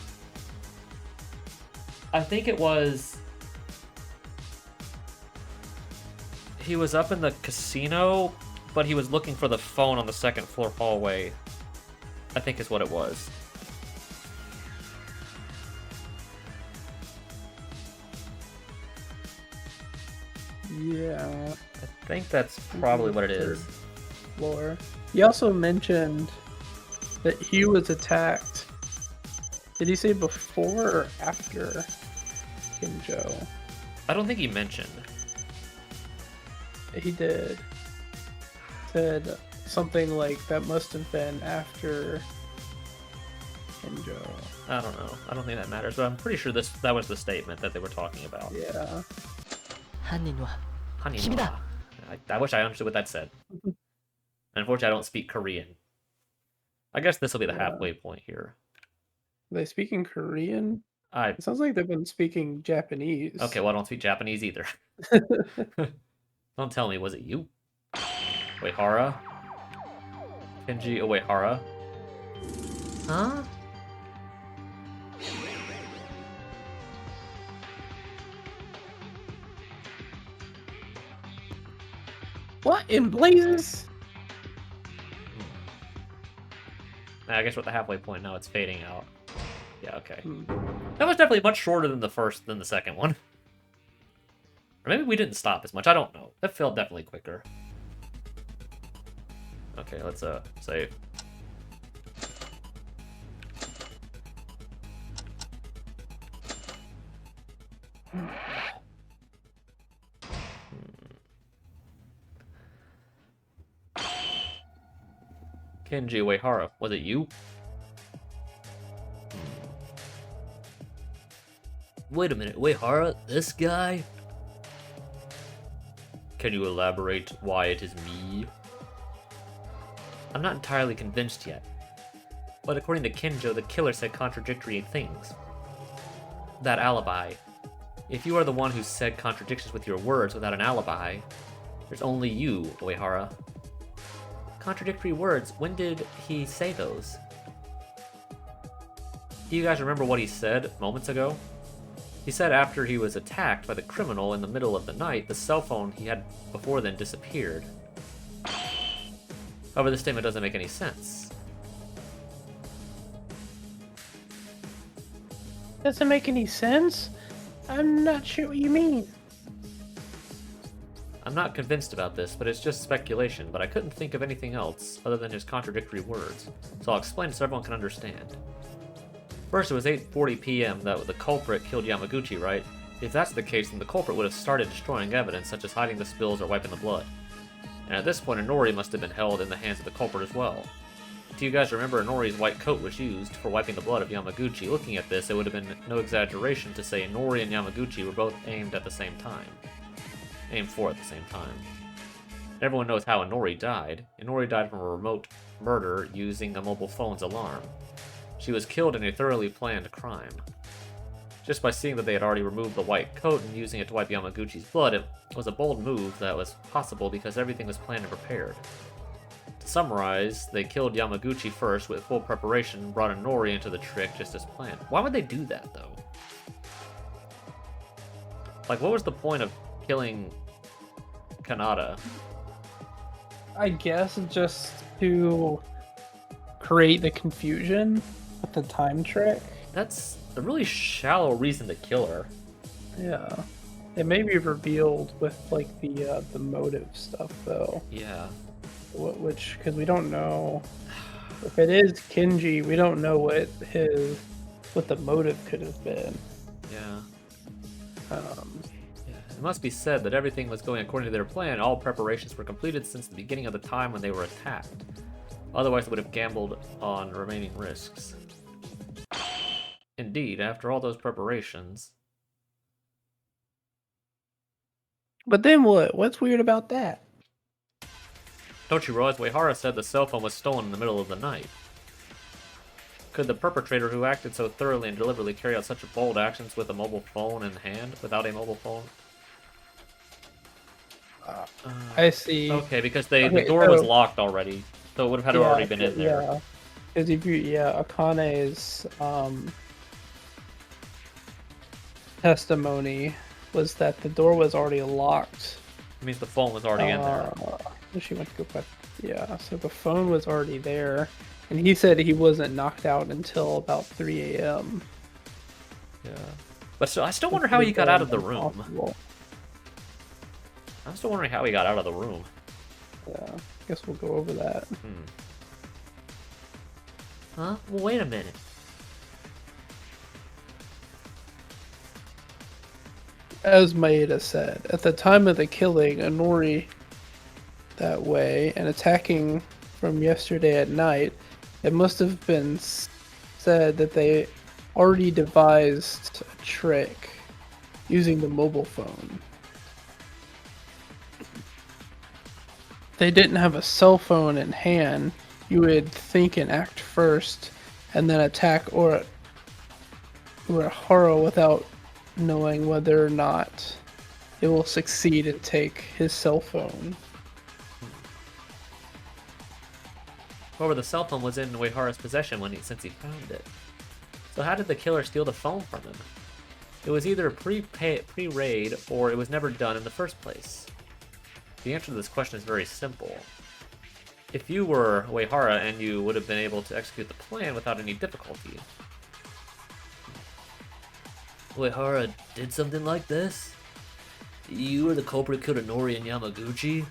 I think it was... He was up in the casino, but he was looking for the phone on the second floor hallway. I think is what it was. Yeah. I think that's probably what it is. Floor. He also mentioned that he was attacked. Did he say before or after Kinjo? I don't think he mentioned. He did. Said something like that must have been after Kinjo. I don't know. I don't think that matters, but I'm pretty sure that was the statement that they were talking about. Yeah. 犯人は Haniwa. I wish I understood what that said. Unfortunately, I don't speak Korean. I guess this will be the halfway point here. Are they speaking Korean? I It sounds like they've been speaking Japanese. Okay, well, I don't speak Japanese either. Don't tell me, was it you? Uehara? Kenji Uehara? Huh? What in blazes? I guess we're at the halfway point now. It's fading out. Yeah, okay. Hmm. That was definitely much shorter than the second one. Or maybe we didn't stop as much. I don't know. That felt definitely quicker. Okay, let's save. Kenji Uehara, was it you? Wait a minute, Uehara, this guy? Can you elaborate why it is me? I'm not entirely convinced yet. But according to Kinjo, the killer said contradictory things. That alibi. If you are the one who said contradictions with your words without an alibi, there's only you, Uehara. Contradictory words, when did he say those? Do you guys remember what he said moments ago? He said after he was attacked by the criminal in the middle of the night, the cell phone he had before then disappeared. However, this statement doesn't make any sense. Doesn't make any sense? I'm not sure what you mean. I'm not convinced about this, but it's just speculation, but I couldn't think of anything else other than his contradictory words, so I'll explain so everyone can understand. First, it was 8:40 p.m. that the culprit killed Yamaguchi, right? If that's the case, then the culprit would have started destroying evidence, such as hiding the spills or wiping the blood. And at this point, Inori must have been held in the hands of the culprit as well. Do you guys remember Inori's white coat was used for wiping the blood of Yamaguchi? Looking at this, it would have been no exaggeration to say Inori and Yamaguchi were both aimed at the same time. Aimed for at the same time. Everyone knows how Inori died. Inori died from a remote murder using a mobile phone's alarm. She was killed in a thoroughly planned crime. Just by seeing that they had already removed the white coat and using it to wipe Yamaguchi's blood, it was a bold move that was possible because everything was planned and prepared. To summarize, they killed Yamaguchi first with full preparation and brought Inori into the trick just as planned. Why would they do that, though? Like, what was the point of killing Kanata? I guess just to create the confusion with the time trick. That's a really shallow reason to kill her. Yeah, it may be revealed with like the motive stuff though. Yeah. Which because we don't know if it is Kenji, we don't know what the motive could have been. Yeah. Um, It must be said that everything was going according to their plan. All preparations were completed since the beginning of the time when they were attacked. Otherwise, they would have gambled on remaining risks. Indeed, after all those preparations... but then what? What's weird about that? Don't you realize Uehara said the cell phone was stolen in the middle of the night? Could the perpetrator who acted so thoroughly and deliberately carry out such bold actions with a mobile phone in hand, without a mobile phone? I see. Okay, because the door was locked already, so it would have had to already been in there. Yeah, because if you Akane's testimony was that the door was already locked. It means the phone was already in there. She went to go back. Yeah, so the phone was already there, and he said he wasn't knocked out until about 3 a.m. Yeah, but so I still wonder how he got out of the room. Impossible. I'm still wondering how he got out of the room. Yeah, I guess we'll go over that. Huh? Well, wait a minute. As Maeda said, at the time of the killing, Inori that way and attacking from yesterday at night, it must have been said that they already devised a trick using the mobile phone. They didn't have a cell phone in hand, you would think and act first, and then attack or Haro without knowing whether or not it will succeed and take his cell phone. However, the cell phone was in Uehara's possession since he found it. So how did the killer steal the phone from him? It was either pre-raid or it was never done in the first place. The answer to this question is very simple. If you were Uehara and you would have been able to execute the plan without any difficulty. Uehara did something like this? You were the culprit who killed Inori and Yamaguchi?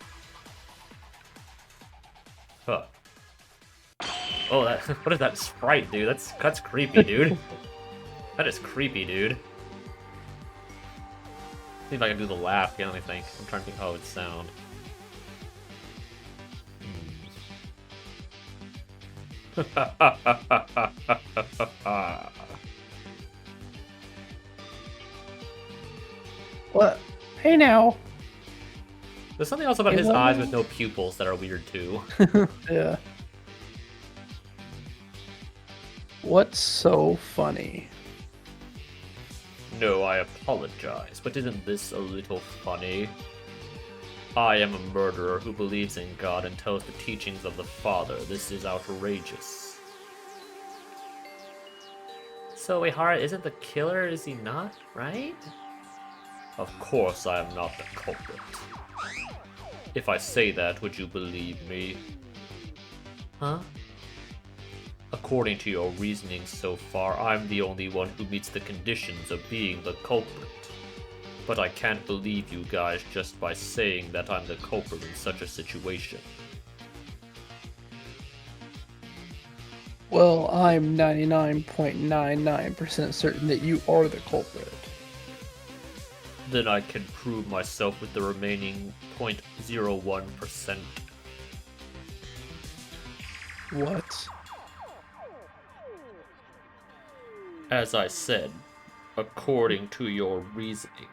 Huh. Oh, what is that sprite, dude? That's creepy, dude. That is creepy, dude. See if I can do the laugh. Yeah, let me think. I'm trying to think how it would sound. What? Hey now. There's something else about Hey, his what eyes now? with no pupils that are weird too. Yeah. What's so funny? No, I apologize, but isn't this a little funny? I am a murderer who believes in God and tells the teachings of the Father. This is outrageous. So Ihara isn't the killer, is he not? Right? Of course I am not the culprit. If I say that, would you believe me? Huh? According to your reasoning so far, I'm the only one who meets the conditions of being the culprit. But I can't believe you guys just by saying that I'm the culprit in such a situation. Well, I'm 99.99% certain that you are the culprit. Then I can prove myself with the remaining 0.01%. What? As I said, according to your reasoning.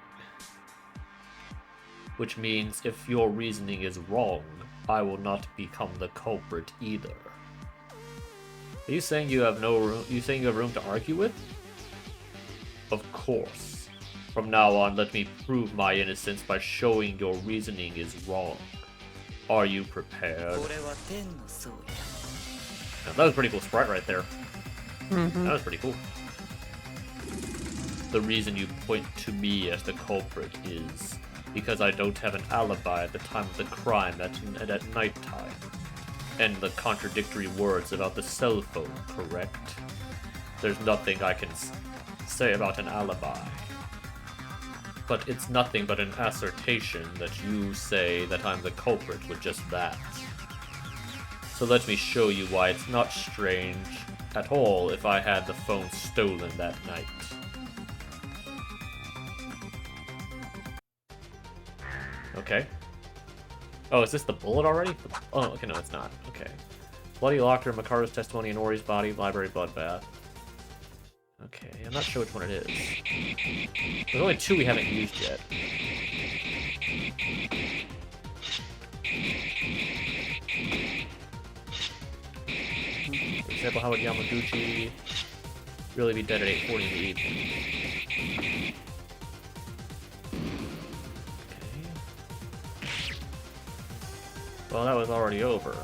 Which means if your reasoning is wrong, I will not become the culprit either. Are you saying you have no room? You saying you have room to argue with? Of course. From now on, let me prove my innocence by showing your reasoning is wrong. Are you prepared? Now, that was a pretty cool sprite right there. That was pretty cool. The reason you point to me as the culprit is because I don't have an alibi at the time of the crime at nighttime. And the contradictory words about the cell phone, correct? There's nothing I can say about an alibi. But it's nothing but an assertion that you say that I'm the culprit with just that. So let me show you why it's not strange at all if I had the phone stolen that night. Okay. Oh, is this the bullet already? Oh, okay, no, it's not. Okay. Bloody locker, Makaru's testimony, and Ori's body, library bloodbath. Okay, I'm not sure which one it is. There's only two we haven't used yet. For example, how would Yamaguchi really be dead at 8:40 in the evening? Well, that was already over.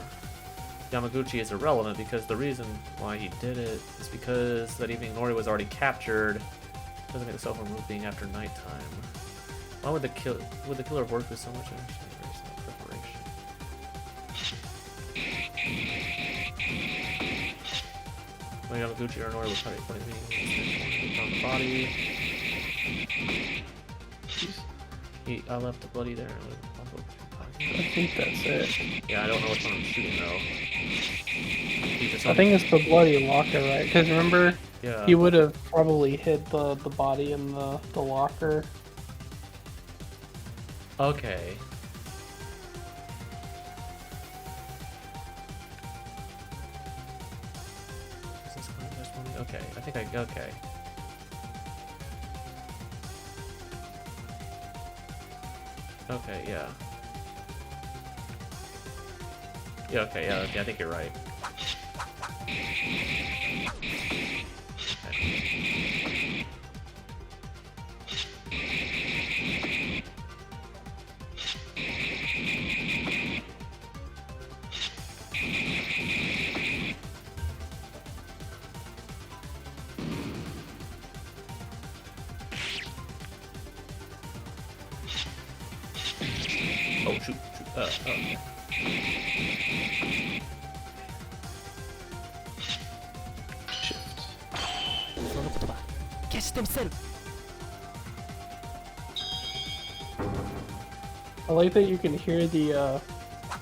Yamaguchi is irrelevant because the reason why he did it is because that evening Nori was already captured. Doesn't make the cell phone move being after nighttime. Why would the killer work with so much preparation? When Yamaguchi or Nori was trying to put me on the body. I left the bloody there. I think that's it. Yeah, I don't know which one I'm shooting though. I think it's the bloody locker, right? Because remember, Yeah. he would have probably hid the body in the locker. Okay. Is this one? This one? Okay, I think okay. Okay, yeah. Yeah, okay, yeah, I think you're right. Okay. Oh, shoot. I like that you can hear the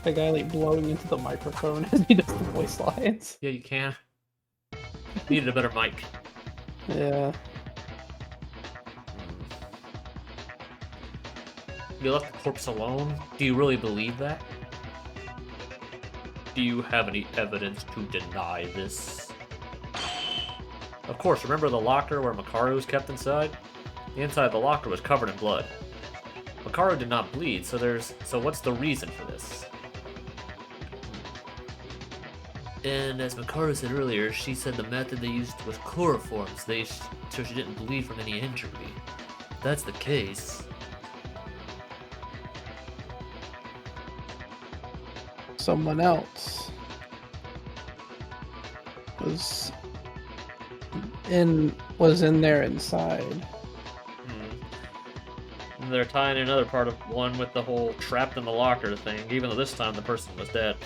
guy like blowing into the microphone as he does the voice lines. Yeah, you can. Needed a better mic. Yeah. You left the corpse alone? Do you really believe that? Do you have any evidence to deny this? Of course, remember the locker where Makaru was kept inside? The inside of the locker was covered in blood. Makaru did not bleed, so what's the reason for this? And as Makaru said earlier, she said the method they used was chloroform, so she didn't bleed from any injury. If that's the case. Someone else was in there inside. And they're tying another part of one with the whole trapped in the locker thing, even though this time the person was dead.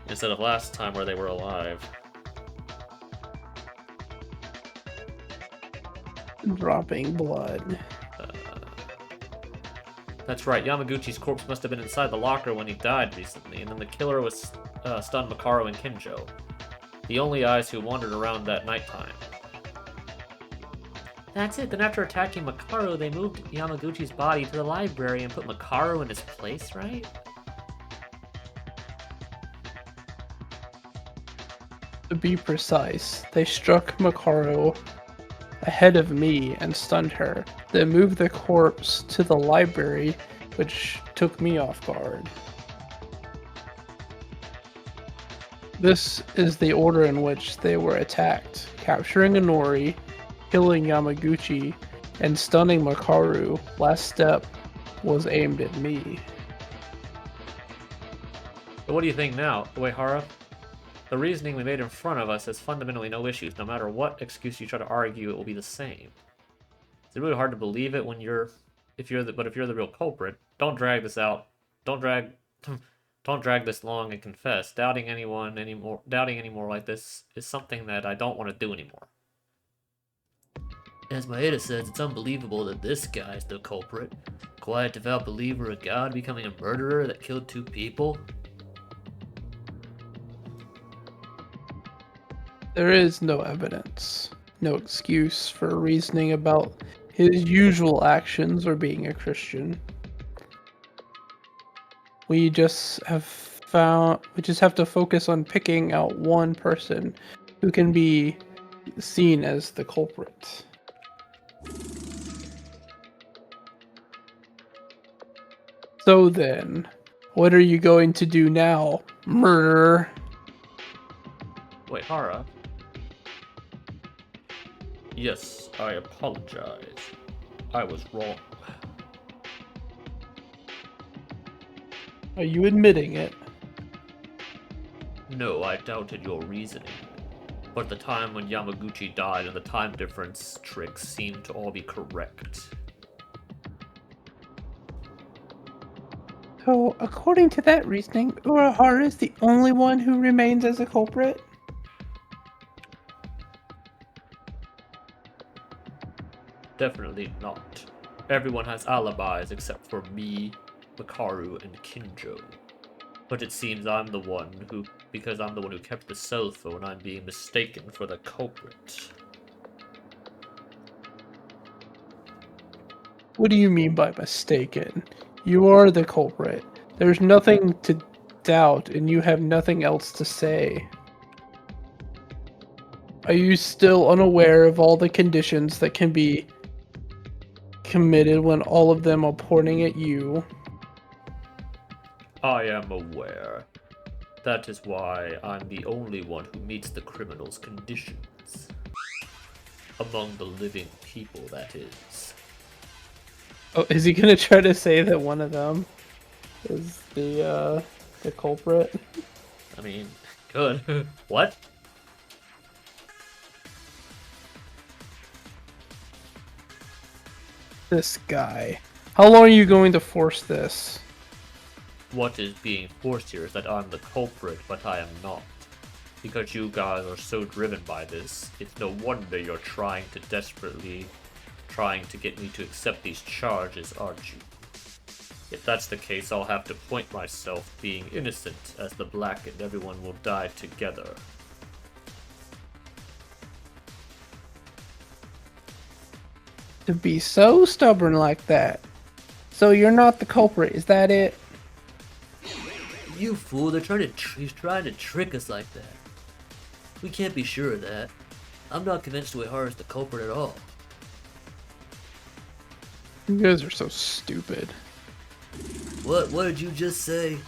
Instead of last time where they were alive. Dropping blood. That's right, Yamaguchi's corpse must have been inside the locker when he died recently, and then the killer was stunned Makaru and Kinjo, the only eyes who wandered around that nighttime. That's it, then after attacking Makaru, they moved Yamaguchi's body to the library and put Makaru in his place, right? To be precise, they struck Makaru ahead of me and stunned her, then moved the corpse to the library, which took me off guard. This is the order in which they were attacked, capturing Inori, killing Yamaguchi, and stunning Makaru. Last step was aimed at me. But what do you think now, Uehara? The reasoning we made in front of us has fundamentally no issues. No matter what excuse you try to argue, it will be the same. It's really hard to believe it when if you're the real culprit. Don't drag this out. Don't drag this long and confess. Doubting any more like this is something that I don't want to do anymore. As Maeda says, it's unbelievable that this guy's the culprit. Quiet, devout believer in God becoming a murderer that killed 2 people. There is no evidence, no excuse for reasoning about his usual actions or being a Christian. We just have to focus on picking out one person who can be seen as the culprit. So then, what are you going to do now, murderer? Wait, Hara? Yes, I apologize. I was wrong. Are you admitting it? No, I doubted your reasoning. But the time when Yamaguchi died and the time difference tricks seemed to all be correct. So, according to that reasoning, Urahara is the only one who remains as a culprit? Definitely not. Everyone has alibis except for me, Makaru, and Kinjo. But it seems I'm the one who kept the cell phone, I'm being mistaken for the culprit. What do you mean by mistaken? You are the culprit. There's nothing to doubt, and you have nothing else to say. Are you still unaware of all the conditions that can be committed when all of them are pointing at you? I am aware. That is why I'm the only one who meets the criminal's conditions. Among the living people, that is. Oh, is he gonna try to say that one of them is the culprit? I mean, good. What? This guy. How long are you going to force this? What is being forced here is that I'm the culprit, but I am not. Because you guys are so driven by this, it's no wonder you're desperately trying to get me to accept these charges, aren't you? If that's the case, I'll have to point myself being innocent as the black and everyone will die together. To be so stubborn like that. So you're not the culprit, is that it? You fool! He's trying to trick us like that. We can't be sure of that. I'm not convinced Uehara's the culprit at all. You guys are so stupid. What? What did you just say?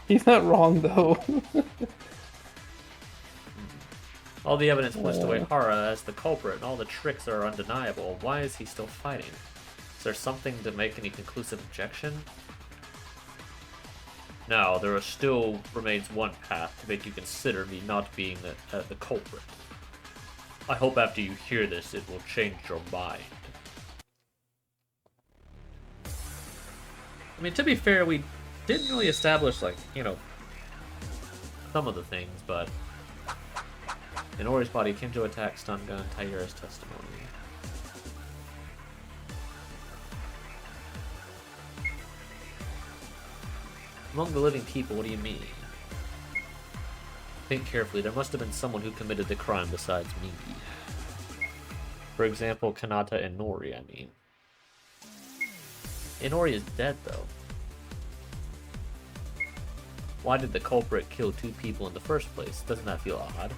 He's not wrong though. All the evidence points to Uehara as the culprit, and all the tricks are undeniable. Why is he still fighting? Is there something to make any conclusive objection? Now, there still remains one path to make you consider me not being the culprit. I hope after you hear this, it will change your mind. I mean, to be fair, we didn't really establish, like, you know, some of the things, but in Ori's body, Kinjo attacks, stun gun, Taira's testimony. Among the living people, what do you mean? Think carefully, there must have been someone who committed the crime besides me. For example, Kanata and Nori, I mean. Inori is dead, though. Why did the culprit kill 2 people in the first place? Doesn't that feel odd?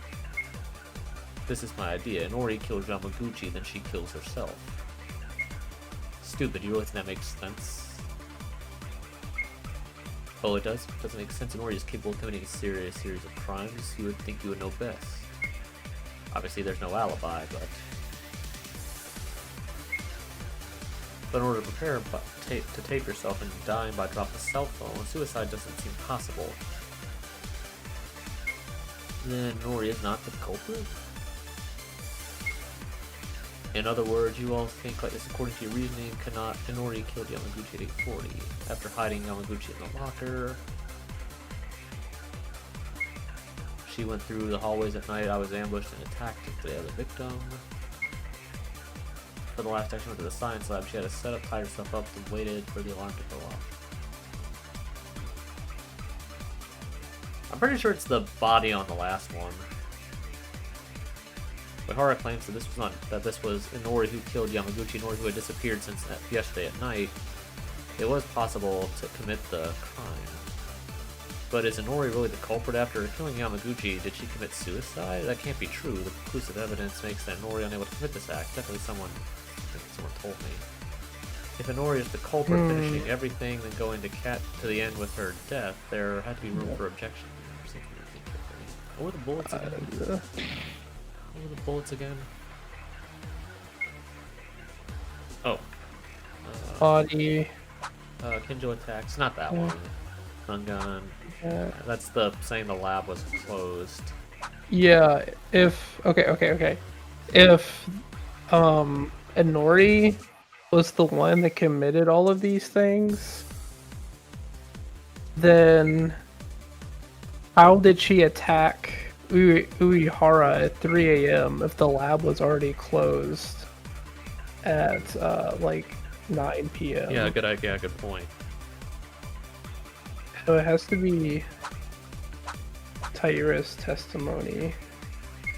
This is my idea. Inori kills Yamaguchi, then she kills herself. Stupid, you really think that makes sense? Oh, it does? Doesn't make sense. Inori is capable of committing a series of crimes. You would think you would know best. Obviously, there's no alibi, but in order to prepare to tape yourself and dying by dropping a cell phone, suicide doesn't seem possible. Then Nori is not the culprit? In other words, you all think like this according to your reasoning. Inori killed Yamaguchi at 8:40 after hiding Yamaguchi in the locker. She went through the hallways at night. I was ambushed and attacked the other victim. For the last action, went to the science lab. She had to set up, tie herself up, and waited for the alarm to go off. I'm pretty sure it's the body on the last one. Uehara claims that this was Inori who killed Yamaguchi, Inori who had disappeared since yesterday at night. It was possible to commit the crime. But is Inori really the culprit after killing Yamaguchi? Did she commit suicide? That can't be true. The conclusive evidence makes that Inori unable to commit this act. Definitely someone told me. If Inori is the culprit, finishing everything, then going to the end with her death, there had to be room for objection. What were the bullets again? What were the bullets again? Oh. Body. Kinjo attacks. Not that one. Stun gun. That's the saying the lab was closed. Yeah, okay. If Inori was the one that committed all of these things, then how did she attack Uehara at 3 a.m. if the lab was already closed at like 9 p.m.? Yeah, good point. So it has to be Taira's testimony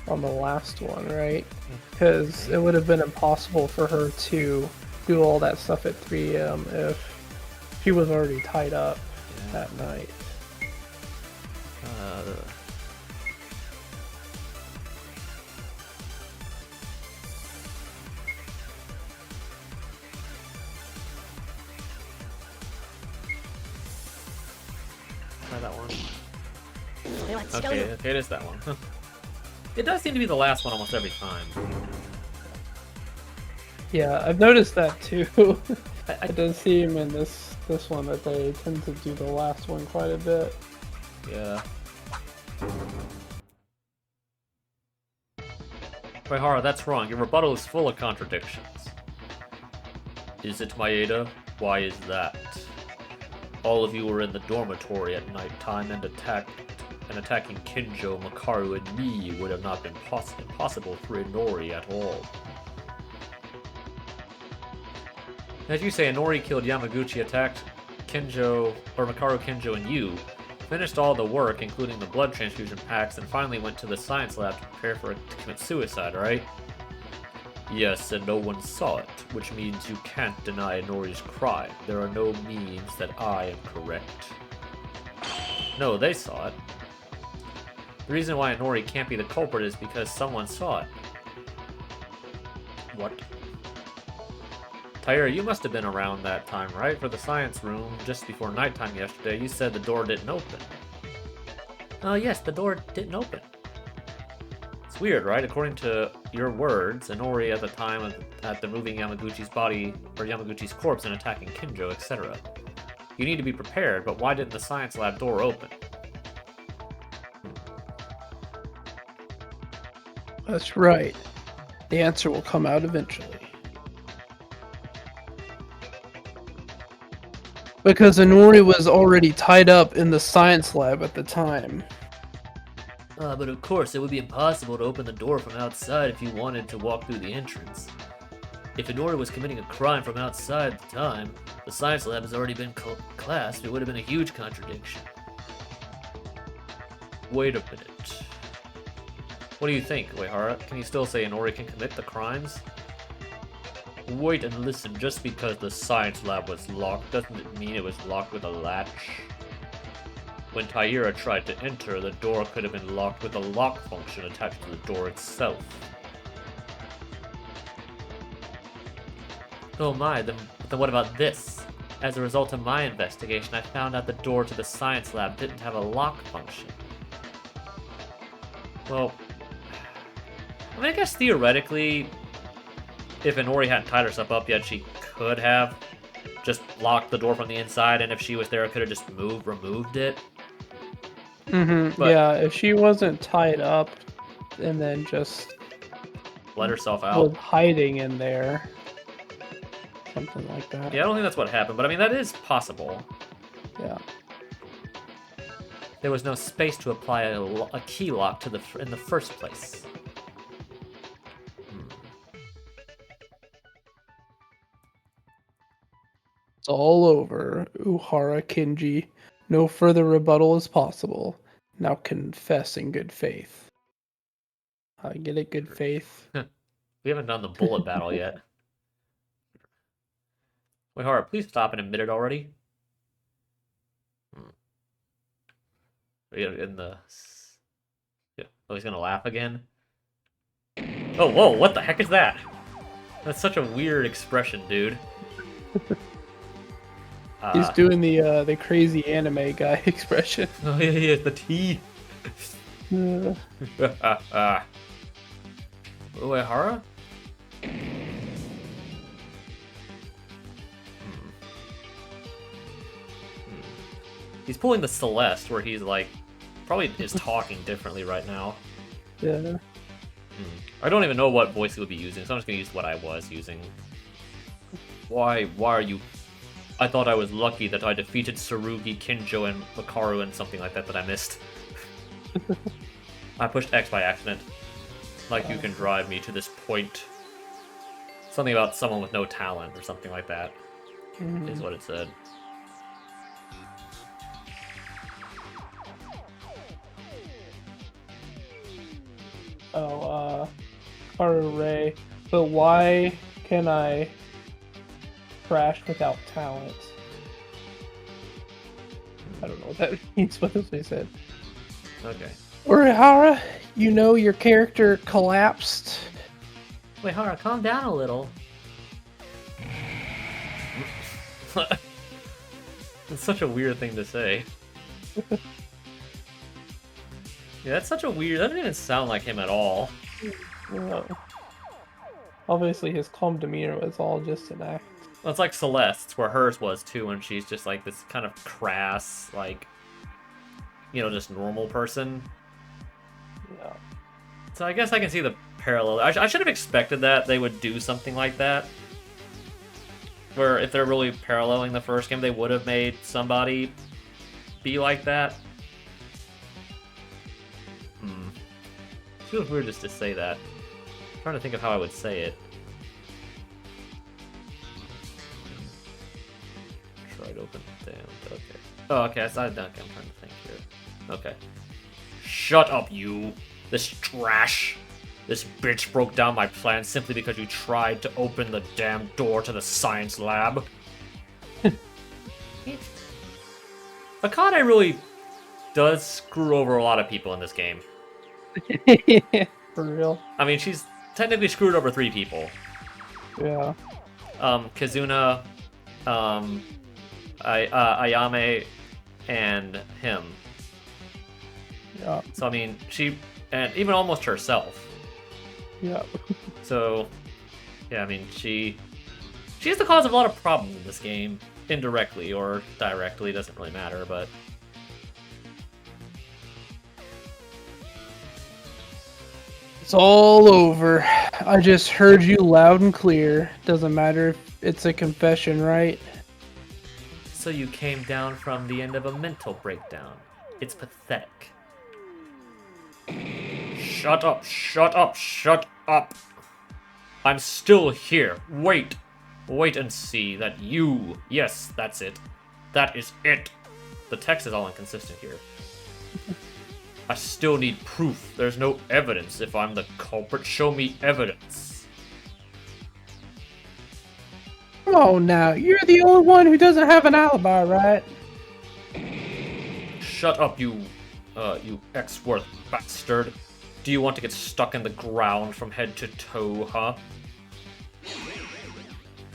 on the last one, right? Because it would have been impossible for her to do all that stuff at 3 a.m. if she was already tied up that night. Try that one. Okay, it is that one. It does seem to be the last one almost every time. Yeah, I've noticed that too. It does seem in this one that they tend to do the last one quite a bit. Yeah. Uehara, that's wrong. Your rebuttal is full of contradictions. Is it Maeda? Why is that? All of you were in the dormitory at night time and attacking Kinjo, Makaru, and me would have not been impossible for Inori at all. As you say, Inori killed Yamaguchi, attacked Kinjo, or Makaru, Kinjo, and you, finished all the work, including the blood transfusion packs, and finally went to the science lab to prepare for it to commit suicide, right? Yes, and no one saw it, which means you can't deny Inori's crime. There are no means that I am correct. No, they saw it. The reason why Inori can't be the culprit is because someone saw it. What? Taira, you must have been around that time, right? For the science room just before nighttime yesterday, you said the door didn't open. Yes, the door didn't open. It's weird, right? According to your words, Inori at the time at the moving Yamaguchi's body, or Yamaguchi's corpse and attacking Kinjo, etc. You need to be prepared, but why didn't the science lab door open? That's right. The answer will come out eventually. Because Inori was already tied up in the science lab at the time. But of course, it would be impossible to open the door from outside if you wanted to walk through the entrance. If Inori was committing a crime from outside at the time, the science lab has already been classed, it would have been a huge contradiction. Wait a minute. What do you think, Uehara? Can you still say Inori can commit the crimes? Wait and listen, just because the science lab was locked doesn't it mean it was locked with a latch? When Taira tried to enter, the door could have been locked with a lock function attached to the door itself. Oh my, then what about this? As a result of my investigation, I found out the door to the science lab didn't have a lock function. Well, I mean, I guess theoretically, if Inori hadn't tied herself up yet, she could have just locked the door from the inside, and if she was there, could have just removed it. Mm-hmm. But- Yeah, if she wasn't tied up and then just Let herself out. was hiding in there. Something like that. Yeah, I don't think that's what happened, but I mean, that is possible. Yeah. There was no space to apply a key lock in the first place. It's all over, Uhara Kinji. No further rebuttal is possible. Now confess in good faith. I get it, good faith. We haven't done the bullet battle yet. Wait, Hara, please stop and admit it already. In the... Yeah. Oh, he's gonna laugh again? Oh, whoa, what the heck is that? That's such a weird expression, dude. He's doing the crazy anime guy expression. Oh, yeah, the teeth. Uehara? He's pulling the Celeste, where he's like, probably is talking differently right now. Yeah. I don't even know what voice he would be using, so I'm just gonna use what I was using. Why are you... I thought I was lucky that I defeated Tsurugi, Kinjo, and Makaru and something like that I missed. I pushed X by accident. Like you can drive me to this point. Something about someone with no talent or something like that is what it said. Ray. But why can I crash without talent? I don't know what that means, but that's what they said. Okay. Urihara, you know your character collapsed. Wait, Hara, calm down a little. It's such a weird thing to say. Yeah, that's such a weird... That doesn't even sound like him at all. No. Obviously, his calm demeanor was all just an act. Well, it's like Celeste's, where hers was too, and she's just like this kind of crass, like, you know, just normal person. Yeah. So I guess I can see the parallel. I should have expected that they would do something like that. Where if they're really paralleling the first game, they would have made somebody be like that. Feels weird just to say that. I'm trying to think of how I would say it. Try to open it down. Okay. Oh, okay. I'm trying to think here. Okay. Shut up, you. This trash. This bitch broke down my plan simply because you tried to open the damn door to the science lab. Akane really does screw over a lot of people in this game. For real. I mean, she's technically screwed over 3 people. Yeah. Kazuna, Ayame, and him. Yeah. So I mean, and even almost herself. Yeah. So, yeah, I mean, she's the cause of a lot of problems in this game, indirectly or directly, doesn't really matter, but... It's all over. I just heard you loud and clear. Doesn't matter if it's a confession, right? So you came down from the end of a mental breakdown. It's pathetic. Shut up, shut up, shut up! I'm still here. Wait. Wait and see that you... Yes, that's it. That is it. The text is all inconsistent here. I still need proof. There's no evidence. If I'm the culprit, show me evidence. Come on now. You're the only one who doesn't have an alibi, right? Shut up, you X-worth bastard. Do you want to get stuck in the ground from head to toe, huh?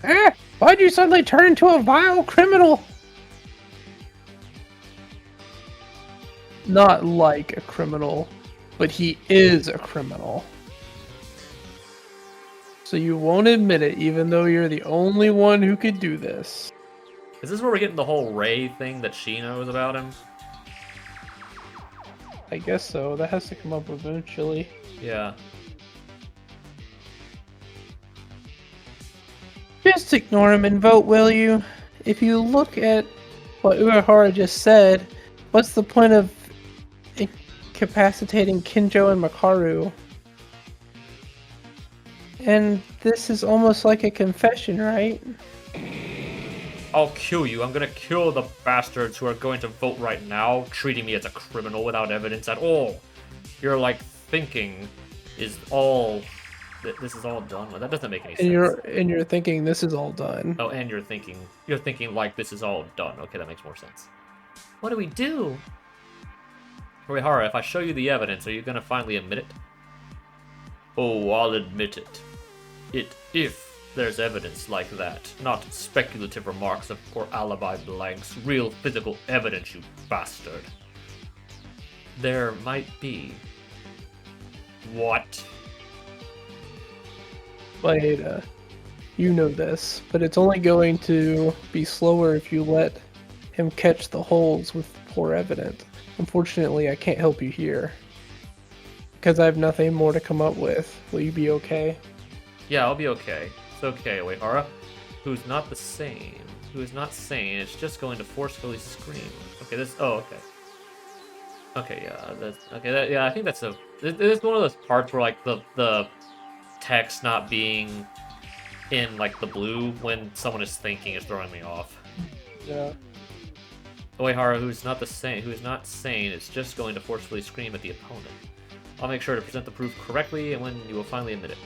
Eh? Why'd you suddenly turn into a vile criminal? Not like a criminal, but he is a criminal. So you won't admit it, even though you're the only one who could do this. Is this where we're getting the whole Ray thing that she knows about him? I guess so. That has to come up eventually. Yeah. Just ignore him and vote, will you? If you look at what Uehara just said, what's the point of incapacitating Kinjo and Makaru? And this is almost like a confession, right? I'll kill you. I'm gonna kill the bastards who are going to vote right now, treating me as a criminal without evidence at all. You're like thinking is all... This is all done. Well, that doesn't make any sense. And you're thinking this is all done. Oh, and you're thinking like this is all done. Okay, that makes more sense. What do we do? Uehara, if I show you the evidence, are you gonna finally admit it? Oh, I'll admit it. If there's evidence like that, not speculative remarks or alibi blanks, real physical evidence, you bastard. There might be. What? But you know this, but it's only going to be slower if you let him catch the holes with poor evidence. Unfortunately, I can't help you here. Because I have nothing more to come up with. Will you be okay? Yeah, I'll be okay. It's okay, Uehara. Who's not the same. Who is not sane. It's just going to forcefully scream. Okay, this... Oh, okay. Okay, yeah, that's... Okay, yeah, I think that's a... This is one of those parts where, like, the text not being in, like, the blue when someone is thinking is throwing me off. Yeah. Uehara, who is not sane, is just going to forcefully scream at the opponent. I'll make sure to present the proof correctly, and when you will finally admit it.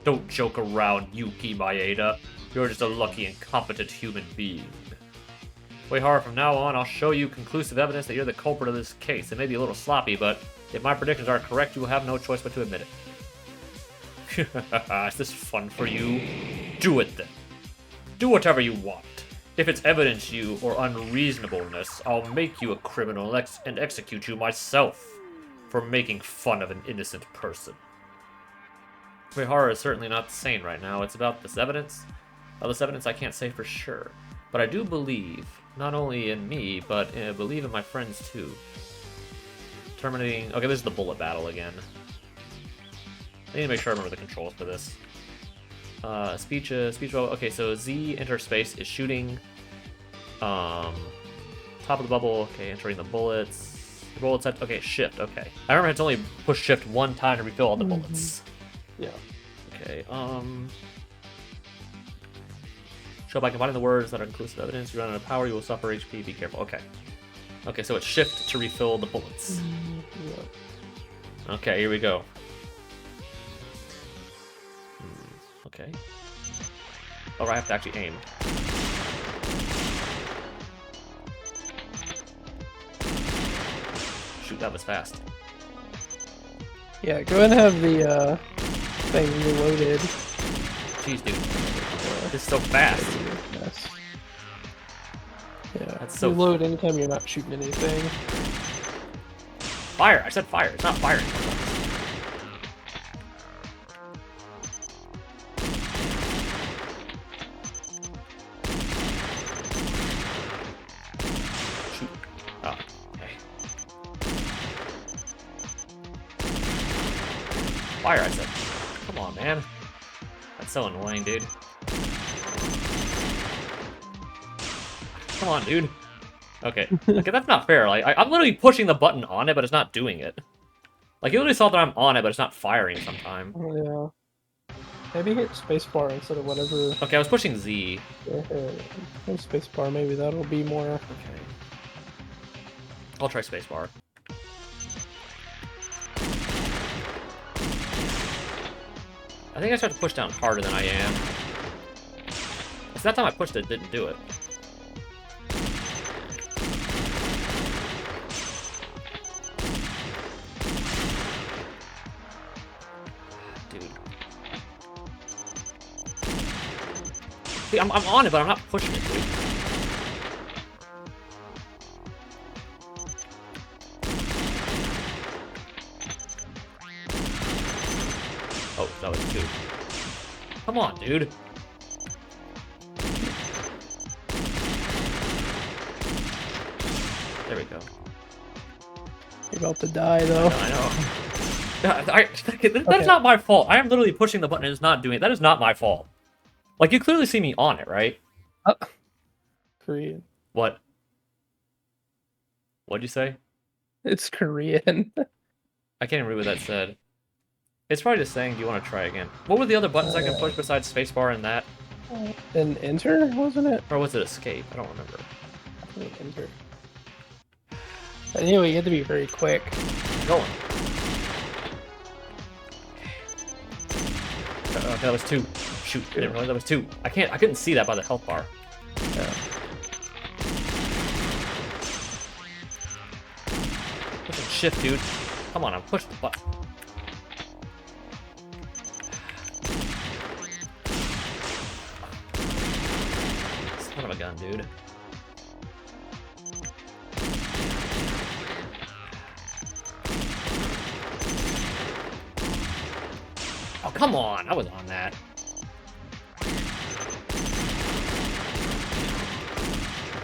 Don't joke around, Yuki Maeda. You're just a lucky, incompetent human being. Uehara, from now on, I'll show you conclusive evidence that you're the culprit of this case. It may be a little sloppy, but if my predictions are correct, you will have no choice but to admit it. Is this fun for you? Do it then. Do whatever you want. If it's evidence you or unreasonableness, I'll make you a criminal and execute you myself for making fun of an innocent person. Uehara is certainly not sane right now. It's about this evidence. Well, this evidence I can't say for sure. But I do believe, not only in me, but believe in my friends too. Terminating... Okay, this is the bullet battle again. I need to make sure I remember the controls for this. Speech bubble. Okay, so Z, enter space, is shooting. Top of the bubble, okay, entering the bullets. The bullets set, okay, shift, okay. I remember it's only push shift one time to refill all the bullets. Yeah. Okay, show by combining the words that are inclusive evidence, you run out of power, you will suffer HP, be careful, okay. Okay, so it's shift to refill the bullets. Yeah. Okay, here we go. Okay. Oh, I have to actually aim. shoot, that was fast. Yeah, go ahead and have the thing reloaded. Jeez, dude. This is so fast. Yes. Yeah, That's so- reload anytime you're not shooting anything. Fire! I said fire. It's not firing. Shoot. Oh, okay. Fire, I said. Come on, man. That's so annoying, dude. Come on, dude. Okay. Okay, that's not fair. Like, I'm literally pushing the button on it, but it's not doing it. Like, you literally saw that I'm on it, but it's not firing sometime. Yeah. Maybe hit spacebar instead of whatever. Okay, I was pushing Z. Hit spacebar, maybe that'll be more. Okay. I'll try spacebar. I think I started to push down harder than I am. It's that time I pushed it, didn't do it. Dude. See, I'm on it, but I'm not pushing it, dude. Oh, that was 2. Come on, dude. There we go. You're about to die though. I know. That is not my fault. I am literally pushing the button and it's not doing it. That is not my fault. Like, you clearly see me on it, right? Korean. What? What'd you say? It's Korean. I can't even read what that said. It's probably just saying, do you want to try again? What were the other buttons I can push besides spacebar and that? And enter, wasn't it? Or was it escape? I don't remember. I think enter. Anyway, you have to be very quick. Going. Okay, that was 2. Shoot, I didn't realize that was 2. I couldn't see that by the health bar. Yeah. Push and shift, dude. Come on, I'm pushing the button. Son of a gun, dude. Oh, come on! I was on that.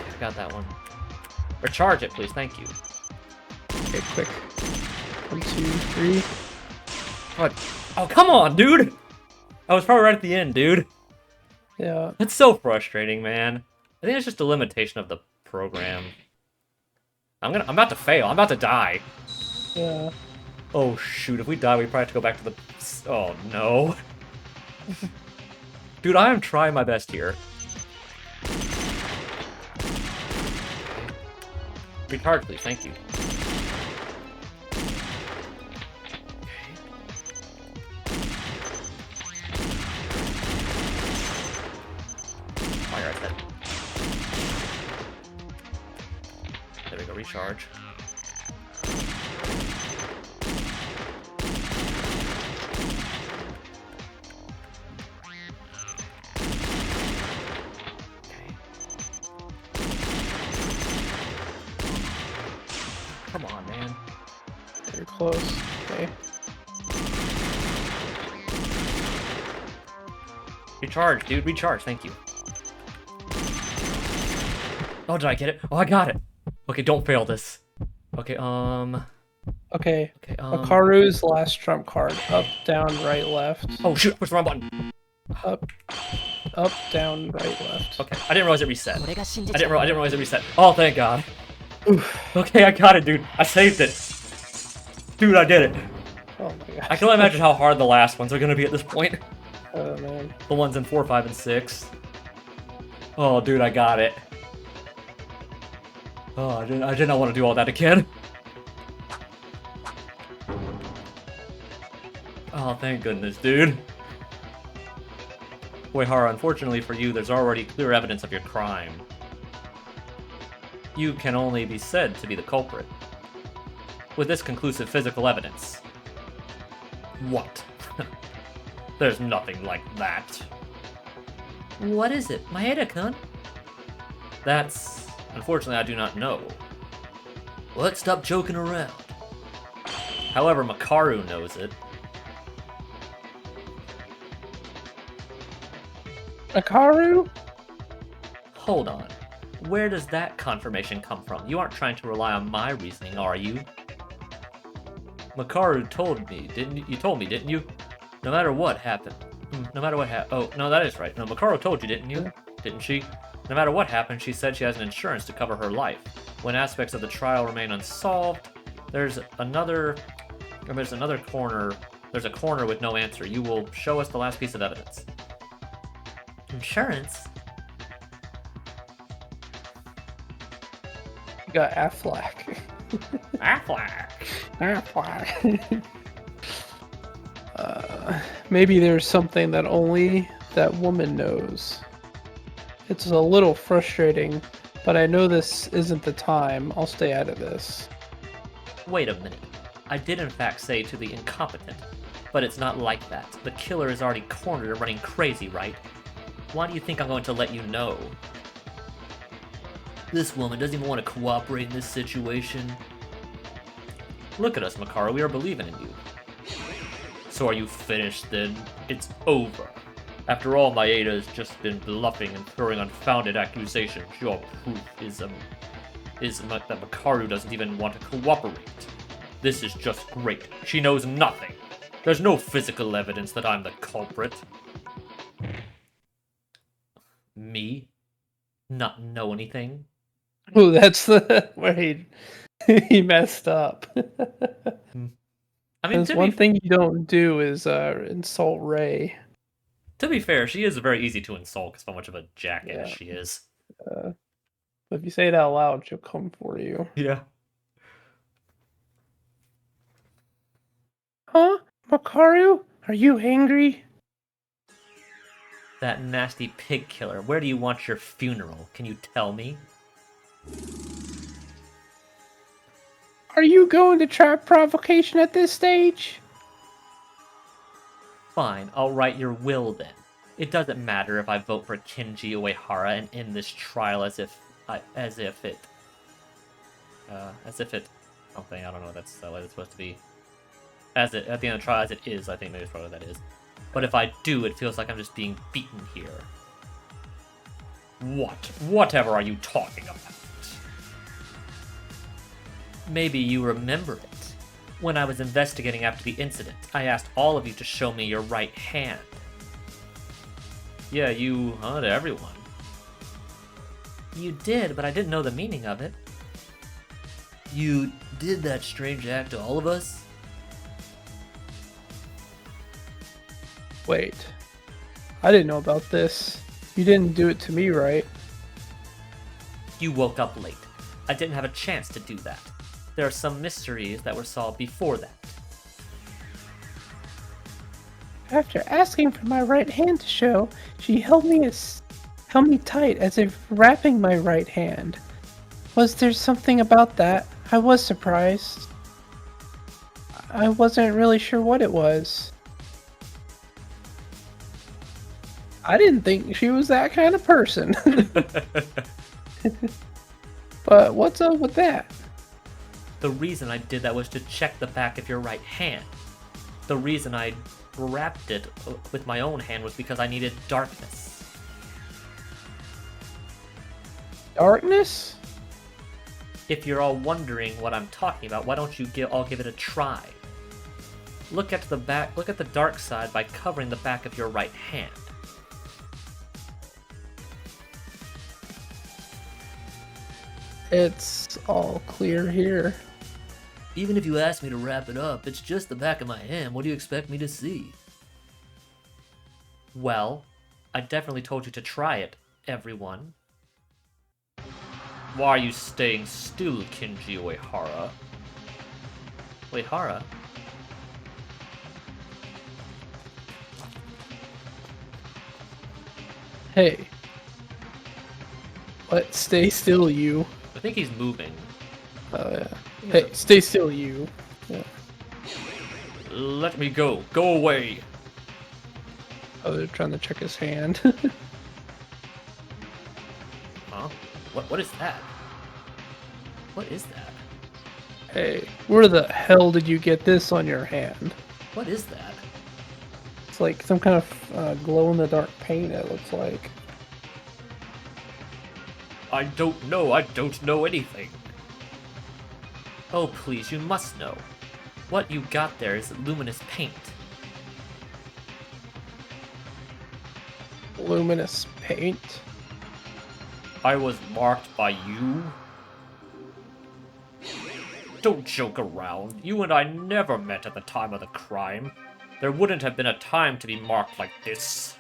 I got that one. Recharge it, please. Thank you. Okay, quick. 1, 2, 3. What? Oh, come on, dude! I was probably right at the end, dude. Yeah. That's so frustrating, man. I think it's just a limitation of the program. I'm about to fail. I'm about to die. Yeah. Oh, shoot. If we die, we probably have to go back to the... Oh, no. Dude, I am trying my best here. Retard, please. Thank you. Fire at that. There we go. Recharge. Come on, man. You're close. Okay. Recharge, dude. Recharge. Thank you. Oh, did I get it? Oh, I got it. Okay, don't fail this. Okay, Okay. Okay, Hikaru's last trump card. Up, down, right, left. Oh, shoot. I pushed the wrong button. Up, down, right, left. Okay, I didn't realize it reset. I didn't realize it reset. Oh, thank God. Okay, I got it, dude. I saved it. Dude, I did it. Oh my gosh. I can only imagine how hard the last ones are gonna be at this point. Oh man. The ones in 4, 5, and 6. Oh, dude, I got it. Oh, I did not want to do all that again. Oh, thank goodness, dude. Uehara, unfortunately for you, there's already clear evidence of your crime. You can only be said to be the culprit. with this conclusive physical evidence. What? There's nothing like that. What is it? Maeda-kun? That's... Unfortunately, I do not know. What? Stop joking around. However, Makaru knows it. Akaru? Hold on. Where does that confirmation come from? You aren't trying to rely on my reasoning, are you? Makaru told me, didn't you? You told me, didn't you? No matter what happened. No matter what happened. Oh, no, that is right. No, Makaru told you, didn't you? Didn't she? No matter what happened, she said she has an insurance to cover her life. When aspects of the trial remain unsolved, there's another corner. There's a corner with no answer. You will show us the last piece of evidence. Insurance? You got Affleck. Affleck! Affleck. Maybe there's something that only that woman knows. It's a little frustrating, but I know this isn't the time. I'll stay out of this. Wait a minute. I did in fact say to the incompetent, but it's not like that. The killer is already cornered and running crazy, right? Why do you think I'm going to let you know? This woman doesn't even want to cooperate in this situation. Look at us, Makaru. We are believing in you. So are you finished then? It's over. After all, Maeda has just been bluffing and throwing unfounded accusations. Your proof is that Makaru doesn't even want to cooperate. This is just great. She knows nothing. There's no physical evidence that I'm the culprit. Me? Not know anything? Oh, that's the where he messed up. I mean, There's one thing you don't do is insult Ray. To be fair, she is very easy to insult because how much of a jackass Yeah. she is. But if you say it out loud, she'll come for you. Yeah. Huh? Makaru? Are you angry? That nasty pig killer. Where do you want your funeral? Can you tell me? Are you going to try provocation at this stage? Fine, I'll write your will then. It doesn't matter if I vote for Kenji Uehara and end this trial as if it. Something, I don't know what that's what it's supposed to be. At the end of the trial as it is, I think maybe it's probably what that is. But if I do, it feels like I'm just being beaten here. Whatever are you talking about? Maybe you remember it. When I was investigating after the incident, I asked all of you to show me your right hand. Yeah, to everyone. You did, but I didn't know the meaning of it. You did that strange act to all of us? Wait. I didn't know about this. You didn't do it to me, right? You woke up late. I didn't have a chance to do that. There are some mysteries that were solved before that. After asking for my right hand to show, she held me tight as if wrapping my right hand. Was there something about that? I was surprised. I wasn't really sure what it was. I didn't think she was that kind of person. But what's up with that? The reason I did that was to check the back of your right hand. The reason I wrapped it with my own hand was because I needed darkness. Darkness? If you're all wondering what I'm talking about, why don't you all give it a try? Look at the dark side by covering the back of your right hand. It's all clear here. Even if you ask me to wrap it up, it's just the back of my hand. What do you expect me to see? Well, I definitely told you to try it, everyone. Why are you staying still, Kenji Uehara? Uehara? Hey. What? Stay still, you. I think he's moving. Oh, yeah. Hey, stay still, you. Yeah. Let me go. Go away. Oh, they're trying to check his hand. Huh? What is that? What is that? Hey, where the hell did you get this on your hand? What is that? It's like some kind of glow-in-the-dark paint, it looks like. I don't know. I don't know anything. Oh, please, you must know. What you got there is luminous paint. Luminous paint? I was marked by you? Don't joke around. You and I never met at the time of the crime. There wouldn't have been a time to be marked like this.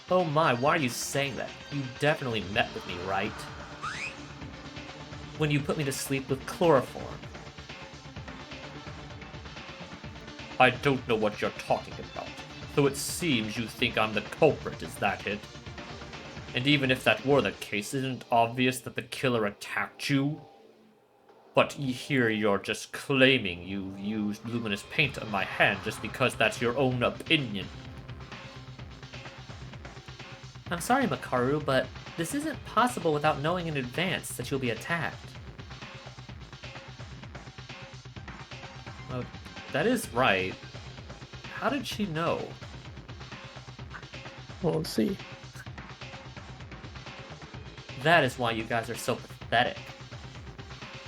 Oh my, why are you saying that? You definitely met with me, right? When you put me to sleep with chloroform. I don't know what you're talking about. So it seems you think I'm the culprit, is that it? And even if that were the case, isn't it obvious that the killer attacked you? But here you're just claiming you've used luminous paint on my hand just because that's your own opinion. I'm sorry, Makaru, but this isn't possible without knowing in advance that you'll be attacked. Well, that is right. How did she know? Well, let's see. That is why you guys are so pathetic.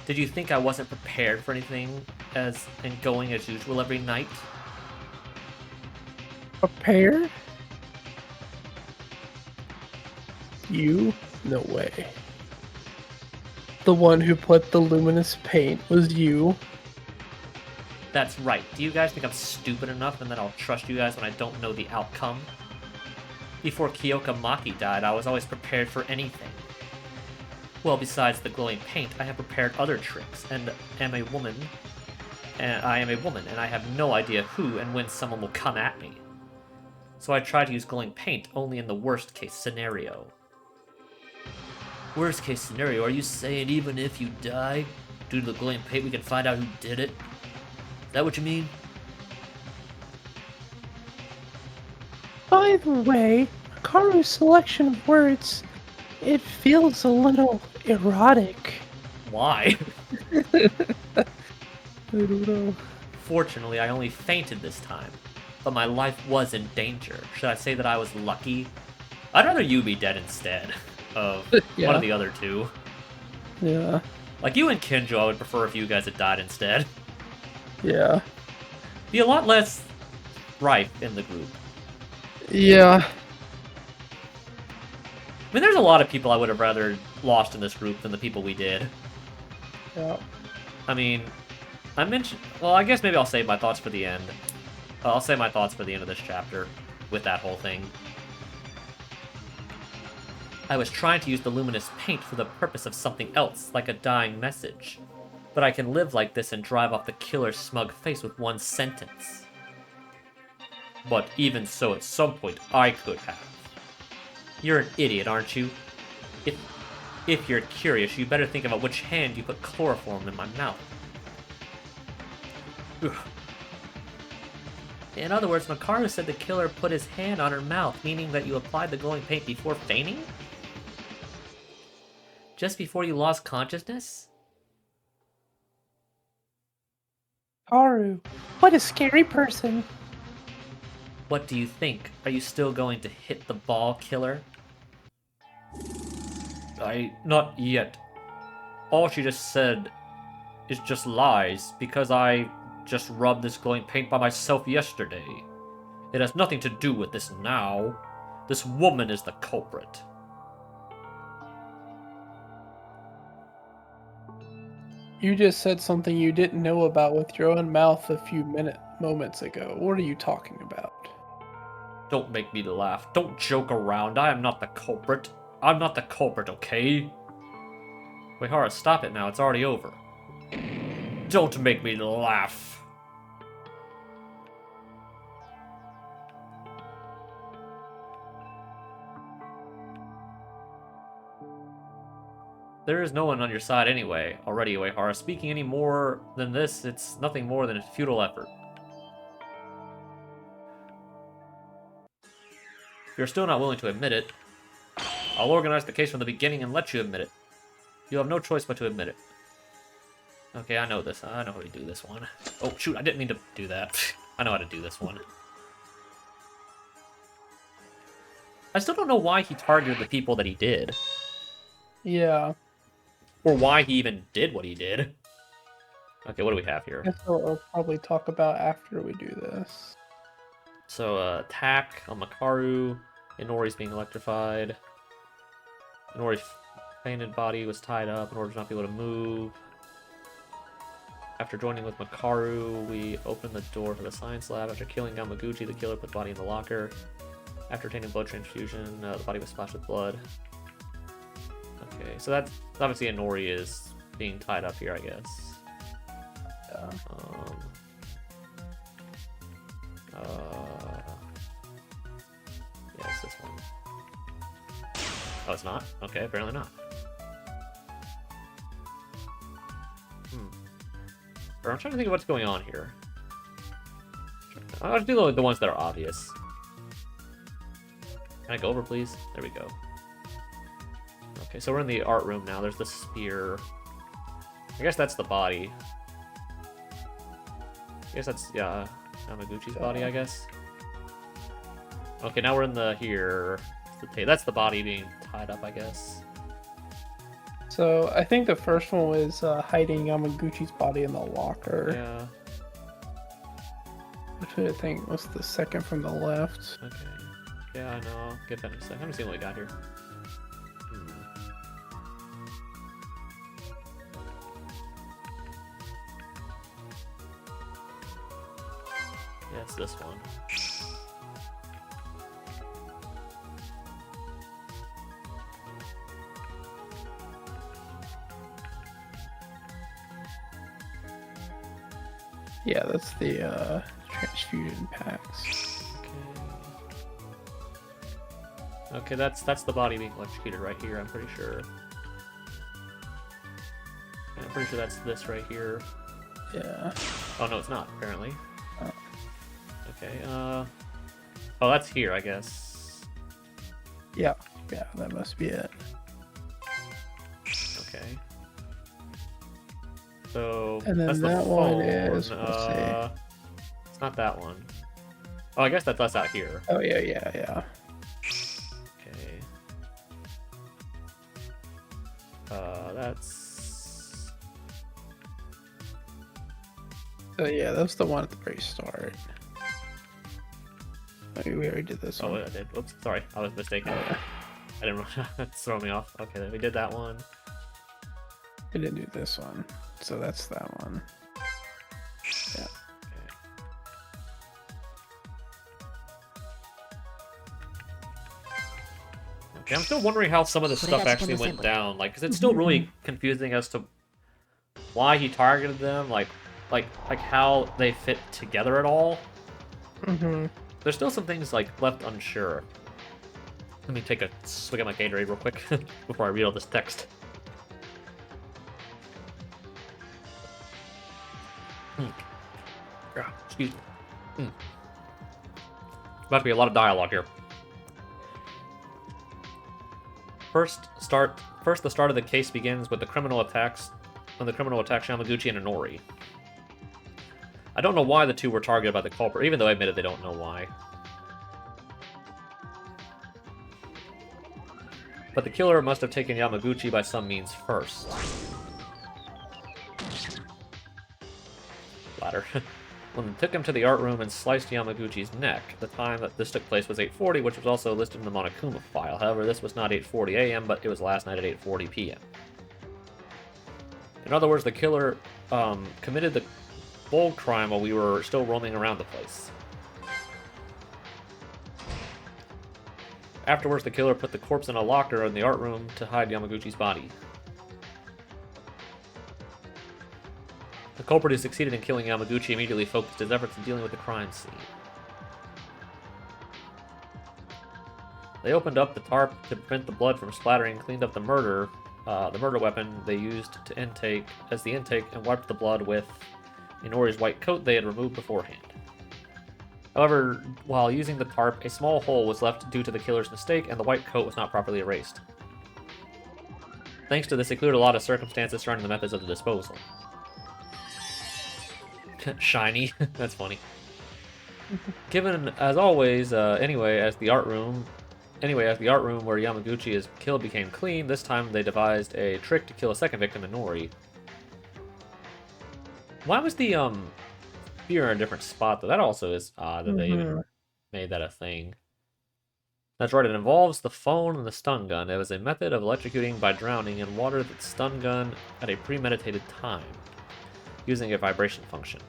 Did you think I wasn't prepared for anything and going as usual every night? Prepared? You? No way. The one who put the luminous paint was you. That's right. Do you guys think I'm stupid enough and that I'll trust you guys when I don't know the outcome? Before Kyoka Maki died, I was always prepared for anything. Well, besides the glowing paint, I have prepared other tricks, and am a woman. And I am a woman, and I have no idea who and when someone will come at me. So I try to use glowing paint only in the worst case scenario. Worst case scenario, are you saying even if you die, due to the glowing paint we can find out who did it? Is that what you mean? By the way, Makaru's selection of words, it feels a little erotic. Why? I don't know. Fortunately, I only fainted this time, but my life was in danger. Should I say that I was lucky? I'd rather you be dead instead of Yeah. one of the other two. Yeah. Like you and Kinjo, I would prefer if you guys had died instead. Yeah. Be a lot less rife in the group. Yeah. I mean, there's a lot of people I would have rather lost in this group than the people we did. Yeah. I mean, I mentioned... Well, I guess maybe I'll save my thoughts for the end. I'll save my thoughts for the end of this chapter with that whole thing. I was trying to use the luminous paint for the purpose of something else, like a dying message. But I can live like this and drive off the killer's smug face with one sentence. But even so, at some point, I could have. You're an idiot, aren't you? If you're curious, you better think about which hand you put chloroform in my mouth. Ugh. In other words, Makaru said the killer put his hand on her mouth, meaning that you applied the glowing paint before fainting? Just before you lost consciousness? Makaru, what a scary person. What do you think? Are you still going to hit the ball, killer? Not yet. All she just said is just lies, because I just rubbed this glowing paint by myself yesterday. It has nothing to do with this now. This woman is the culprit. You just said something you didn't know about with your own mouth a few moments ago. What are you talking about? Don't make me laugh. Don't joke around. I am not the culprit. I'm not the culprit, okay? Wait, Hara, stop it now. It's already over. Don't make me laugh. There is no one on your side anyway. Already, Uehara. Speaking any more than this, it's nothing more than a futile effort. If you're still not willing to admit it, I'll organize the case from the beginning and let you admit it. You have no choice but to admit it. Okay, I know this. I know how to do this one. Oh, shoot, I didn't mean to do that. I know how to do this one. I still don't know why he targeted the people that he did. Yeah. Or why he even did what he did. Okay, what do we have here? That's what we'll probably talk about after we do this. So, attack on Makaru. Inori's being electrified. Inori's fainted body was tied up in order to not be able to move. After joining with Makaru, we opened the door to the science lab. After killing Yamaguchi, the killer put the body in the locker. After obtaining blood transfusion, the body was splashed with blood. Okay, so that's obviously Inori is being tied up here, I guess. Yeah. Yeah, it's this one. Oh, it's not? Okay, apparently not. I'm trying to think of what's going on here. I'll just do the ones that are obvious. Can I go over, please? There we go. Okay, so we're in the art room now. There's the spear. I guess that's the body. I guess that's, yeah, Yamaguchi's body, I guess. Okay, now we're in the here. That's the body being tied up, I guess. So I think the first one was hiding Yamaguchi's body in the locker. Yeah. Which I think was the second from the left. Okay. Yeah, I know. I'll get that in a second. Let me see what we got here. Yeah, it's this one. Yeah, that's the transfusion packs. Okay, that's the body being electrocuted right here, I'm pretty sure. And I'm pretty sure that's this right here. Yeah. Oh, no, it's not, apparently. Oh. Okay, oh, that's here, I guess. Yeah, that must be it. Okay. So, And then that's the that phone. one is, let's see. It's not that one. Oh, I guess that's us out here. Oh, yeah. Okay. That's... Oh, yeah, that's the one at the very start. Maybe we already did this one. Oh, I did. Oops, sorry. I was mistaken. Oh, yeah. I didn't... That's throwing me off. Okay, then we did that one. We didn't do this one. So that's that one. Yeah. Okay, I'm still wondering how some of this stuff actually went down. Like, because it's still really confusing as to why he targeted them. Like how they fit together at all. Mm-hmm. There's still some things like left unsure. Let me take a swig at my Gatorade real quick before I read all this text. Excuse me. About to be a lot of dialogue here. First, the start of the case begins with the criminal attacks. When the criminal attacks Yamaguchi and Inori. I don't know why the two were targeted by the culprit, even though I admitted they don't know why. But the killer must have taken Yamaguchi by some means first. Ladder. When they took him to the art room and sliced Yamaguchi's neck. The time that this took place was 8:40, which was also listed in the Monokuma file. However, this was not 8:40 a.m., but it was last night at 8:40 p.m. In other words, the killer committed the bold crime while we were still roaming around the place. Afterwards, the killer put the corpse in a locker in the art room to hide Yamaguchi's body. The culprit who succeeded in killing Yamaguchi immediately focused his efforts on dealing with the crime scene. They opened up the tarp to prevent the blood from splattering, cleaned up the murder, the murder weapon they used to intake as the intake and wiped the blood with Inori's white coat they had removed beforehand. However, while using the tarp, a small hole was left due to the killer's mistake, and the white coat was not properly erased. Thanks to this, it cleared a lot of circumstances surrounding the methods of the disposal. Shiny. That's funny. Given, as always, anyway, as the art room where Yamaguchi is killed became clean, this time they devised a trick to kill a second victim, Inori. Why was the spear in a different spot, though? That also is odd that they even made that a thing. That's right, it involves the phone and the stun gun. It was a method of electrocuting by drowning in water the stun gun at a premeditated time, using a vibration function.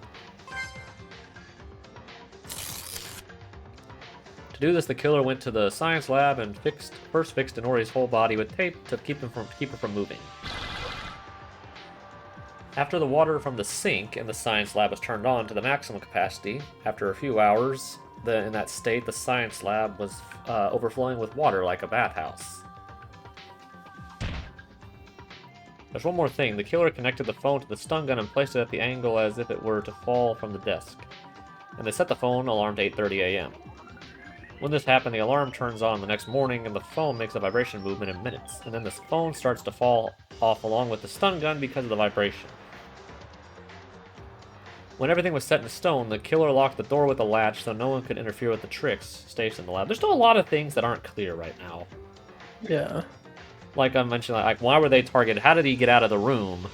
To do this, the killer went to the science lab and first fixed Inori's whole body with tape to keep her from moving. After the water from the sink in the science lab was turned on to the maximum capacity, after a few hours in that state, the science lab was overflowing with water like a bathhouse. There's one more thing. The killer connected the phone to the stun gun and placed it at the angle as if it were to fall from the desk. And they set the phone alarm to 8:30 a.m. When this happened, the alarm turns on the next morning and the phone makes a vibration movement in minutes. And then the phone starts to fall off along with the stun gun because of the vibration. When everything was set in stone, the killer locked the door with a latch so no one could interfere with the tricks staged in the lab. There's still a lot of things that aren't clear right now. Yeah. Like I mentioned, like why were they targeted? How did he get out of the room?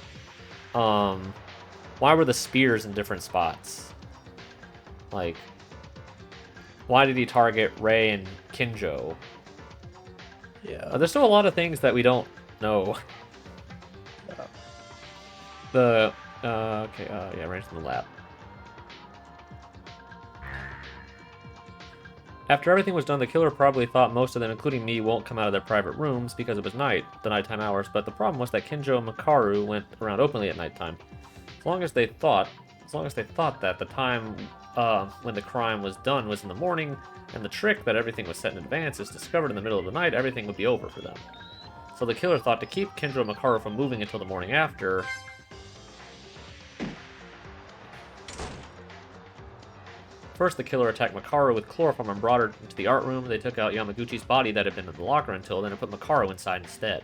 Why were the spears in different spots? Like, why did he target Rei and Kinjo? Yeah. There's still a lot of things that we don't know. Yeah. Yeah, right in the lab. After everything was done, the killer probably thought most of them, including me, won't come out of their private rooms because it was night, the nighttime hours, but the problem was that Kinjo and Makaru went around openly at nighttime. As long as they thought that the time when the crime was done was in the morning, and the trick that everything was set in advance is discovered in the middle of the night, everything would be over for them. So the killer thought to keep Kinjo and Makaru from moving until the morning after. First, the killer attacked Makaru with chloroform and brought her into the art room. They took out Yamaguchi's body that had been in the locker until then and put Makaru inside instead.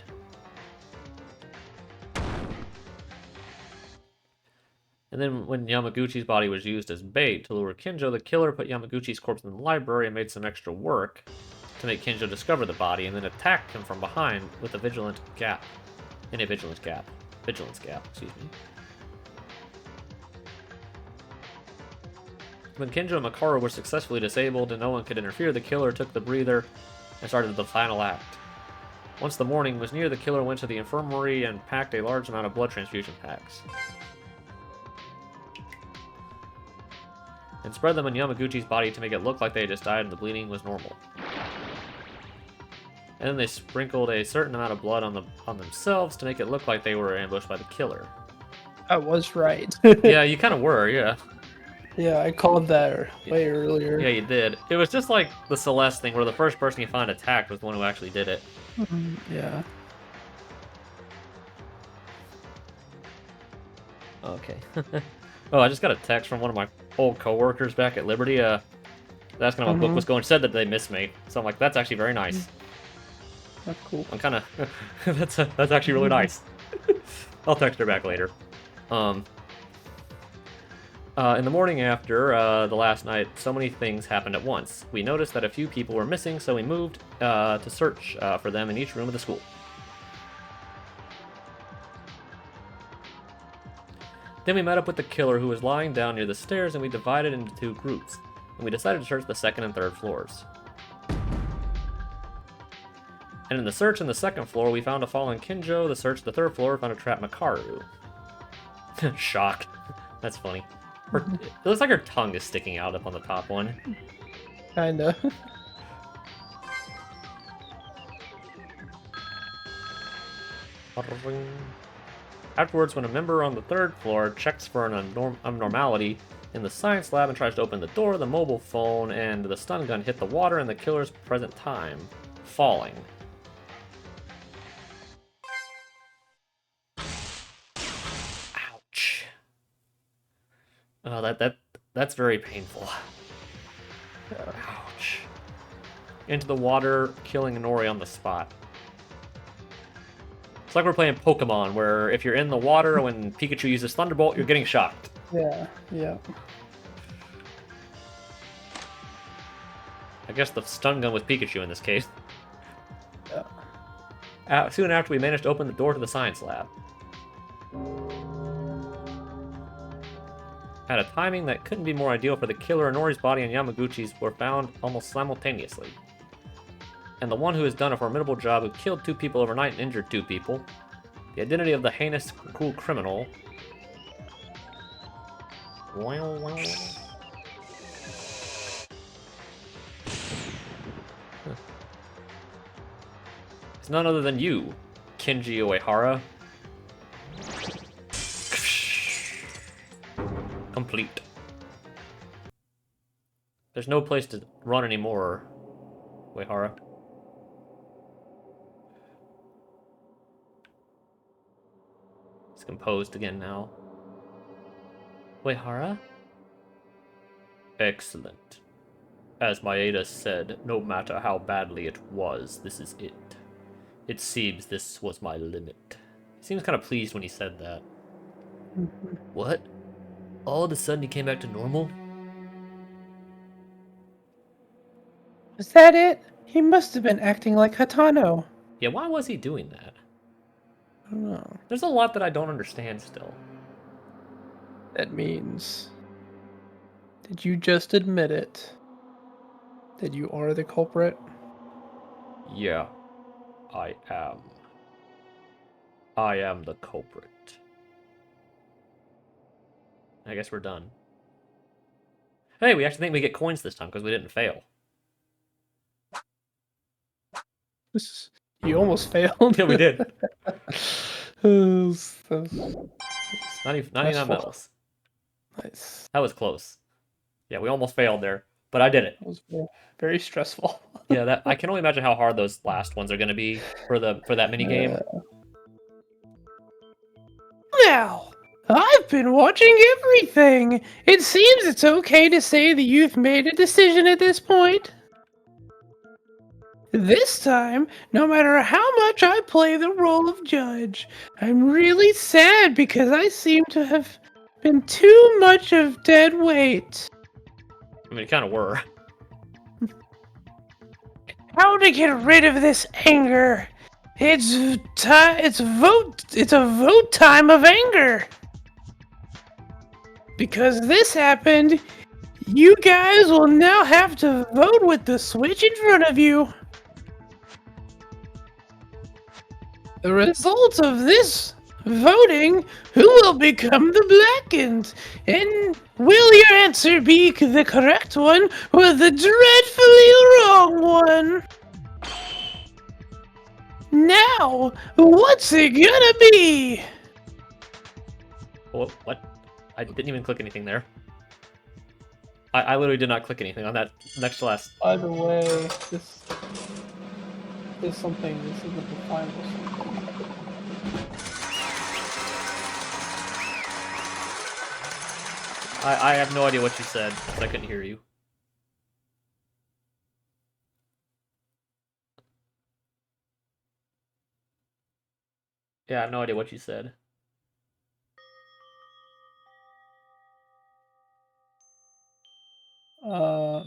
And then when Yamaguchi's body was used as bait to lure Kinjo, the killer put Yamaguchi's corpse in the library and made some extra work to make Kinjo discover the body, and then attacked him from behind with a vigilance gap, excuse me. When Kinjo and Makaru were successfully disabled and no one could interfere, the killer took the breather and started the final act. Once the morning was near, the killer went to the infirmary and packed a large amount of blood transfusion packs. And spread them on Yamaguchi's body to make it look like they had just died and the bleeding was normal. And then they sprinkled a certain amount of blood on themselves to make it look like they were ambushed by the killer. I was right. Yeah, you kind of were, yeah. Yeah, I called that way earlier. Yeah, you did. It was just like the Celeste thing, where the first person you find attacked was the one who actually did it. Yeah. Okay. Oh, I just got a text from one of my old coworkers back at Liberty. Asking how my book was going. Said that they missed me. So I'm like, that's actually very nice. That's cool. I'm kind of. that's actually really nice. I'll text her back later. In the morning after the last night, so many things happened at once. We noticed that a few people were missing, so we moved to search for them in each room of the school. Then we met up with the killer, who was lying down near the stairs, and we divided into two groups. And we decided to search the second and third floors. And in the search on the second floor, we found a fallen Kinjo. The search on the third floor found a trapped Makaru. Shock. That's funny. It looks like her tongue is sticking out up on the top one. Kinda. Afterwards, when a member on the third floor checks for an abnormality in the science lab and tries to open the door, the mobile phone and the stun gun hit the water in the killer's present time, falling. Oh, that's very painful. Yeah. Ouch. Into the water, killing Nori on the spot. It's like we're playing Pokemon, where if you're in the water when Pikachu uses Thunderbolt, you're getting shocked. Yeah. Yeah. I guess the stun gun was Pikachu in this case. Yeah. Soon after, we managed to open the door to the science lab. At a timing that couldn't be more ideal for the killer, Nori's body and Yamaguchi's were found almost simultaneously. And the one who has done a formidable job, who killed 2 people overnight and injured 2 people. The identity of the heinous, cruel criminal. Well. It's none other than you, Kenji Uehara. Complete. There's no place to run anymore, Uehara. It's composed again now. Uehara? Excellent. As Maeda said, no matter how badly it was, this is it. It seems this was my limit. He seems kind of pleased when he said that. What? All of a sudden he came back to normal? Was that it? He must have been acting like Hatano. Yeah, why was he doing that? I don't know. There's a lot that I don't understand still. That means. Did you just admit it? That you are the culprit? Yeah, I am. I am the culprit. I guess we're done. Hey, we actually think we get coins this time because we didn't fail. You almost failed. Yeah, we did. Nice. 99 medals. Nice. That was close. Yeah, we almost failed there, but I did it. That was very, very stressful. Yeah, that I can only imagine how hard those last ones are going to be for that mini game. Now, I've been watching everything. It seems it's okay to say that you've made a decision at this point. This time, no matter how much I play the role of judge, I'm really sad because I seem to have been too much of dead weight. I mean, it kind of were. How to get rid of this anger? It's a vote time of anger. Because this happened, you guys will now have to vote with the switch in front of you. The result of this voting, who will become the blackened? And will your answer be the correct one or the dreadfully wrong one? Now, what's it gonna be? What? I didn't even click anything there. I literally did not click anything on that next to last. By the way, this is something. This isn't the final something. I have no idea what you said, because I couldn't hear you. Yeah, I have no idea what you said.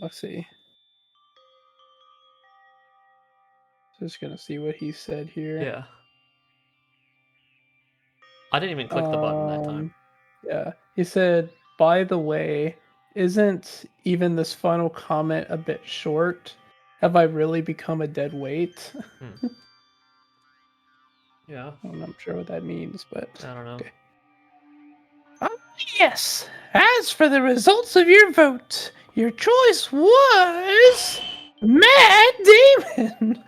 Let's see. Just gonna see what he said here. Yeah. I didn't even click the button that time. Yeah, he said, by the way, isn't even this final comment a bit short? Have I really become a dead weight? Yeah. I'm not sure what that means, but I don't know. Okay. Yes. As for the results of your vote, your choice was Matt Damon.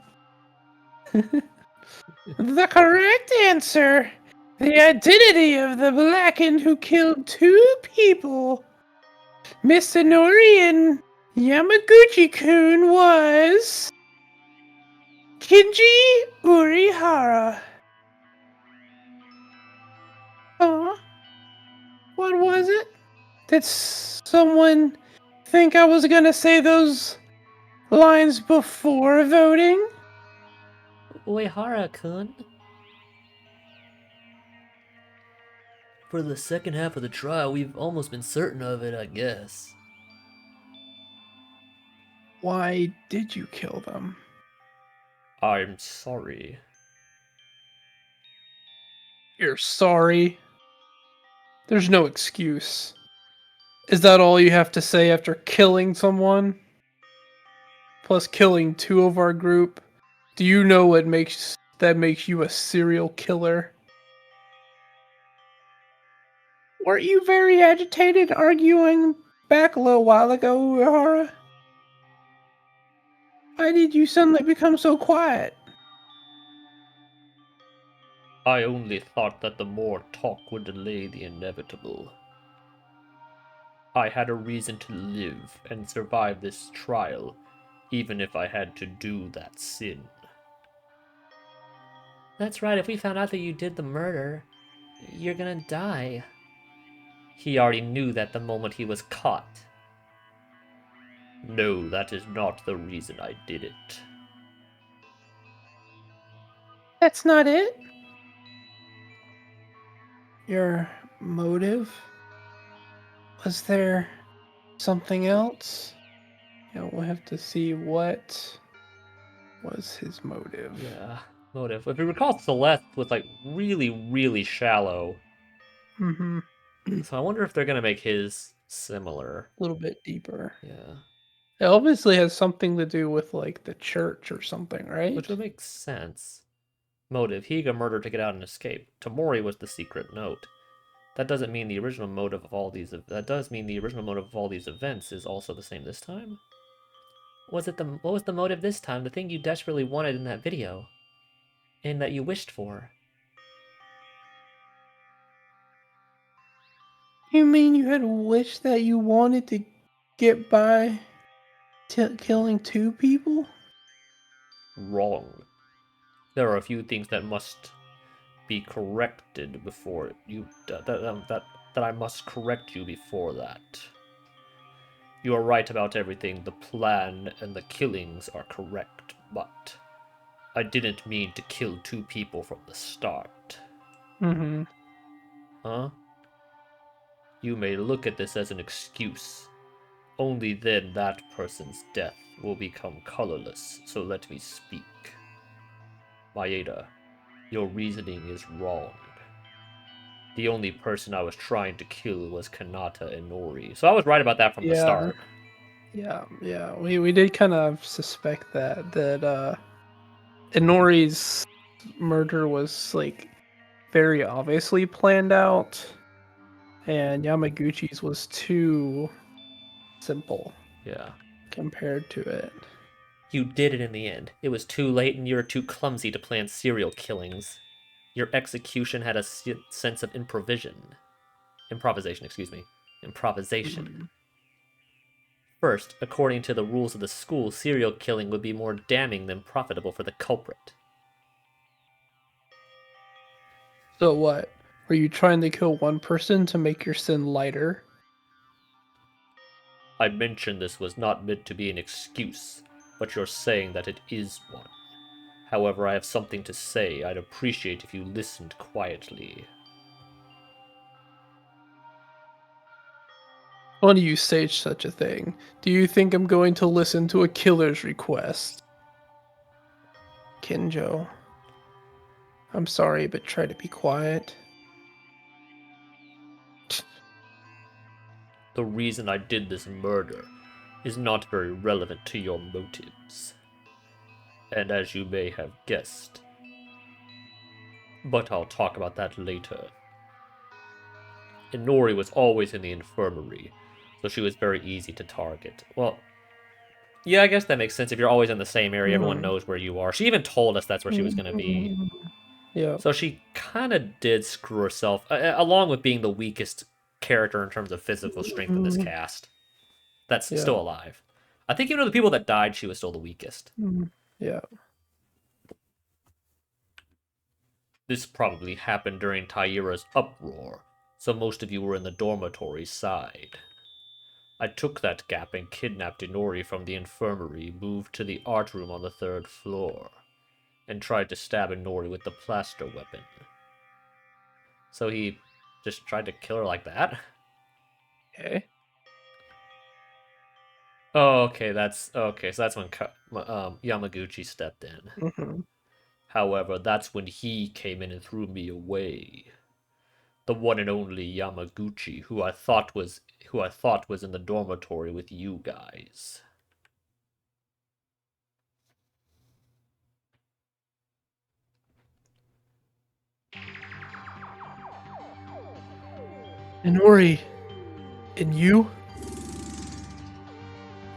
The correct answer, the identity of the blackened who killed 2 people, Misanori and Yamaguchi-kun, was Kinji Urihara. Huh? What was it? Did someone think I was gonna say those lines before voting? Uehara-kun. For the second half of the trial, we've almost been certain of it, I guess. Why did you kill them? I'm sorry. You're sorry. There's no excuse. Is that all you have to say after killing someone? Plus killing 2 of our group? Do you know what makes you a serial killer? Weren't you very agitated arguing back a little while ago, Uehara? Why did you suddenly become so quiet? I only thought that the more talk would delay the inevitable. I had a reason to live and survive this trial, even if I had to do that sin. That's right, if we found out that you did the murder, you're gonna die. He already knew that the moment he was caught. No, that is not the reason I did it. That's not it? Your motive? Was there something else? We'll have to see what was his motive. Yeah, motive. If you recall, Celeste was like really, really shallow. Mm-hmm. So I wonder if they're gonna make his similar. A little bit deeper. Yeah. It obviously has something to do with like the church or something, right? Which would make sense. Motive. Higa murdered to get out and escape. Tamori was the secret note. That doesn't mean the original motive of all these. That does mean the original motive of all these events is also the same this time. What was the motive this time? The thing you desperately wanted in that video, and that you wished for. You mean you had a wish that you wanted to get by killing 2 people? Wrong. There are a few things that must be corrected before you. That I must correct you before that. You are right about everything. The plan and the killings are correct, but I didn't mean to kill 2 people from the start. Mm-hmm. Huh? You may look at this as an excuse. Only then that person's death will become colorless, so let me speak. Maeda, your reasoning is wrong. The only person I was trying to kill was Kanata and Nori. So I was right about that from the start. Yeah. We did kind of suspect that Inori's murder was like very obviously planned out, and Yamaguchi's was too simple Yeah. compared to it. You did it in the end. It was too late and you were too clumsy to plan serial killings. Your execution had a sense of improvisation. Improvisation. Mhm. First, according to the rules of the school, serial killing would be more damning than profitable for the culprit. So what? Were you trying to kill one person to make your sin lighter? I mentioned this was not meant to be an excuse, but you're saying that it is one. However, I have something to say. I'd appreciate if you listened quietly. Why do you say such a thing? Do you think I'm going to listen to a killer's request? Kinjo. I'm sorry, but try to be quiet. The reason I did this murder is not very relevant to your motives. And as you may have guessed. But I'll talk about that later. Inori was always in the infirmary, so she was very easy to target. Well, yeah, I guess that makes sense. If you're always in the same area, everyone knows where you are. She even told us that's where she was going to be. Yeah. So she kind of did screw herself, along with being the weakest character in terms of physical strength in this cast. That's still alive. I think even of the people that died, she was still the weakest. Yeah. This probably happened during Taira's uproar, So most of you were in the dormitory side. I took that gap and kidnapped Inori from the infirmary, moved to the art room on the 3rd floor, and tried to stab Inori with the plaster weapon. So he just tried to kill her like that? Okay. Oh, okay, so that's when Yamaguchi stepped in. Mm-hmm. However, that's when he came in and threw me away. The one and only Yamaguchi, who I thought was in the dormitory with you guys. Inori, and you?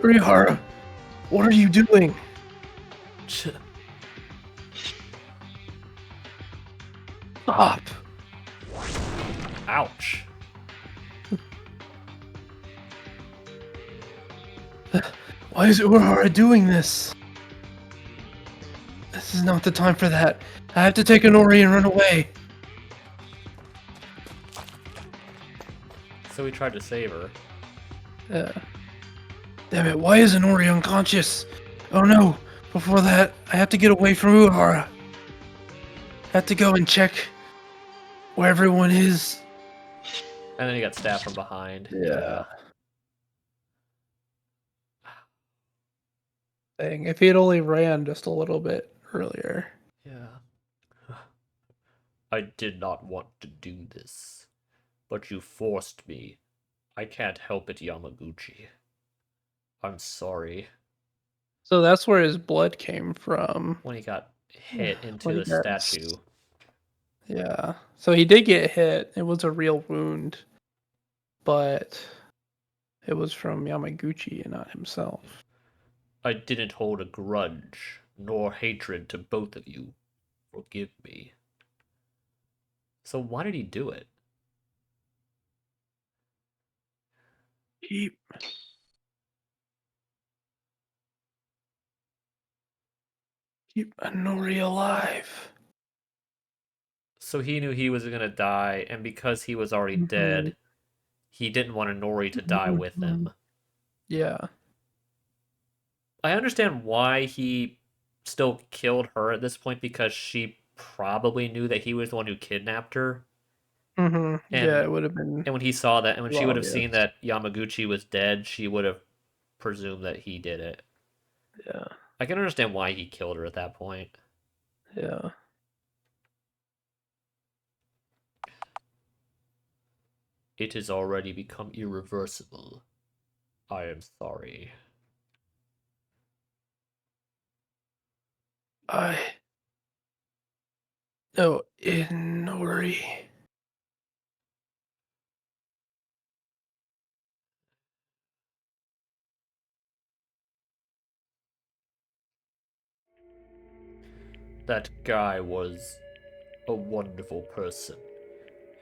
Urihara, what are you doing? Stop. Ouch. Why is Urihara doing this? This is not the time for that. I have to take Inori and run away. So he tried to save her. Damn it, why is Inori unconscious? Oh no, before that, I have to get away from Urihara. I have to go and check where everyone is. And then he got stabbed from behind. Yeah. Dang, if he had only ran just a little bit earlier. Yeah. I did not want to do this, but you forced me. I can't help it, Yamaguchi. I'm sorry. So that's where his blood came from. When he got hit into When he the got statue. Yeah. So he did get hit. It was a real wound. But it was from Yamaguchi and not himself. I didn't hold a grudge, nor hatred to both of you. Forgive me. So why did he do it? Keep Inori alive. So he knew he was gonna die, and because he was already dead, he didn't want Nori to die with him. Yeah. I understand why he still killed her at this point, because she probably knew that he was the one who kidnapped her. Mm-hmm. And, Yeah, it would have been. And when he saw that, and when she would have obvious. seen that Yamaguchi was dead, she would have presumed that he did it. Yeah. I can understand why he killed her at that point. Yeah. It has already become irreversible. I am sorry. No, Inori. That guy was a wonderful person.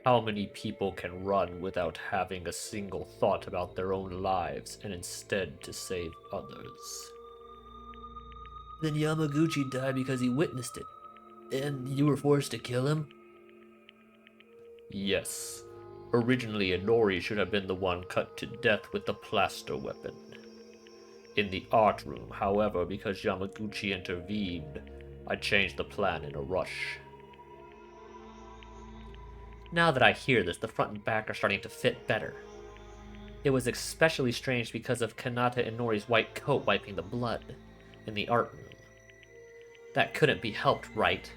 How many people can run without having a single thought about their own lives and instead to save others? Then Yamaguchi died because he witnessed it, and you were forced to kill him? Yes. Originally, Inori should have been the one cut to death with the plaster weapon. In the art room, however, because Yamaguchi intervened, I changed the plan in a rush. Now that I hear this, the front and back are starting to fit better. It was especially strange because of Kanata Inori's white coat wiping the blood in the art room. That couldn't be helped, right?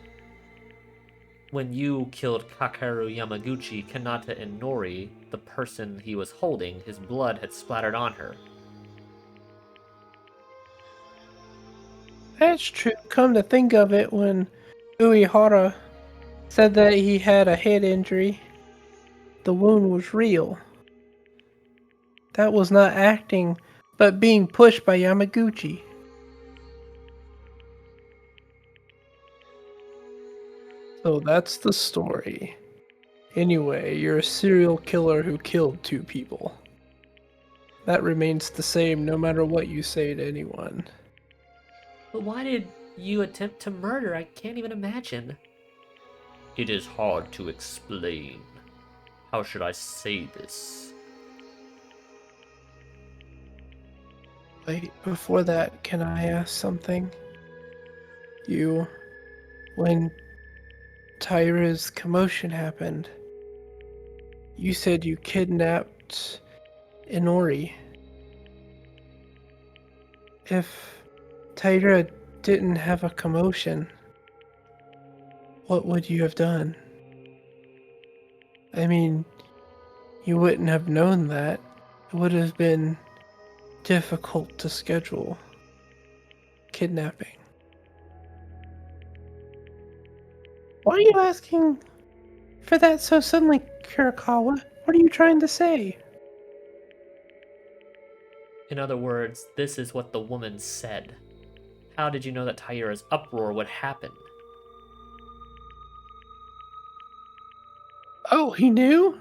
When you killed Kakaru Yamaguchi, Kanata Inori, the person he was holding, his blood had splattered on her. That's true. Come to think of it, when Uehara said that he had a head injury, the wound was real. That was not acting, but being pushed by Yamaguchi. So that's the story. Anyway, you're a serial killer who killed 2 people. That remains the same no matter what you say to anyone. But why did you attempt to murder? I can't even imagine. It is hard to explain. How should I say this? Wait, before that, can I ask something? When Tyra's commotion happened, you said you kidnapped Inori. If Tyra didn't have a commotion, what would you have done? I mean, you wouldn't have known that. It would have been difficult to schedule kidnapping. Why are you asking for that so suddenly, Kurikawa? What are you trying to say? In other words, this is what the woman said. How did you know that Taira's uproar would happen? Oh, he knew?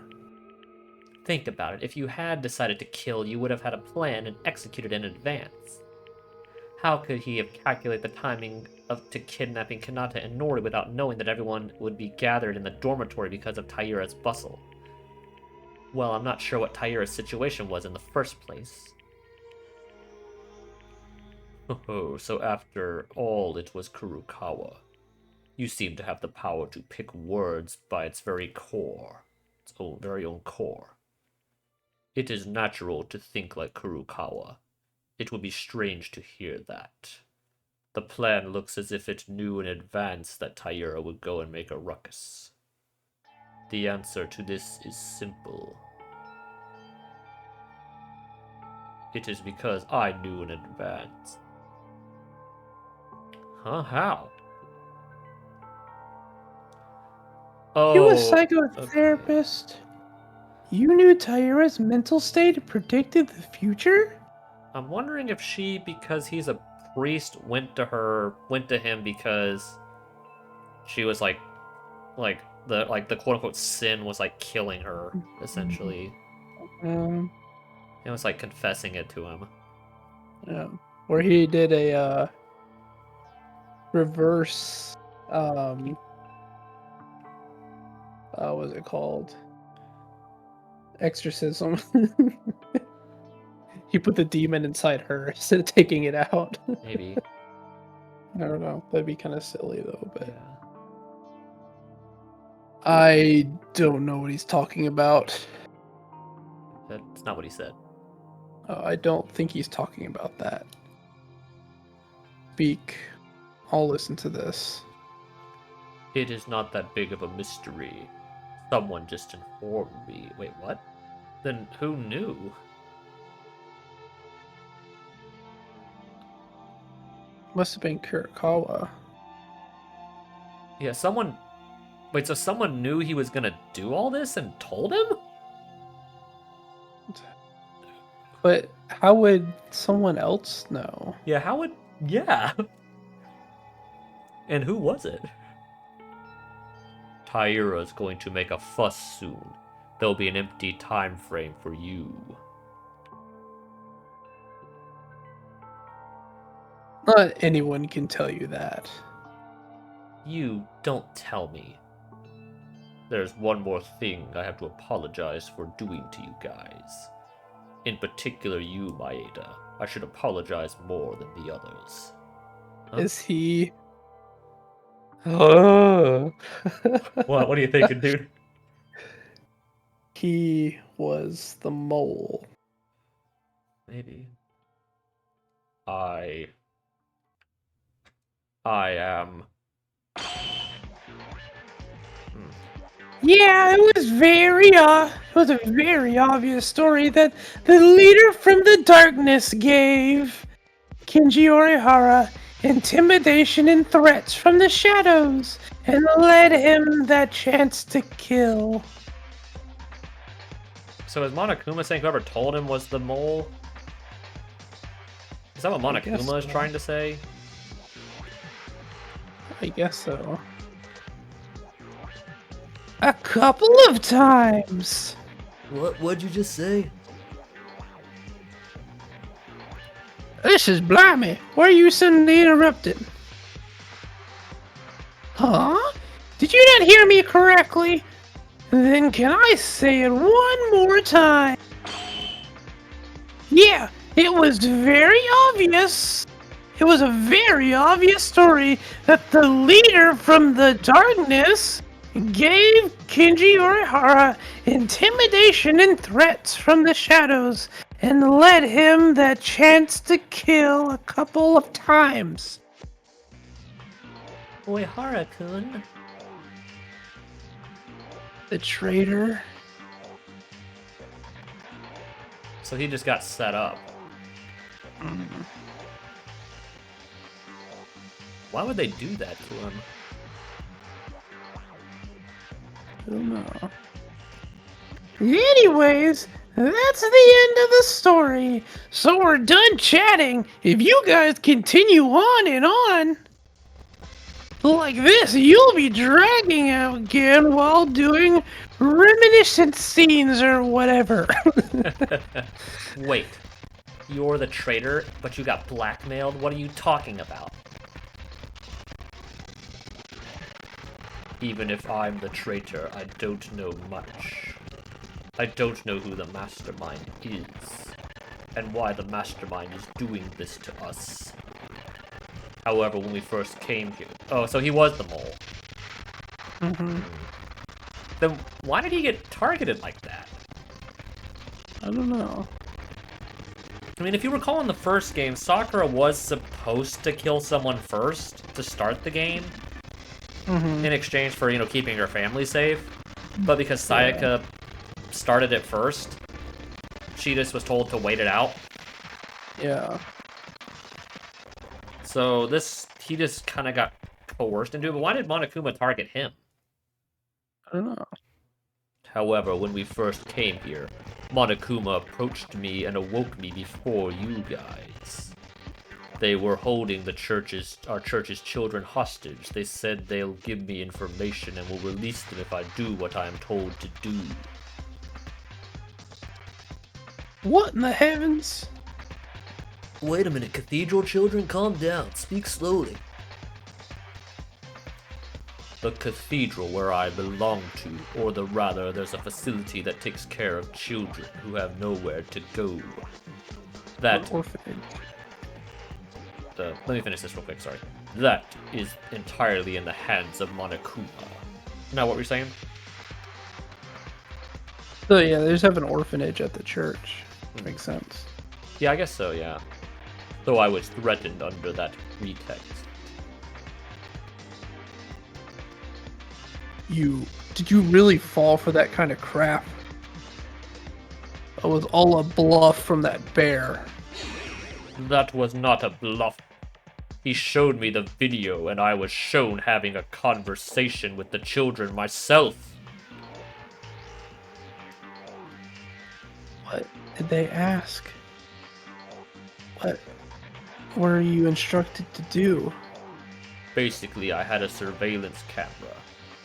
Think about it. If you had decided to kill, you would have had a plan and executed in advance. How could he have calculated the timing to kidnapping Kanata and Nori without knowing that everyone would be gathered in the dormitory because of Taira's bustle? Well, I'm not sure what Taira's situation was in the first place. Oh, so after all, it was Kurukawa. You seem to have the power to pick words by its very core, its own very own core. It is natural to think like Kurukawa. It would be strange to hear that. The plan looks as if it knew in advance that Taira would go and make a ruckus. The answer to this is simple. It is because I knew in advance. Huh? How? Oh, You a psychotherapist? You knew Taira's mental state predicted the future? I'm wondering if she, because he's a priest, went to him because she was like the quote unquote sin was like killing her, essentially. It was like confessing it to him. Yeah. Where he did a reverse what was it called? Exorcism. He put the demon inside her instead of taking it out. Maybe. I don't know. That'd be kind of silly though, but Yeah. I don't know what he's talking about. That's not what he said. I don't think he's talking about that. Speak. I'll listen to this. It is not that big of a mystery. Someone just informed me. Wait, what? Then who knew? Must have been Kurikawa. Yeah, someone. Wait, so someone knew he was gonna do all this and told him? But how would someone else know? Yeah, how would. Yeah. And who was it? Taira's going to make a fuss soon. There'll be an empty time frame for you. Not anyone can tell you that. You don't tell me. There's one more thing I have to apologize for doing to you guys. In particular you, Maeda. I should apologize more than the others. Huh? Is he... Oh. What are you thinking, dude? He was the mole. Maybe. I am... Yeah, it was a very obvious story that the leader from the darkness gave Kenji Orihara intimidation and threats from the shadows and led him that chance to kill. So is Monokuma saying whoever told him was the mole? Is that what I guess Monokuma is so. trying to say? I guess so. A couple of times. What'd you just say? This is blimey. Why are you suddenly interrupted? Huh? Did you not hear me correctly? Then can I say it one more time? Yeah, it was very obvious. It was a very obvious story that the leader from the darkness gave Kinji Orihara intimidation and threats from the shadows and led him that chance to kill a couple of times. Uehara-kun. The traitor. So he just got set up. Why would they do that to him? I don't know. Anyways, that's the end of the story. So we're done chatting. If you guys continue on and on like this, you'll be dragging out again while doing reminiscent scenes or whatever. Wait, you're the traitor, but you got blackmailed? What are you talking about? Even if I'm the traitor, I don't know much. I don't know who the mastermind is, and why the mastermind is doing this to us. However, when we first came here... Oh, so he was the mole. Mm-hmm. Then why did he get targeted like that? I don't know. I mean, if you recall in the first game, Sakura was supposed to kill someone first to start the game, in exchange for, keeping her family safe. But because Sayaka started it first, she just was told to wait it out. Yeah. So he just kind of got coerced into it. But why did Monokuma target him? I don't know. However, when we first came here, Monokuma approached me and awoke me before you guys. They were holding our church's children hostage. They said they'll give me information and will release them if I do what I am told to do. What in the heavens? Wait a minute, Cathedral children, calm down. Speak slowly. The cathedral where I belong to, or there's a facility that takes care of children who have nowhere to go. That Orphanage. let me finish this real quick, sorry. That is entirely in the hands of Monokuma. Now, what were you saying? So yeah, they just have an orphanage at the church. Makes sense. Yeah, I guess so, yeah. Though I was threatened under that pretext. Did you really fall for that kind of crap? It was all a bluff from that bear. That was not a bluff. He showed me the video, and I was shown having a conversation with the children myself. What did they ask? What were you instructed to do? Basically, I had a surveillance camera,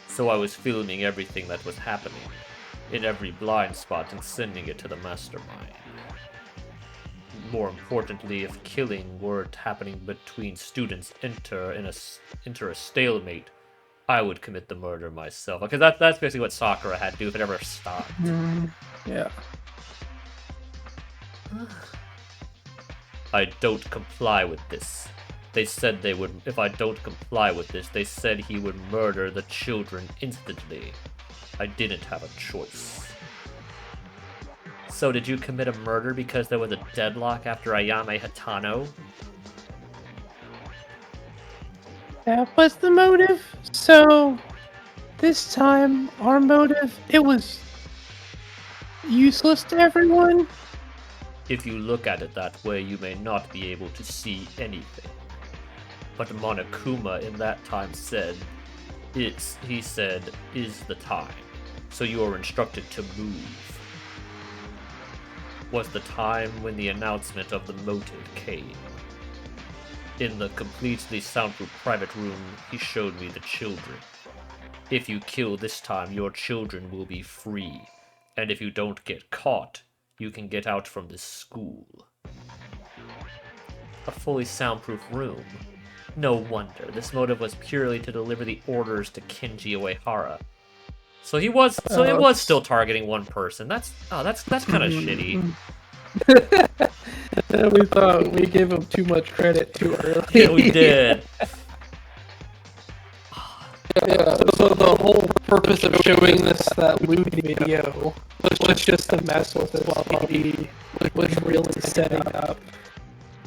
so I was filming everything that was happening, in every blind spot, and sending it to the mastermind. More importantly, if killing weren't happening between students enter a stalemate, I would commit the murder myself. Because that's basically what Sakura had to do if it ever stopped. Yeah. I don't comply with this. They said they would, if I don't comply with this, they said he would murder the children instantly. I didn't have a choice. So did you commit a murder because there was a deadlock after Ayame Hitano? That was the motive. So this time, our motive, it was useless to everyone. If you look at it that way, you may not be able to see anything. But Monokuma in that time said, is the time. So you are instructed to move. Was the time when the announcement of the motive came. In the completely soundproof private room, he showed me the children. If you kill this time, your children will be free. And if you don't get caught, you can get out from this school. A fully soundproof room. No wonder. This motive was purely to deliver the orders to Kinji Uehara. So he was. So it Oh, was still targeting one person. That's kind of shitty. We thought we gave him too much credit too early. Yeah, we did. Yeah, so the whole purpose of showing that loot video was just to mess with us while he was really setting up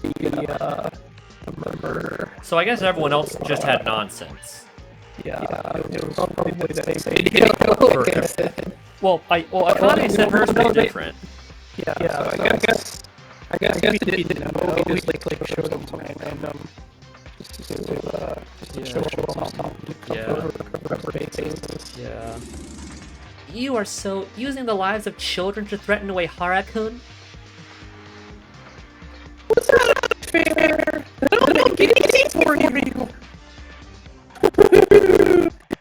the murder. So I guess everyone else just had nonsense. Yeah, it was probably the same video. like I said. Well, Akane said hers was different. Yeah, so I guess if you didn't know, we just like showed them something random. Just to show them cover bases. Yeah. You are so using the lives of children to threaten away Harakun? What's not fair? I don't make anything for you.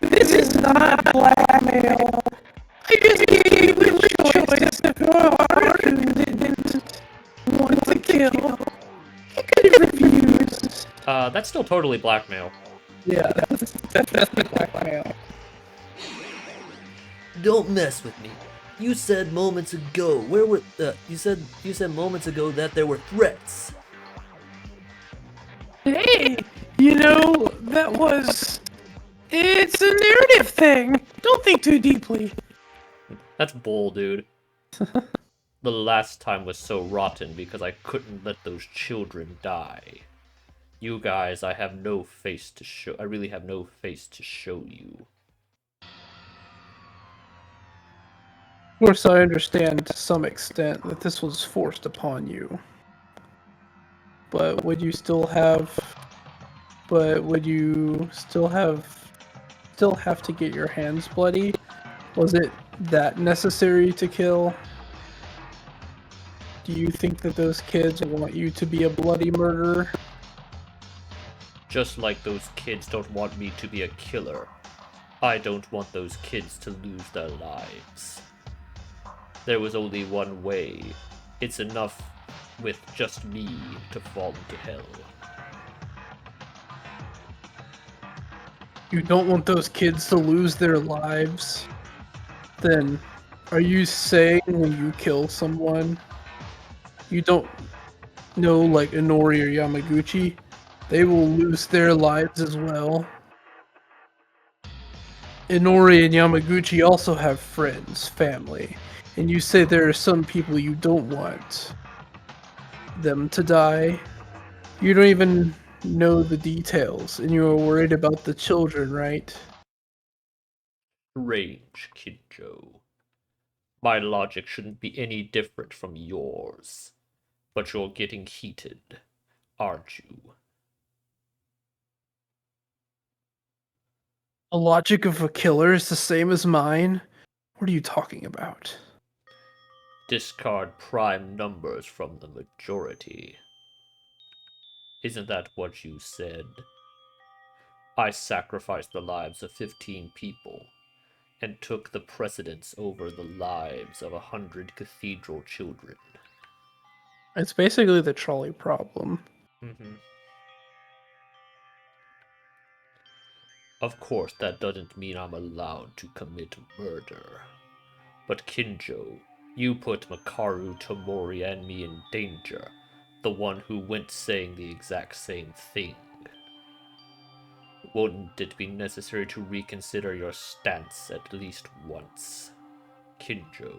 This is not blackmail. I just gave you a choice if Harakun didn't want to kill. You could have refused. That's still totally blackmail. Yeah, that's definitely blackmail. Don't mess with me. You said moments ago you said moments ago that there were threats. Hey, it's a narrative thing. Don't think too deeply. That's bull, dude. The last time was so rotten because I couldn't let those children die. You guys, I have no face to show. I really have no face to show you. Of course, I understand to some extent that this was forced upon you. But would you still have to get your hands bloody? Was it that necessary to kill? Do you think that those kids want you to be a bloody murderer? Just like those kids don't want me to be a killer, I don't want those kids to lose their lives. There was only one way. It's enough with just me to fall into hell. You don't want those kids to lose their lives? Then, are you saying when you kill someone, you don't know, like Inori or Yamaguchi, they will lose their lives as well? Inori and Yamaguchi also have friends, family, and you say there are some people you don't want them to die. You don't even know the details, and you are worried about the children, right? Strange, Kinjo. My logic shouldn't be any different from yours. But you're getting heated, aren't you? The logic of a killer is the same as mine? What are you talking about? Discard prime numbers from the majority. Isn't that what you said? I sacrificed the lives of 15 people and took the precedence over the lives of 100 cathedral children. It's basically the trolley problem. Of course, that doesn't mean I'm allowed to commit murder. But Kinjo, you put Makaru, Tomori, and me in danger. The one who went saying the exact same thing. Wouldn't it be necessary to reconsider your stance at least once, Kinjo?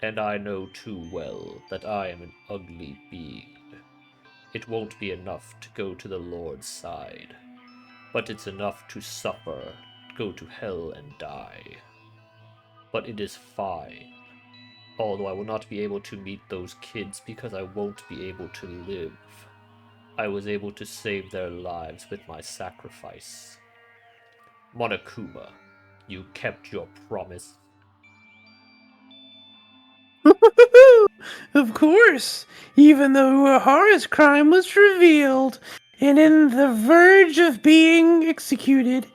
And I know too well that I am an ugly being. It won't be enough to go to the Lord's side, but it's enough to suffer, go to hell and die. But it is fine. Although I will not be able to meet those kids because I won't be able to live. I was able to save their lives with my sacrifice. Monokuma, you kept your promise. Of course, even though Uehara's crime was revealed and in the verge of being executed,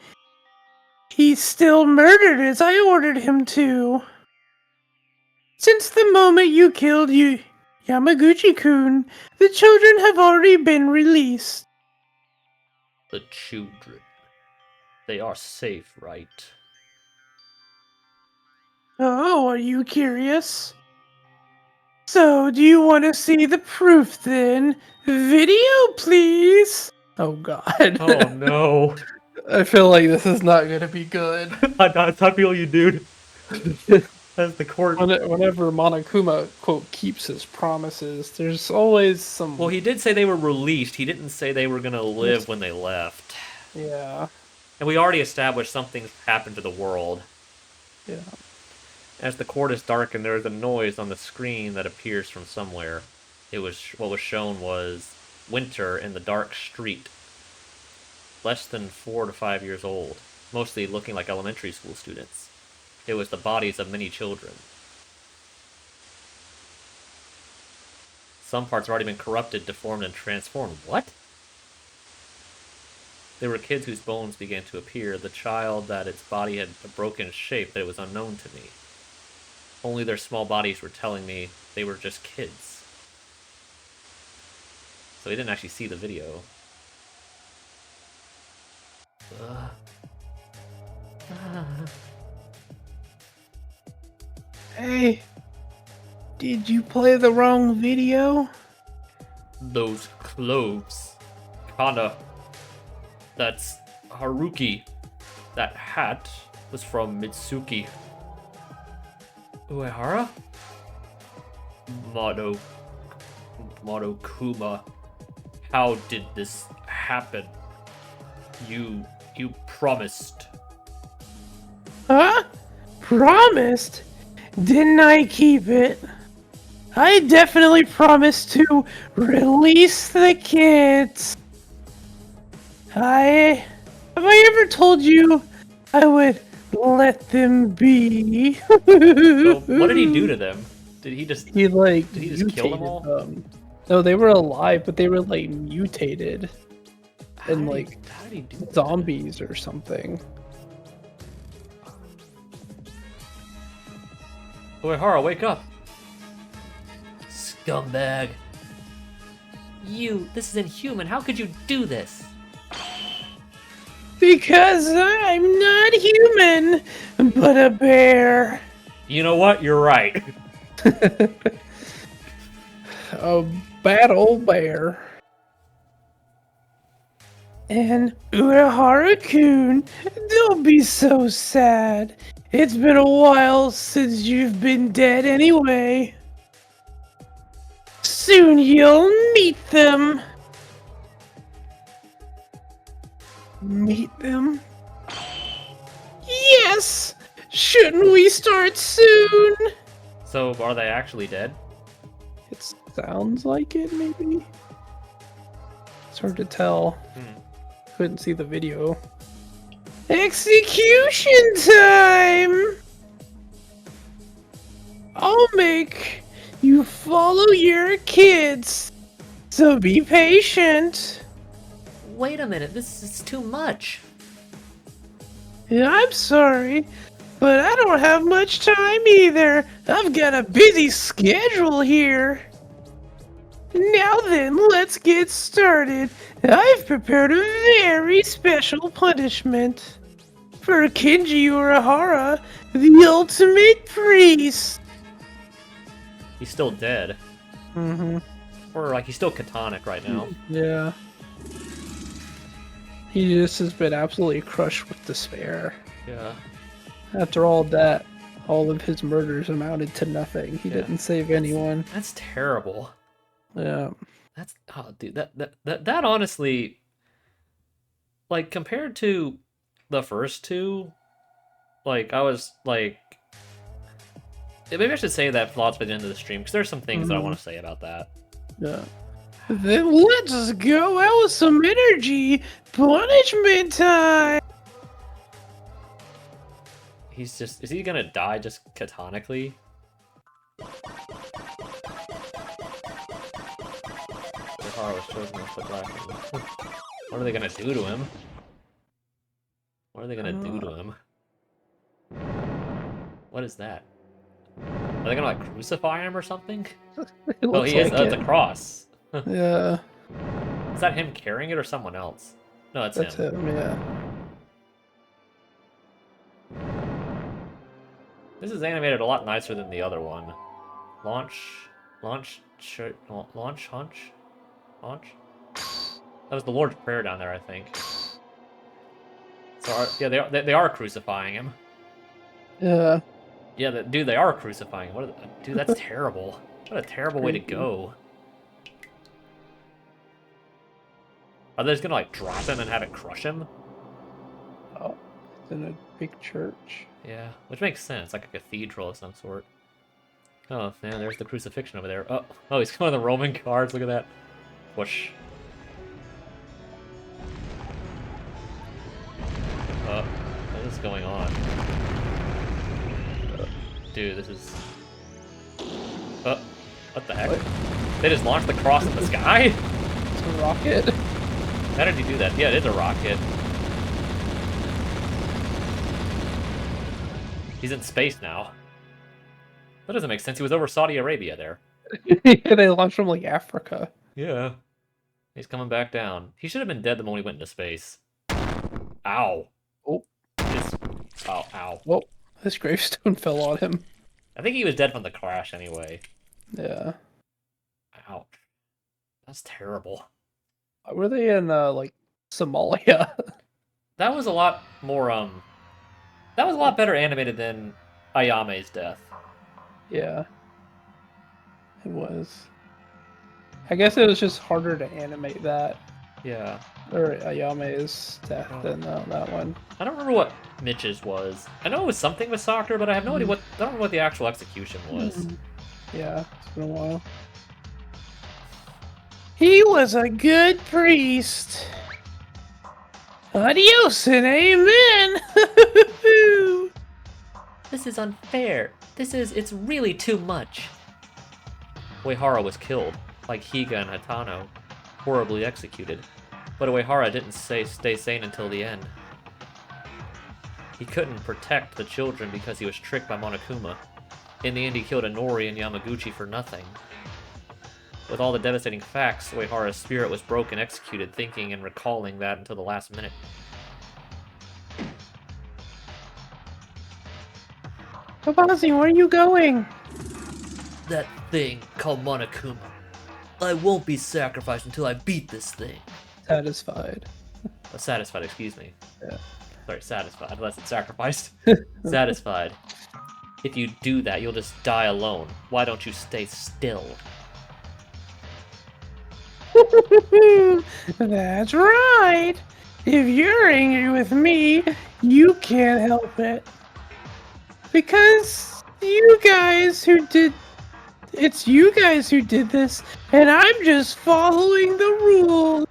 he still murdered as I ordered him to. Since the moment you killed Yamaguchi-kun, the children have already been released. The children. They are safe, right? Oh, are you curious? So, do you want to see the proof then? Video, please. Oh God. Oh no. I feel like this is not gonna be good. I feel you, dude. As the court. Whenever Monokuma quote keeps his promises, there's always some. Well, he did say they were released. He didn't say they were gonna live when they left. Yeah. And we already established something's happened to the world. Yeah. As the court is darkened, there is a noise on the screen that appears from somewhere. What was shown was winter in the dark street. Less than 4 to 5 years old, mostly looking like elementary school students. It was the bodies of many children. Some parts have already been corrupted, deformed, and transformed. What? There were kids whose bones began to appear. The child that its body had a broken shape that it was unknown to me. Only their small bodies were telling me they were just kids. So he didn't actually see the video. Hey, did you play the wrong video? Those clothes. Kana. That's Haruki. That hat was from Mitsuki. Uehara? Kuma. How did this happen? You promised. Huh? Promised? Didn't I keep it? I definitely promised to release the kids. Have I ever told you I would let them be? So what did he do to them? Did he just He like Did he just kill them mutated all? them. No, they were alive, but they were like mutated and like how did he do that? zombies or something. Uehara, wake up! Scumbag. This is inhuman. How could you do this? Because I'm not human, but a bear. You know what? You're right. A bad old bear. And Urahara-kun, don't be so sad. It's been a while since you've been dead anyway. Soon you'll meet them. Meet them? Yes! Shouldn't we start soon? So, are they actually dead? It sounds like it, maybe. It's hard to tell. Couldn't see the video. Execution time! I'll make you follow your kids, so be patient. Wait a minute, this is too much. I'm sorry, but I don't have much time either. I've got a busy schedule here. Now then, let's get started. I've prepared a very special punishment for Kenji Urahara, the ultimate priest. He's still dead. Mm-hmm. Or, like, he's still catonic right now. Yeah. He just has been absolutely crushed with despair. Yeah. After all that, all of his murders amounted to nothing. He Yeah. didn't save anyone. That's terrible. Yeah. That's... Oh, dude, that honestly... Like, compared to the first two, like, I was, like... Maybe I should say that thoughts by the end of the stream, because there's some things that I want to say about that. Yeah. Then let's go out with some energy. Punishment time. He's just... Is he gonna die just catonically? Uehara was chosen as the black. What are they gonna do to him? What are they gonna do to him? What is that? Are they gonna, like, crucify him or something? It Oh, looks he is. like It's it. a cross. Yeah. Is that him carrying it or someone else? No, that's That's him. him, yeah. This is animated a lot nicer than the other one. Launch. Launch. Hunch. That was the Lord's Prayer down there, I think. So, yeah, they are crucifying him. Yeah. Yeah, dude, they are crucifying him. Dude, that's terrible. What a terrible way to Creepy. go. Are they just gonna, like, drop him and have it crush him? Oh, it's in a big church. Yeah, which makes sense, like a cathedral of some sort. Oh, man, there's the crucifixion over there. Oh, he's one of the Roman guards. Look at that. Whoosh. What is going on? Dude, this is... what the heck? What? They just launched the cross in the sky? It's a rocket. How did he do that? Yeah, it is a rocket. He's in space now. That doesn't make sense. He was over Saudi Arabia there. Yeah, they launched from like Africa. Yeah. He's coming back down. He should have been dead the moment he went into space. Ow. Oh. Ow. Well, this gravestone fell on him. I think he was dead from the crash anyway. Yeah. Ouch. That's terrible. Were they in like Somalia? That was a lot more that was a lot better animated than Ayame's death. Yeah. It was. I guess it was just harder to animate that. Yeah. Or Ayame's death than that one. I don't remember what Mitch's was. I know it was something with soccer, but I have no idea I don't remember what the actual execution was. Yeah, it's been a while. He was a good priest. Adios and amen. This is unfair. It's really too much. Uehara was killed, like Higa and Hatano, horribly executed. But Uehara didn't stay sane until the end. He couldn't protect the children because he was tricked by Monokuma. In the end, he killed Inori and Yamaguchi for nothing. With all the devastating facts, Uehara's spirit was broken, executed, thinking and recalling that until the last minute. Kabazi, where are you going? That thing called Monokuma. I won't be sacrificed until I beat this thing. Satisfied. Satisfied, excuse me. Yeah. Sorry, satisfied, unless it's sacrificed. Satisfied. If you do that, you'll just die alone. Why don't you stay still? That's right. If you're angry with me, you can't help it. Because it's you guys who did this, and I'm just following the rules.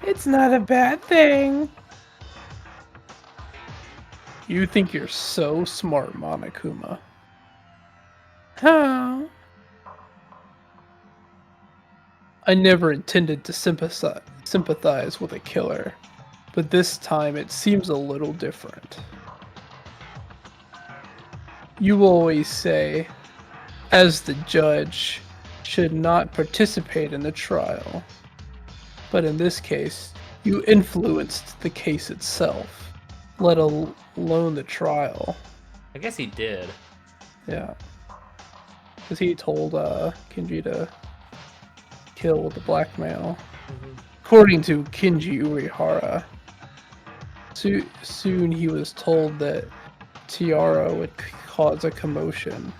It's not a bad thing. You think you're so smart, Monokuma. Huh? I never intended to sympathize with a killer, but this time it seems a little different. You always say, as the judge, should not participate in the trial. But in this case, you influenced the case itself, let alone the trial. I guess he did. Yeah. Because he told Kinji to kill the blackmail. According to Kinji Uehara, soon he was told that Tiara would cause a commotion.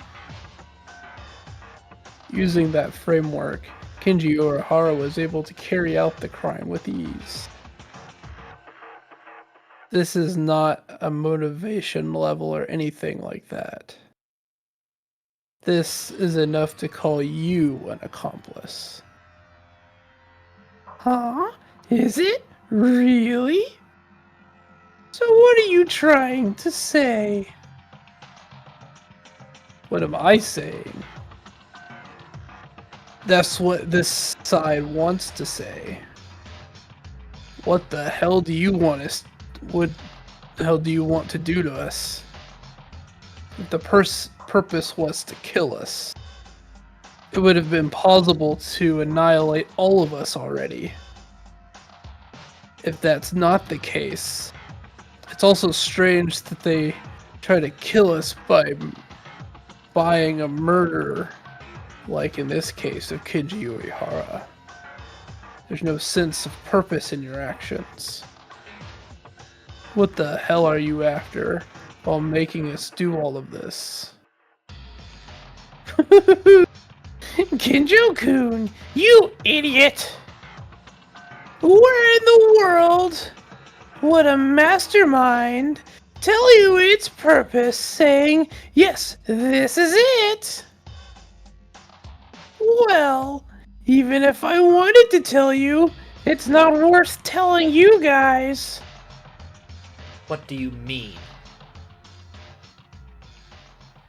Using that framework, Kinji Uehara was able to carry out the crime with ease. This is not a motivation level or anything like that. This is enough to call you an accomplice. Huh? Is it? Really? So what are you trying to say? What am I saying? That's what this side wants to say. What the hell do you want us? What the hell do you want to do to us? If the purpose was to kill us, it would have been possible to annihilate all of us already. if that's not the case, it's also strange that they try to kill us by buying a murder, like in this case of Kinji Uehara. There's no sense of purpose in your actions. What the hell are you after while making us do all of this? Kinjo-kun, you idiot! Where in the world would a mastermind tell you its purpose, saying, yes, this is it? Well, even if I wanted to tell you, it's not worth telling you guys. What do you mean?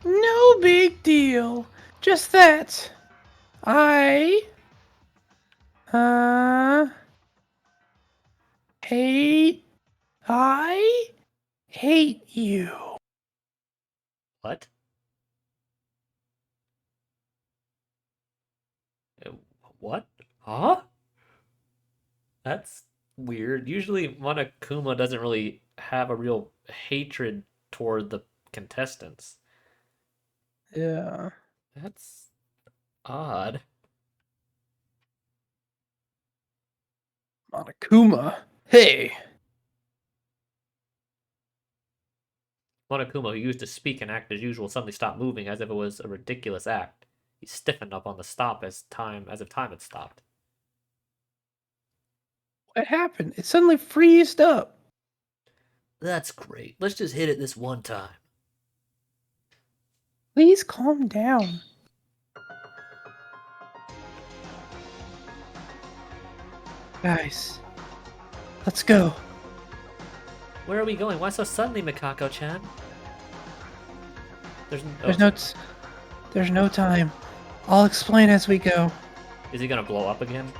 No big deal. Just that. I hate you. What? What? Huh? That's weird. Usually Monokuma doesn't really have a real hatred toward the contestants. Yeah. That's odd. Monokuma. Hey! Monokuma, who used to speak and act as usual, suddenly stopped moving as if it was a ridiculous act. He stiffened up on the stop as if time had stopped. What happened? It suddenly freezed up. That's great. Let's just hit it this one time. Please calm down. Guys, let's go. Where are we going? Why so suddenly, Mikako-chan? There's no time. I'll explain as we go. Is he gonna blow up again?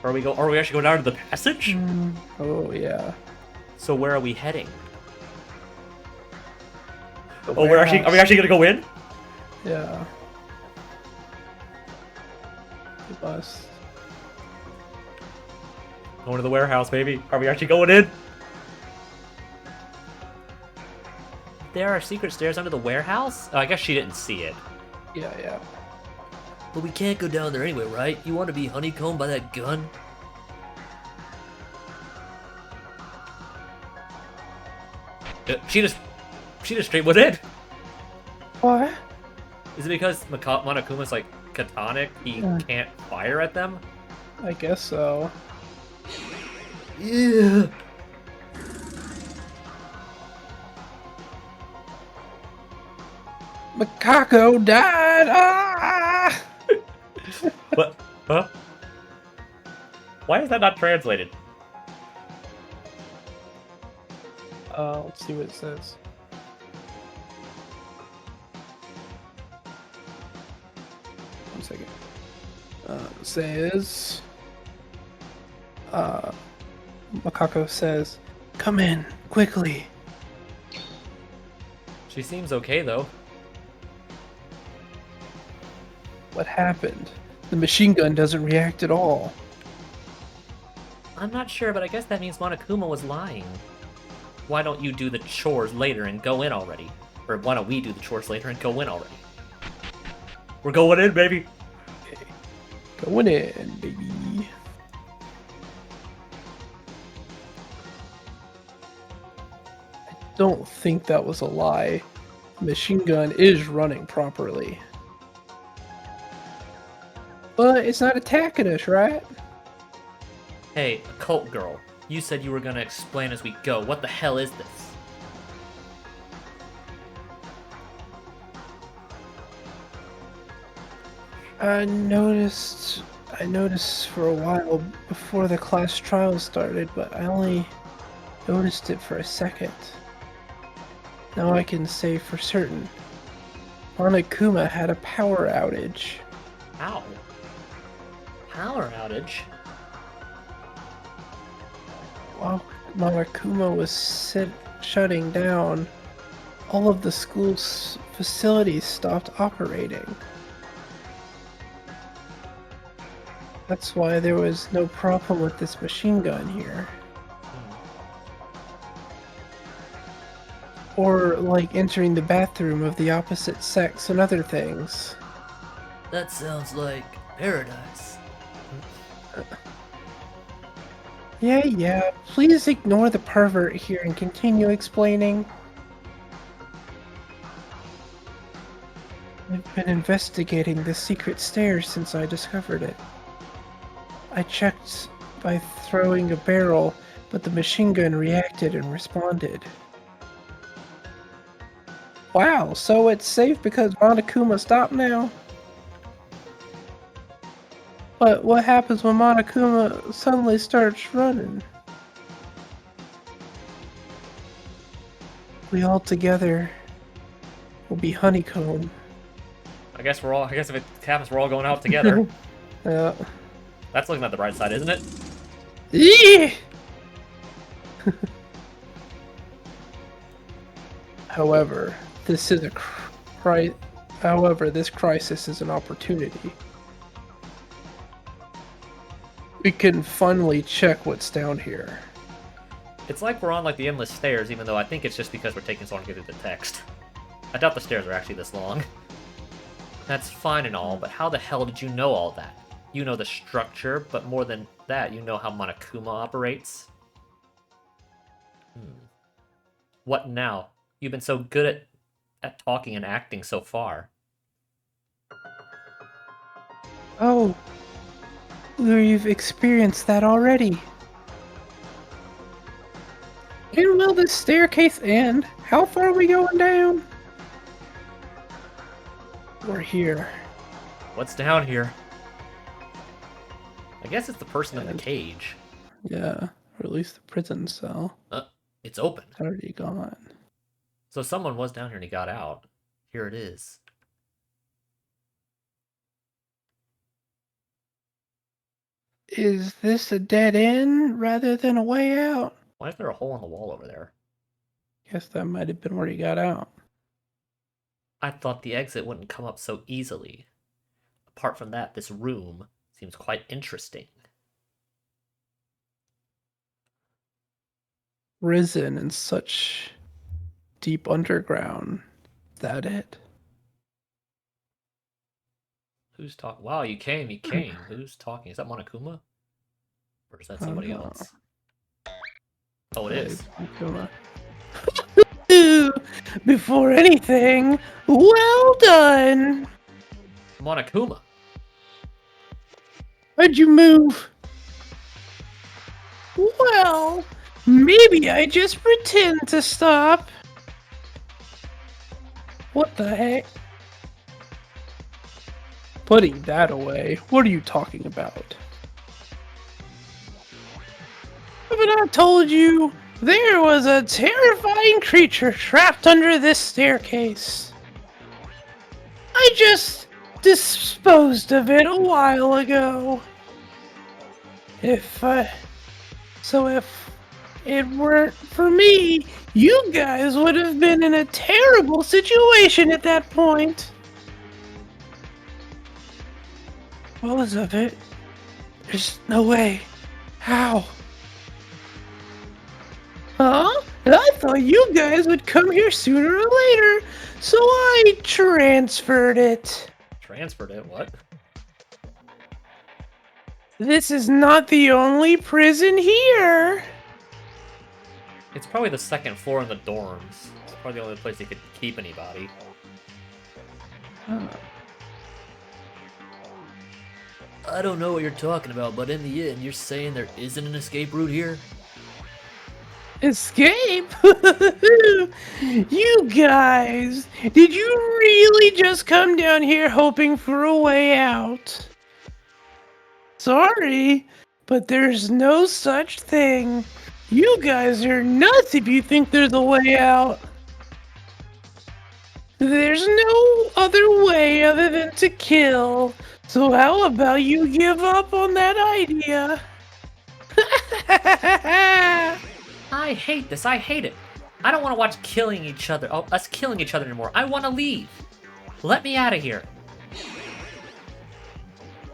Or are we actually going down to the passage? Oh yeah. So where are we heading? The Are we actually gonna go in? Yeah. The bus. Going to the warehouse, baby. Are we actually going in? There are secret stairs under the warehouse? Oh, I guess she didn't see it. Yeah. But we can't go down there anyway, right? You want to be honeycombed by that gun? She just straight went in. What? Is it because Monokuma's like catonic? He can't fire at them? I guess so. Yeah. Macaco died! Ah! What? Huh? Why is that not translated? Let's see what it says. One second. It says... Macaco says, "Come in, quickly." She seems okay though. What happened? The machine gun doesn't react at all. I'm not sure, but I guess that means Monokuma was lying. Why don't you do the chores later and go in already? Or why don't we do the chores later and go in already? We're going in, baby! Okay. Going in, baby. I don't think that was a lie. The machine gun is running properly. But it's not attacking us, right? Hey, occult girl. You said you were gonna explain as we go. What the hell is this? I noticed for a while before the class trial started, but I only noticed it for a second. Now I can say for certain. Monokuma had a power outage. Ow. Power outage? While Monokuma was shutting down, all of the school's facilities stopped operating. That's why there was no problem with this machine gun here. Or, like, entering the bathroom of the opposite sex and other things. That sounds like paradise. Yeah, please ignore the pervert here and continue explaining. I've been investigating the secret stairs since I discovered it. I checked by throwing a barrel, but the machine gun reacted and responded. Wow, so it's safe because Monokuma stopped now? But what happens when Monokuma suddenly starts running? We all together will be honeycomb. I guess if it happens, we're all going out together. Yeah. That's looking at the bright side, isn't it? Yeah. However, this crisis is an opportunity. We can finally check what's down here. It's like we're on like the endless stairs, even though I think it's just because we're taking so long to get through the text. I doubt the stairs are actually this long. That's fine and all, but how the hell did you know all that? You know the structure, but more than that, you know how Monokuma operates? What now? You've been so good at talking and acting so far. Oh, we've experienced that already. When will this staircase end? How far are we going down? We're here. What's down here? I guess it's the person in the cage. Yeah, or at least the prison cell. It's open. It's already gone. So someone was down here and he got out. Here it is. Is this a dead end rather than a way out? Why is there a hole in the wall over there? Guess that might have been where he got out. I thought the exit wouldn't come up so easily. Apart from that, this room seems quite interesting. Risen in such deep underground. Is that it? Who's talking? Wow, you came. Who's talking? Is that Monokuma? Or is that somebody else? Oh, it is. Before anything, well done! Monokuma. Why'd you move? Well, maybe I just pretend to stop. What the heck? Putting that away? What are you talking about? Haven't I told you? There was a terrifying creature trapped under this staircase. I just disposed of it a while ago. If it weren't for me, you guys would have been in a terrible situation at that point. What of it? There's no way. How? Huh? I thought you guys would come here sooner or later, so I transferred it. Transferred it? What? This is not the only prison here. It's probably the second floor in the dorms. It's probably the only place they could keep anybody. I don't know what you're talking about, but in the end, you're saying there isn't an escape route here? Escape? You guys, did you really just come down here hoping for a way out? Sorry, but there's no such thing. You guys are nuts if you think there's a way out. There's no other way other than to kill. So how about you give up on that idea? I hate this. I hate it. I don't want to watch us killing each other anymore. I want to leave. Let me out of here.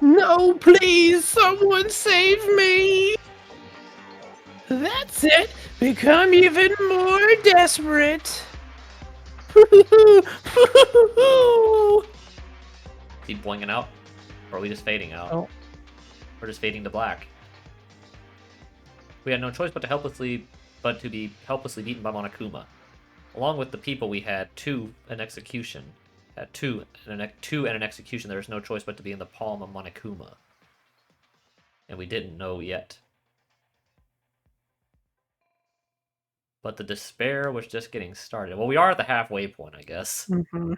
No, please, someone save me! That's it! Become even more desperate! Is he blinging out? Or are we just fading out? Oh. We're just fading to black. We had no choice but to be helplessly beaten by Monokuma. Along with the people we had, two and an execution. Two and an execution, there is no choice but to be in the palm of Monokuma. And we didn't know yet. But the despair was just getting started. Well, we are at the halfway point, I guess. Mm-hmm.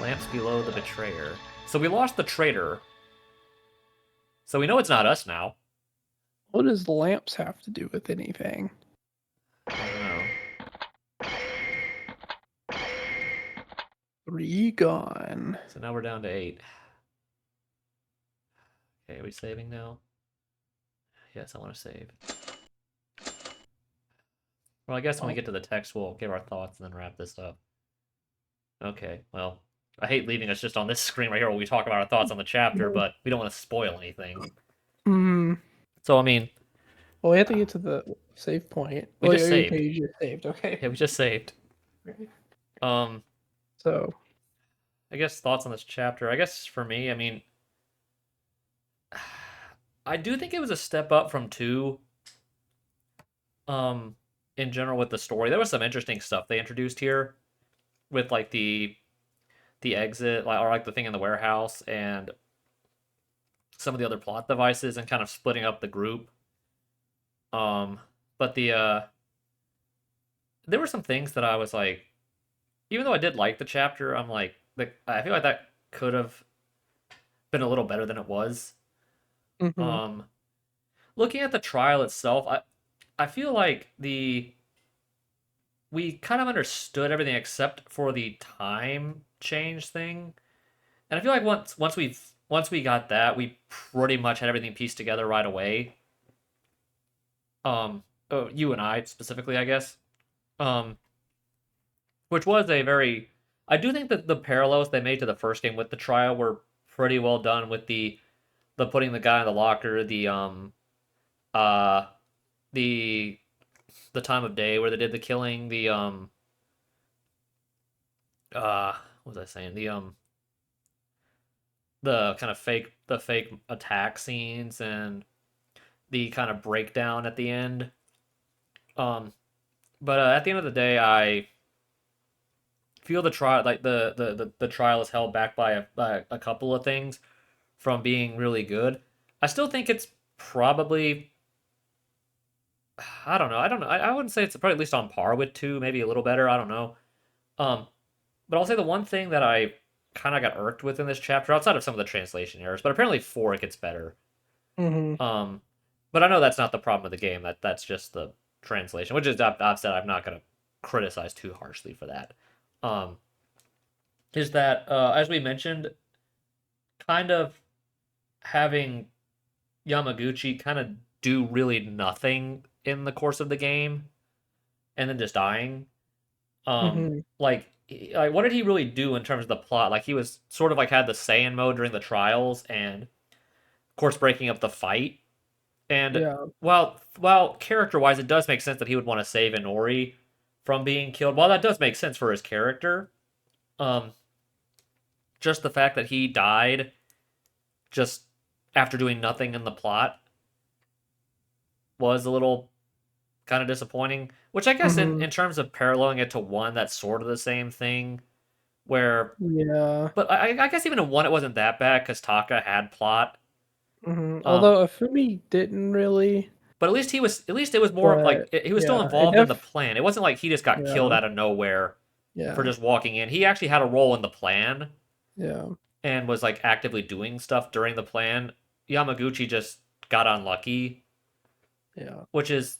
Lamps below the betrayer. So we lost the traitor. So we know it's not us now. What does lamps have to do with anything? I don't know. 3 gone. So now we're down to 8. Okay, are we saving now? Yes, I want to save. Well, I guess when we get to the text, we'll give our thoughts and then wrap this up. Okay, well, I hate leaving us just on this screen right here while we talk about our thoughts on the chapter, but we don't want to spoil anything. Hmm. So, I mean... Well, we have to get to the save point. We just saved. Okay, you just saved, okay. Yeah, we just saved. So... I guess thoughts on this chapter. I guess for me, I mean... I do think it was a step up from 2. In general with the story. There was some interesting stuff they introduced here. With, like, the exit, or, like, the thing in the warehouse, and some of the other plot devices, and kind of splitting up the group. But there were some things that I was like, even though I did like the chapter, I'm like, I feel like that could have been a little better than it was. Mm-hmm. Looking at the trial itself, I feel like we kind of understood everything except for the time change thing, and I feel like once we got that, we pretty much had everything pieced together right away. You and I specifically, I guess. Which was a very... I do think that the parallels they made to the first game with the trial were pretty well done with the putting the guy in the locker, the time of day where they did the killing, what was I saying? The kind of fake attack scenes and the kind of breakdown at the end. But at the end of the day, I feel the trial, like the trial is held back by a couple of things from being really good. I still think it's probably, I don't know. I wouldn't say it's probably at least on par with 2, maybe a little better. I don't know. But I'll say the one thing that I kind of got irked with in this chapter, outside of some of the translation errors, but apparently 4 it gets better. Mm-hmm. But I know that's not the problem with the game. That's just the translation, which is I've said I'm not going to criticize too harshly for that. Is that as we mentioned, kind of having Yamaguchi kind of do really nothing in the course of the game, and then just dying. Like what did he really do in terms of the plot? Like he was sort of like had the Saiyan mode during the trials, and of course breaking up the fight. And Yeah. while character-wise, it does make sense that he would want to save Inori from being killed. While that does make sense for his character, just the fact that he died just after doing nothing in the plot was a little kind of disappointing. Which I guess in terms of paralleling it to 1, that's sort of the same thing. Where but I guess even in 1 it wasn't that bad because Taka had plot. Although Afumi didn't really. But at least it was more like he was still involved in the plan. It wasn't like he just got killed out of nowhere for just walking in. He actually had a role in the plan. Yeah. And was like actively doing stuff during the plan. Yamaguchi just got unlucky. Yeah. Which is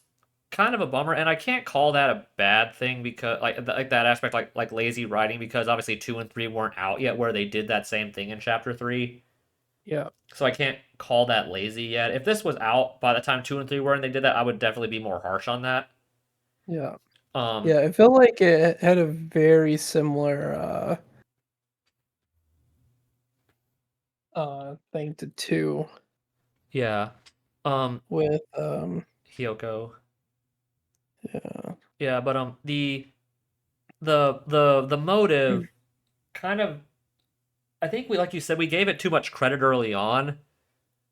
kind of a bummer, and I can't call that a bad thing because like that aspect like lazy writing, because obviously 2 and 3 weren't out yet where they did that same thing in chapter 3. Yeah. So I can't call that lazy yet. If this was out by the time 2 and 3 were and they did that, I would definitely be more harsh on that. Yeah. Yeah, it felt like it had a very similar thing to 2. Yeah. With Hyoko. Yeah. Yeah, but the motive kind of, I think we, like you said, we gave it too much credit early on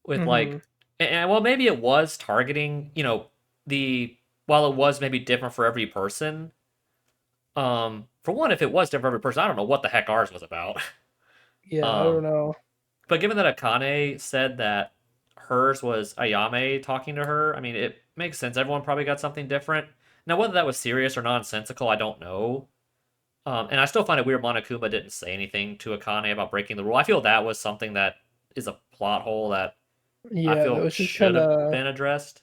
with Mm-hmm. like, and well, maybe it was targeting, the while it was maybe different for every person. For one, if it was different for every person, I don't know what the heck ours was about. Yeah, I don't Um, know. but given that Akane said that hers was Ayame talking to her, I mean, it makes sense. Everyone probably got something different. Now, whether that was serious or nonsensical, I don't know. And I still find it weird Monokuma didn't say anything to Akane about breaking the rule. I feel that was something that is a plot hole that I Yeah, that feel was just should kind have of been addressed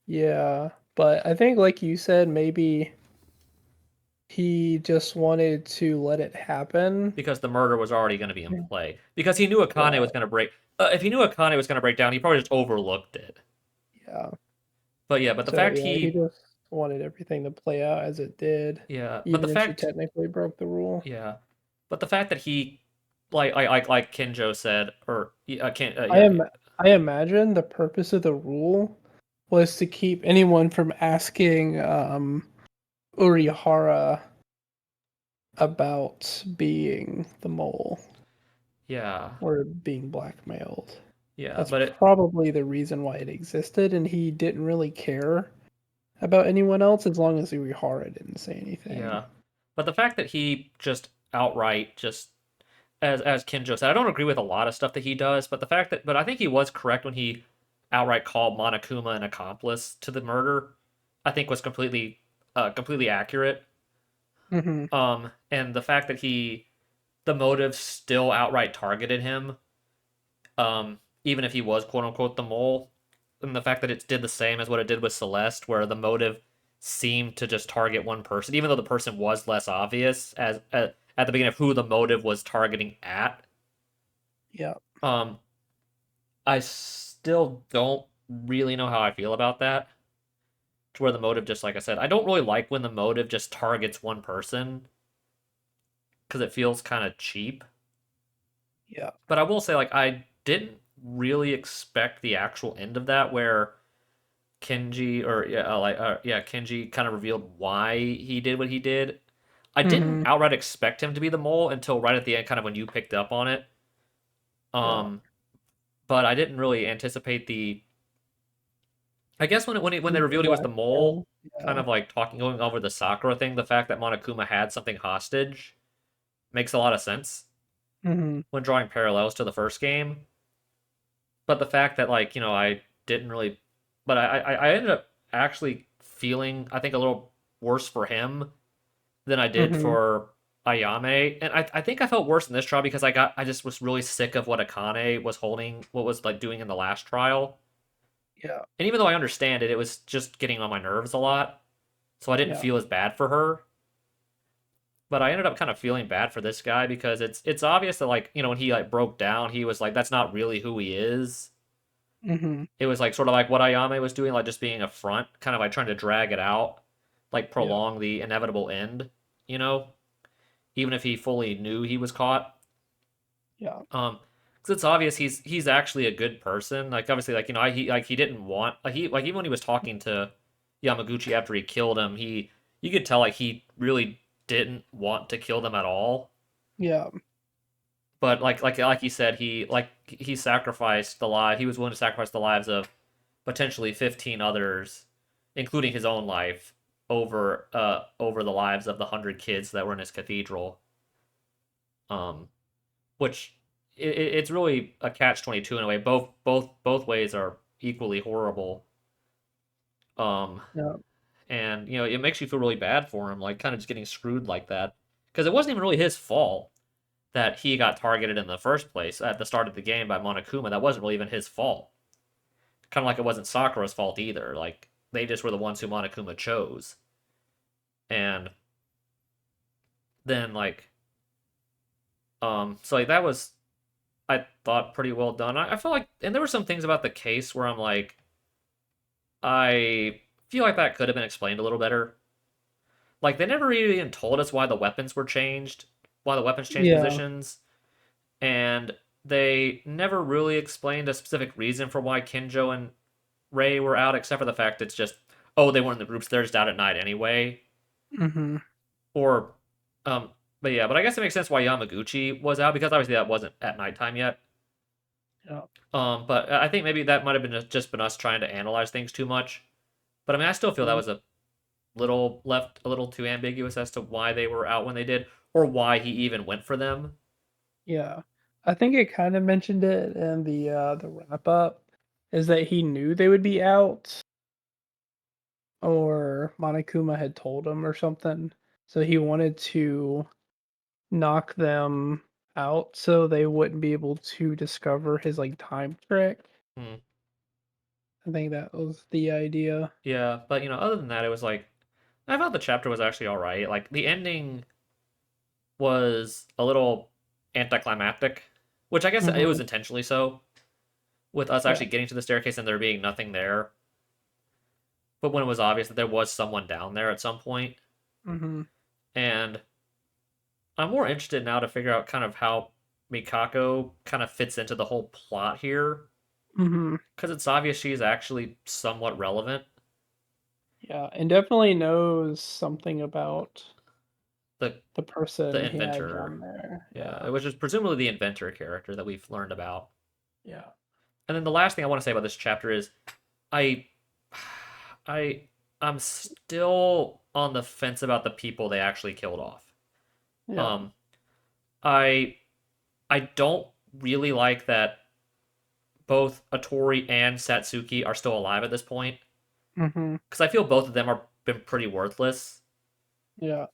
yeah. But I think, like you said, maybe he just wanted to let it happen. because the murder was already going to be in play. Because he knew Akane was Right. going to break. If he knew Akane was going to break down, he probably just overlooked it. Yeah. But yeah, but the So fact yeah, he he, just wanted everything to play out as it did, yeah, but the even if she fact, technically broke the rule. yeah, but the fact that he, like Kinjo said, or I yeah, am I imagine the purpose of the rule was to keep anyone from asking Urihara about being the mole yeah, or being blackmailed. yeah, That's but it, probably the reason why it existed, and he didn't really care about anyone else as long as Urihara didn't say anything. yeah, but the fact that he just outright just as Kinjo said, I don't agree with a lot of stuff that he does, but the fact that, but I think he was correct when he outright called Monokuma an accomplice to the murder. I think was completely accurate. Hmm. And the fact that the motive still outright targeted him, even if he was quote unquote the mole, and the fact that it did the same as what it did with Celeste, where the motive seemed to just target one person, even though the person was less obvious as at the beginning of who the motive was targeting at. Yeah. Um, I still don't really know how I feel about that. To where the motive, just like I said, I don't really like when the motive just targets one person because it feels kind of cheap. Yeah. But I will say, like, I didn't really expect the actual end of that, where Kenji, or yeah, Kenji kind of revealed why he did what he did. I didn't Hmm. outright expect him to be the mole until right at the end, kind of when you picked up on it. Yeah. Um, but I didn't really anticipate the. I guess when they revealed he was the mole, Blackmail. kind Yeah. of like going over the Sakura thing, the fact that Monokuma had something hostage makes a lot of sense Hmm. when drawing parallels to the first game. But the fact that, like, I didn't really, but I ended up actually feeling, I think, a little worse for him than I did Hmm. for Ayame. And I think I felt worse in this trial because I just was really sick of what Akane was holding, what was like doing in the last trial. Yeah. And even though I understand it, it was just getting on my nerves a lot. So I didn't Yeah. feel as bad for her. But I ended up kind of feeling bad for this guy because it's obvious that, like, when he like broke down, he was like, that's not really who he is. Hmm. It was like sort of like what Ayame was doing, like just being a front, kind of like trying to drag it out, like Yeah. prolong the inevitable end, you know, even if he fully knew he was caught. Yeah. Because it's obvious he's actually a good person. Like, obviously, like, he didn't want, like even when he was talking to Yamaguchi after he killed him, you could tell like he really didn't want to kill them at all. Yeah. But like he said, he sacrificed the life. He was willing to sacrifice the lives of potentially 15 others, including his own life, over the lives of the 100 kids that were in his cathedral. Um, which it's really a catch-22 in a way. Both ways are equally horrible. Um, Yeah. and it makes you feel really bad for him, like kind of just getting screwed like that, because it wasn't even really his fault that he got targeted in the first place at the start of the game by Monokuma. That wasn't really even his fault. Kind of like it wasn't Sakura's fault either. Like, they just were the ones who Monokuma chose. And then, like, so like that was, I thought, pretty well done. I felt like, and there were some things about the case where I'm like, I feel like that could have been explained a little better. Like, they never really even told us why the weapons were changed, why the weapons changed Yeah. positions, and they never really explained a specific reason for why Kinjo and Ray were out, except for the fact it's just, oh, they weren't in the groups, they're just out at night anyway. Mm-hmm. Or, um, but yeah, but I guess it makes sense why Yamaguchi was out because obviously that wasn't at nighttime yet. Yeah. But I think maybe that might have been just been us trying to analyze things too much. But I mean, I still feel that was a little too ambiguous as to why they were out when they did, or why he even went for them. Yeah. I think it kind of mentioned it in the wrap up, is that he knew they would be out, or Monokuma had told him or something. So he wanted to knock them out so they wouldn't be able to discover his like time trick. Hmm. I think that was the idea. Yeah, but other than that, it was like I thought the chapter was actually all right. Like the ending was a little anticlimactic, which I guess it was Mm-hmm. intentionally so, with us Yeah. actually getting to the staircase and there being nothing there. But when it was obvious that there was someone down there at some point, Mm-hmm. and I'm more interested now to figure out kind of how Mikako kind of fits into the whole plot here, Mm-hmm. because it's obvious she's actually somewhat relevant. Yeah, and definitely knows something about The the the person he had inventor, down there. yeah, Yeah. which is presumably the inventor character that we've learned about. Yeah. And then the last thing I want to say about this chapter is I I I'm still on the fence about the people they actually killed off. Yeah. Um I I don't really like that both Atori and Satsuki are still alive at this point Mm-hmm. because I feel both of them are been pretty worthless. Yeah.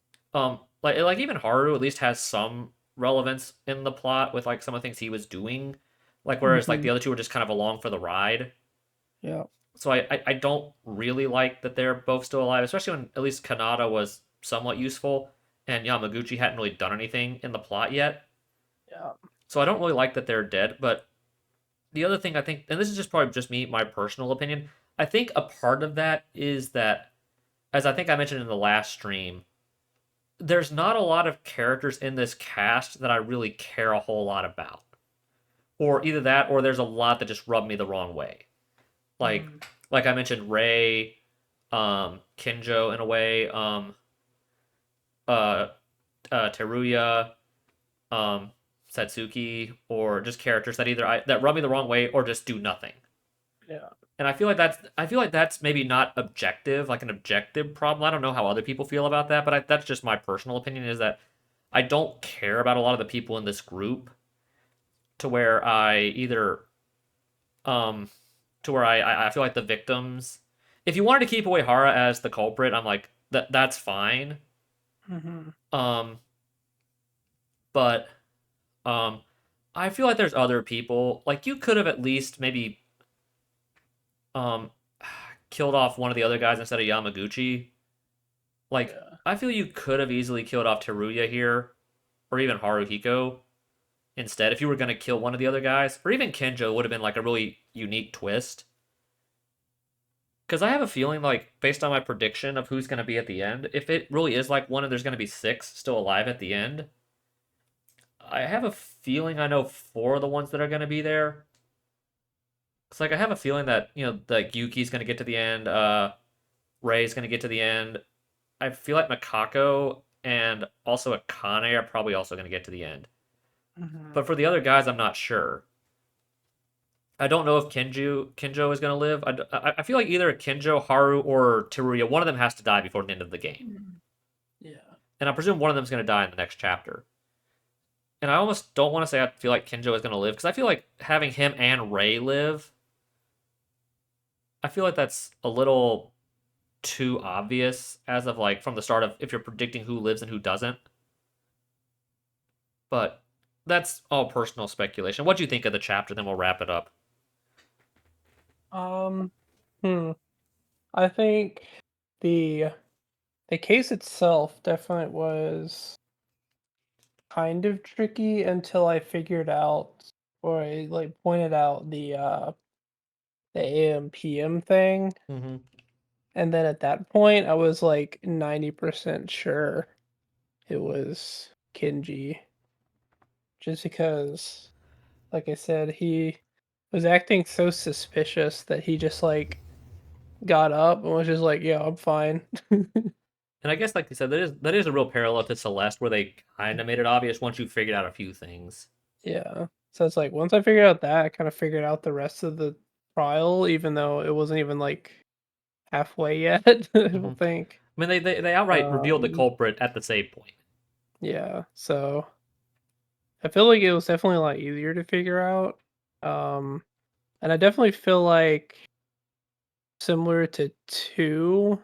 Like even Haru at least has some relevance in the plot with like some of the things he was doing. Like whereas like Mm-hmm. the other two were just kind of along for the ride. Yeah. So I don't really like that they're both still alive, especially when at least Kanata was somewhat useful and Yamaguchi hadn't really done anything in the plot yet. Yeah. So I don't really like that they're dead. But the other thing I think, and this is just probably just me, my personal opinion, I think a part of that is that, as I think I mentioned in the last stream, there's not a lot of characters in this cast that I really care a whole lot about. Or either that, or there's a lot that just rub me the wrong way. Like, Mm-hmm. like I mentioned, Ray, Kinjo in a way, uh, Teruya, um, Satsuki, or just characters that that rub me the wrong way or just do nothing. Yeah. And I feel like that's maybe not objective, like an objective problem. I don't know how other people feel about that, but that's just my personal opinion. Is that I don't care about a lot of the people in this group to where I either um to where I feel like the victims. If you wanted to keep away Hara as the culprit, I'm like that's fine. Mm-hmm. Um, but um, I feel like there's other people. Like you could have at least maybe um killed off one of the other guys instead of Yamaguchi. Like Yeah. I feel you could have easily killed off Teruya here, or even Haruhiko instead if you were gonna kill one of the other guys, or even Kenjo would have been like a really unique twist. Because I have a feeling, like, based on my prediction of who's going to be at the end, if it really is like one and there's going to be six still alive at the end, I have a feeling I know four of the ones that are going to be there. It's like I have a feeling that, like Yuki's going to get to the end, Ray's going to get to the end. I feel like Makako and also Akane are probably also going to get to the end. Mm-hmm. But for the other guys, I'm not sure. I don't know if Kinjo is going to live. I feel like either Kinjo, Haru, or Teruya, one of them has to die before the end of the game. Yeah. And I presume one of them's going to die in the next chapter. And I almost don't want to say I feel like Kinjo is going to live because I feel like having him and Ray live, I feel like that's a little too obvious as of like from the start of if you're predicting who lives and who doesn't. But that's all personal speculation. What do you think of the chapter? Then we'll wrap it up. Um. Hmm. I think the the case itself definitely was kind of tricky until I figured out, or I like pointed out the AM PM thing, Mm-hmm. and then at that point I was like 90% sure it was Kinji, just because, like I said, he was acting so suspicious that he just like got up and was just like, "Yeah, I'm fine." And I guess, like you said, that is a real parallel to Celeste, where they kind of made it obvious once you figured out a few things. Yeah. So it's like once I figured out that, I kind of figured out the rest of the trial, even though it wasn't even like halfway yet. I Hmm. don't think. I mean, they outright revealed the Um, culprit at the save point. yeah. So I feel like it was definitely a lot easier to figure out. Um, and I definitely feel like similar to two,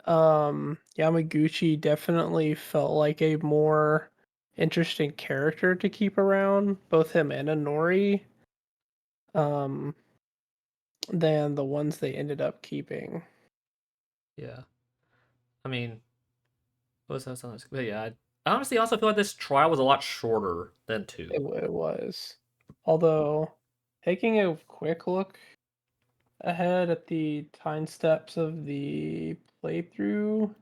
Yamaguchi definitely felt like a more interesting character to keep around, both him and Inori, um, than the ones they ended up keeping. Yeah. I mean, what was that? But yeah, I honestly also feel like this trial was a lot shorter than two. It was. Although, taking a quick look ahead at the time steps of the playthrough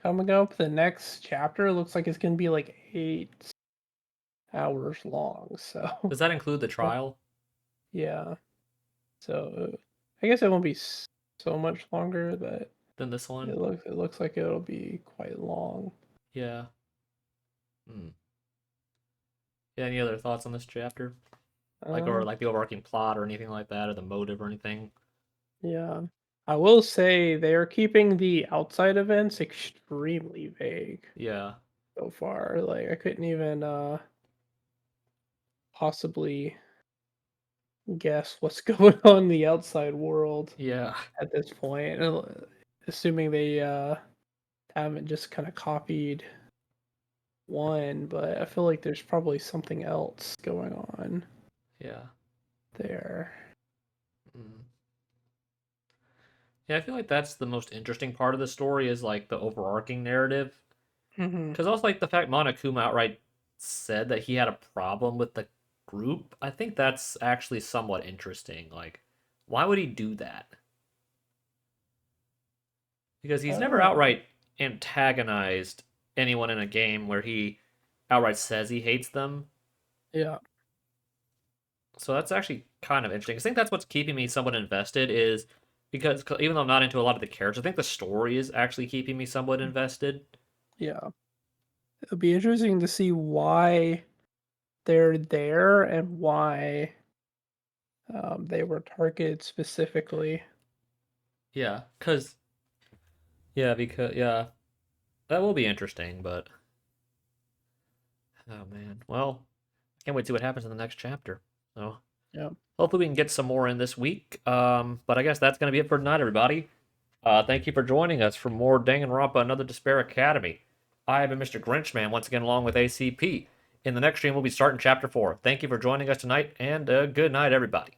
coming up, the next chapter looks like it's gonna be like 8 hours long. So, Does that include the trial? yeah. So, I guess it won't be so much longer, but Than this one? it looks like it'll be quite long. Yeah. Hmm. Yeah, any other thoughts on this chapter? Like, or Um, like the overarching plot or anything like that, or the motive or anything? yeah. I will say they are keeping the outside events extremely vague Yeah. so far. Like I couldn't even possibly guess what's going on in the outside world Yeah. at this point. Assuming they haven't just kind of copied one, but I feel like there's probably something else going on Yeah. there. Mm. Yeah, I feel like that's the most interesting part of the story is like the overarching narrative. Hmm. Because also like the fact Monokuma outright said that he had a problem with the group, I think that's actually somewhat interesting. Like, why would he do that? Because he's never Oh, outright antagonized anyone in a game where he outright says he hates them. yeah. So that's actually kind of interesting. I think that's what's keeping me somewhat invested is because even though I'm not into a lot of the characters, I think the story is actually keeping me somewhat invested. Yeah. It'll be interesting to see why they're there and why they were targeted specifically. Yeah, that will be interesting, but oh man. Well, can't wait to see what happens in the next chapter. So Yeah. hopefully we can get some more in this week. But I guess that's gonna be it for tonight, everybody. Thank you for joining us for more Danganronpa Another Despair Academy. I have been Mr. Grinchman once again along with ACP. In the next stream, we'll be starting chapter 4. Thank you for joining us tonight, and good night, everybody.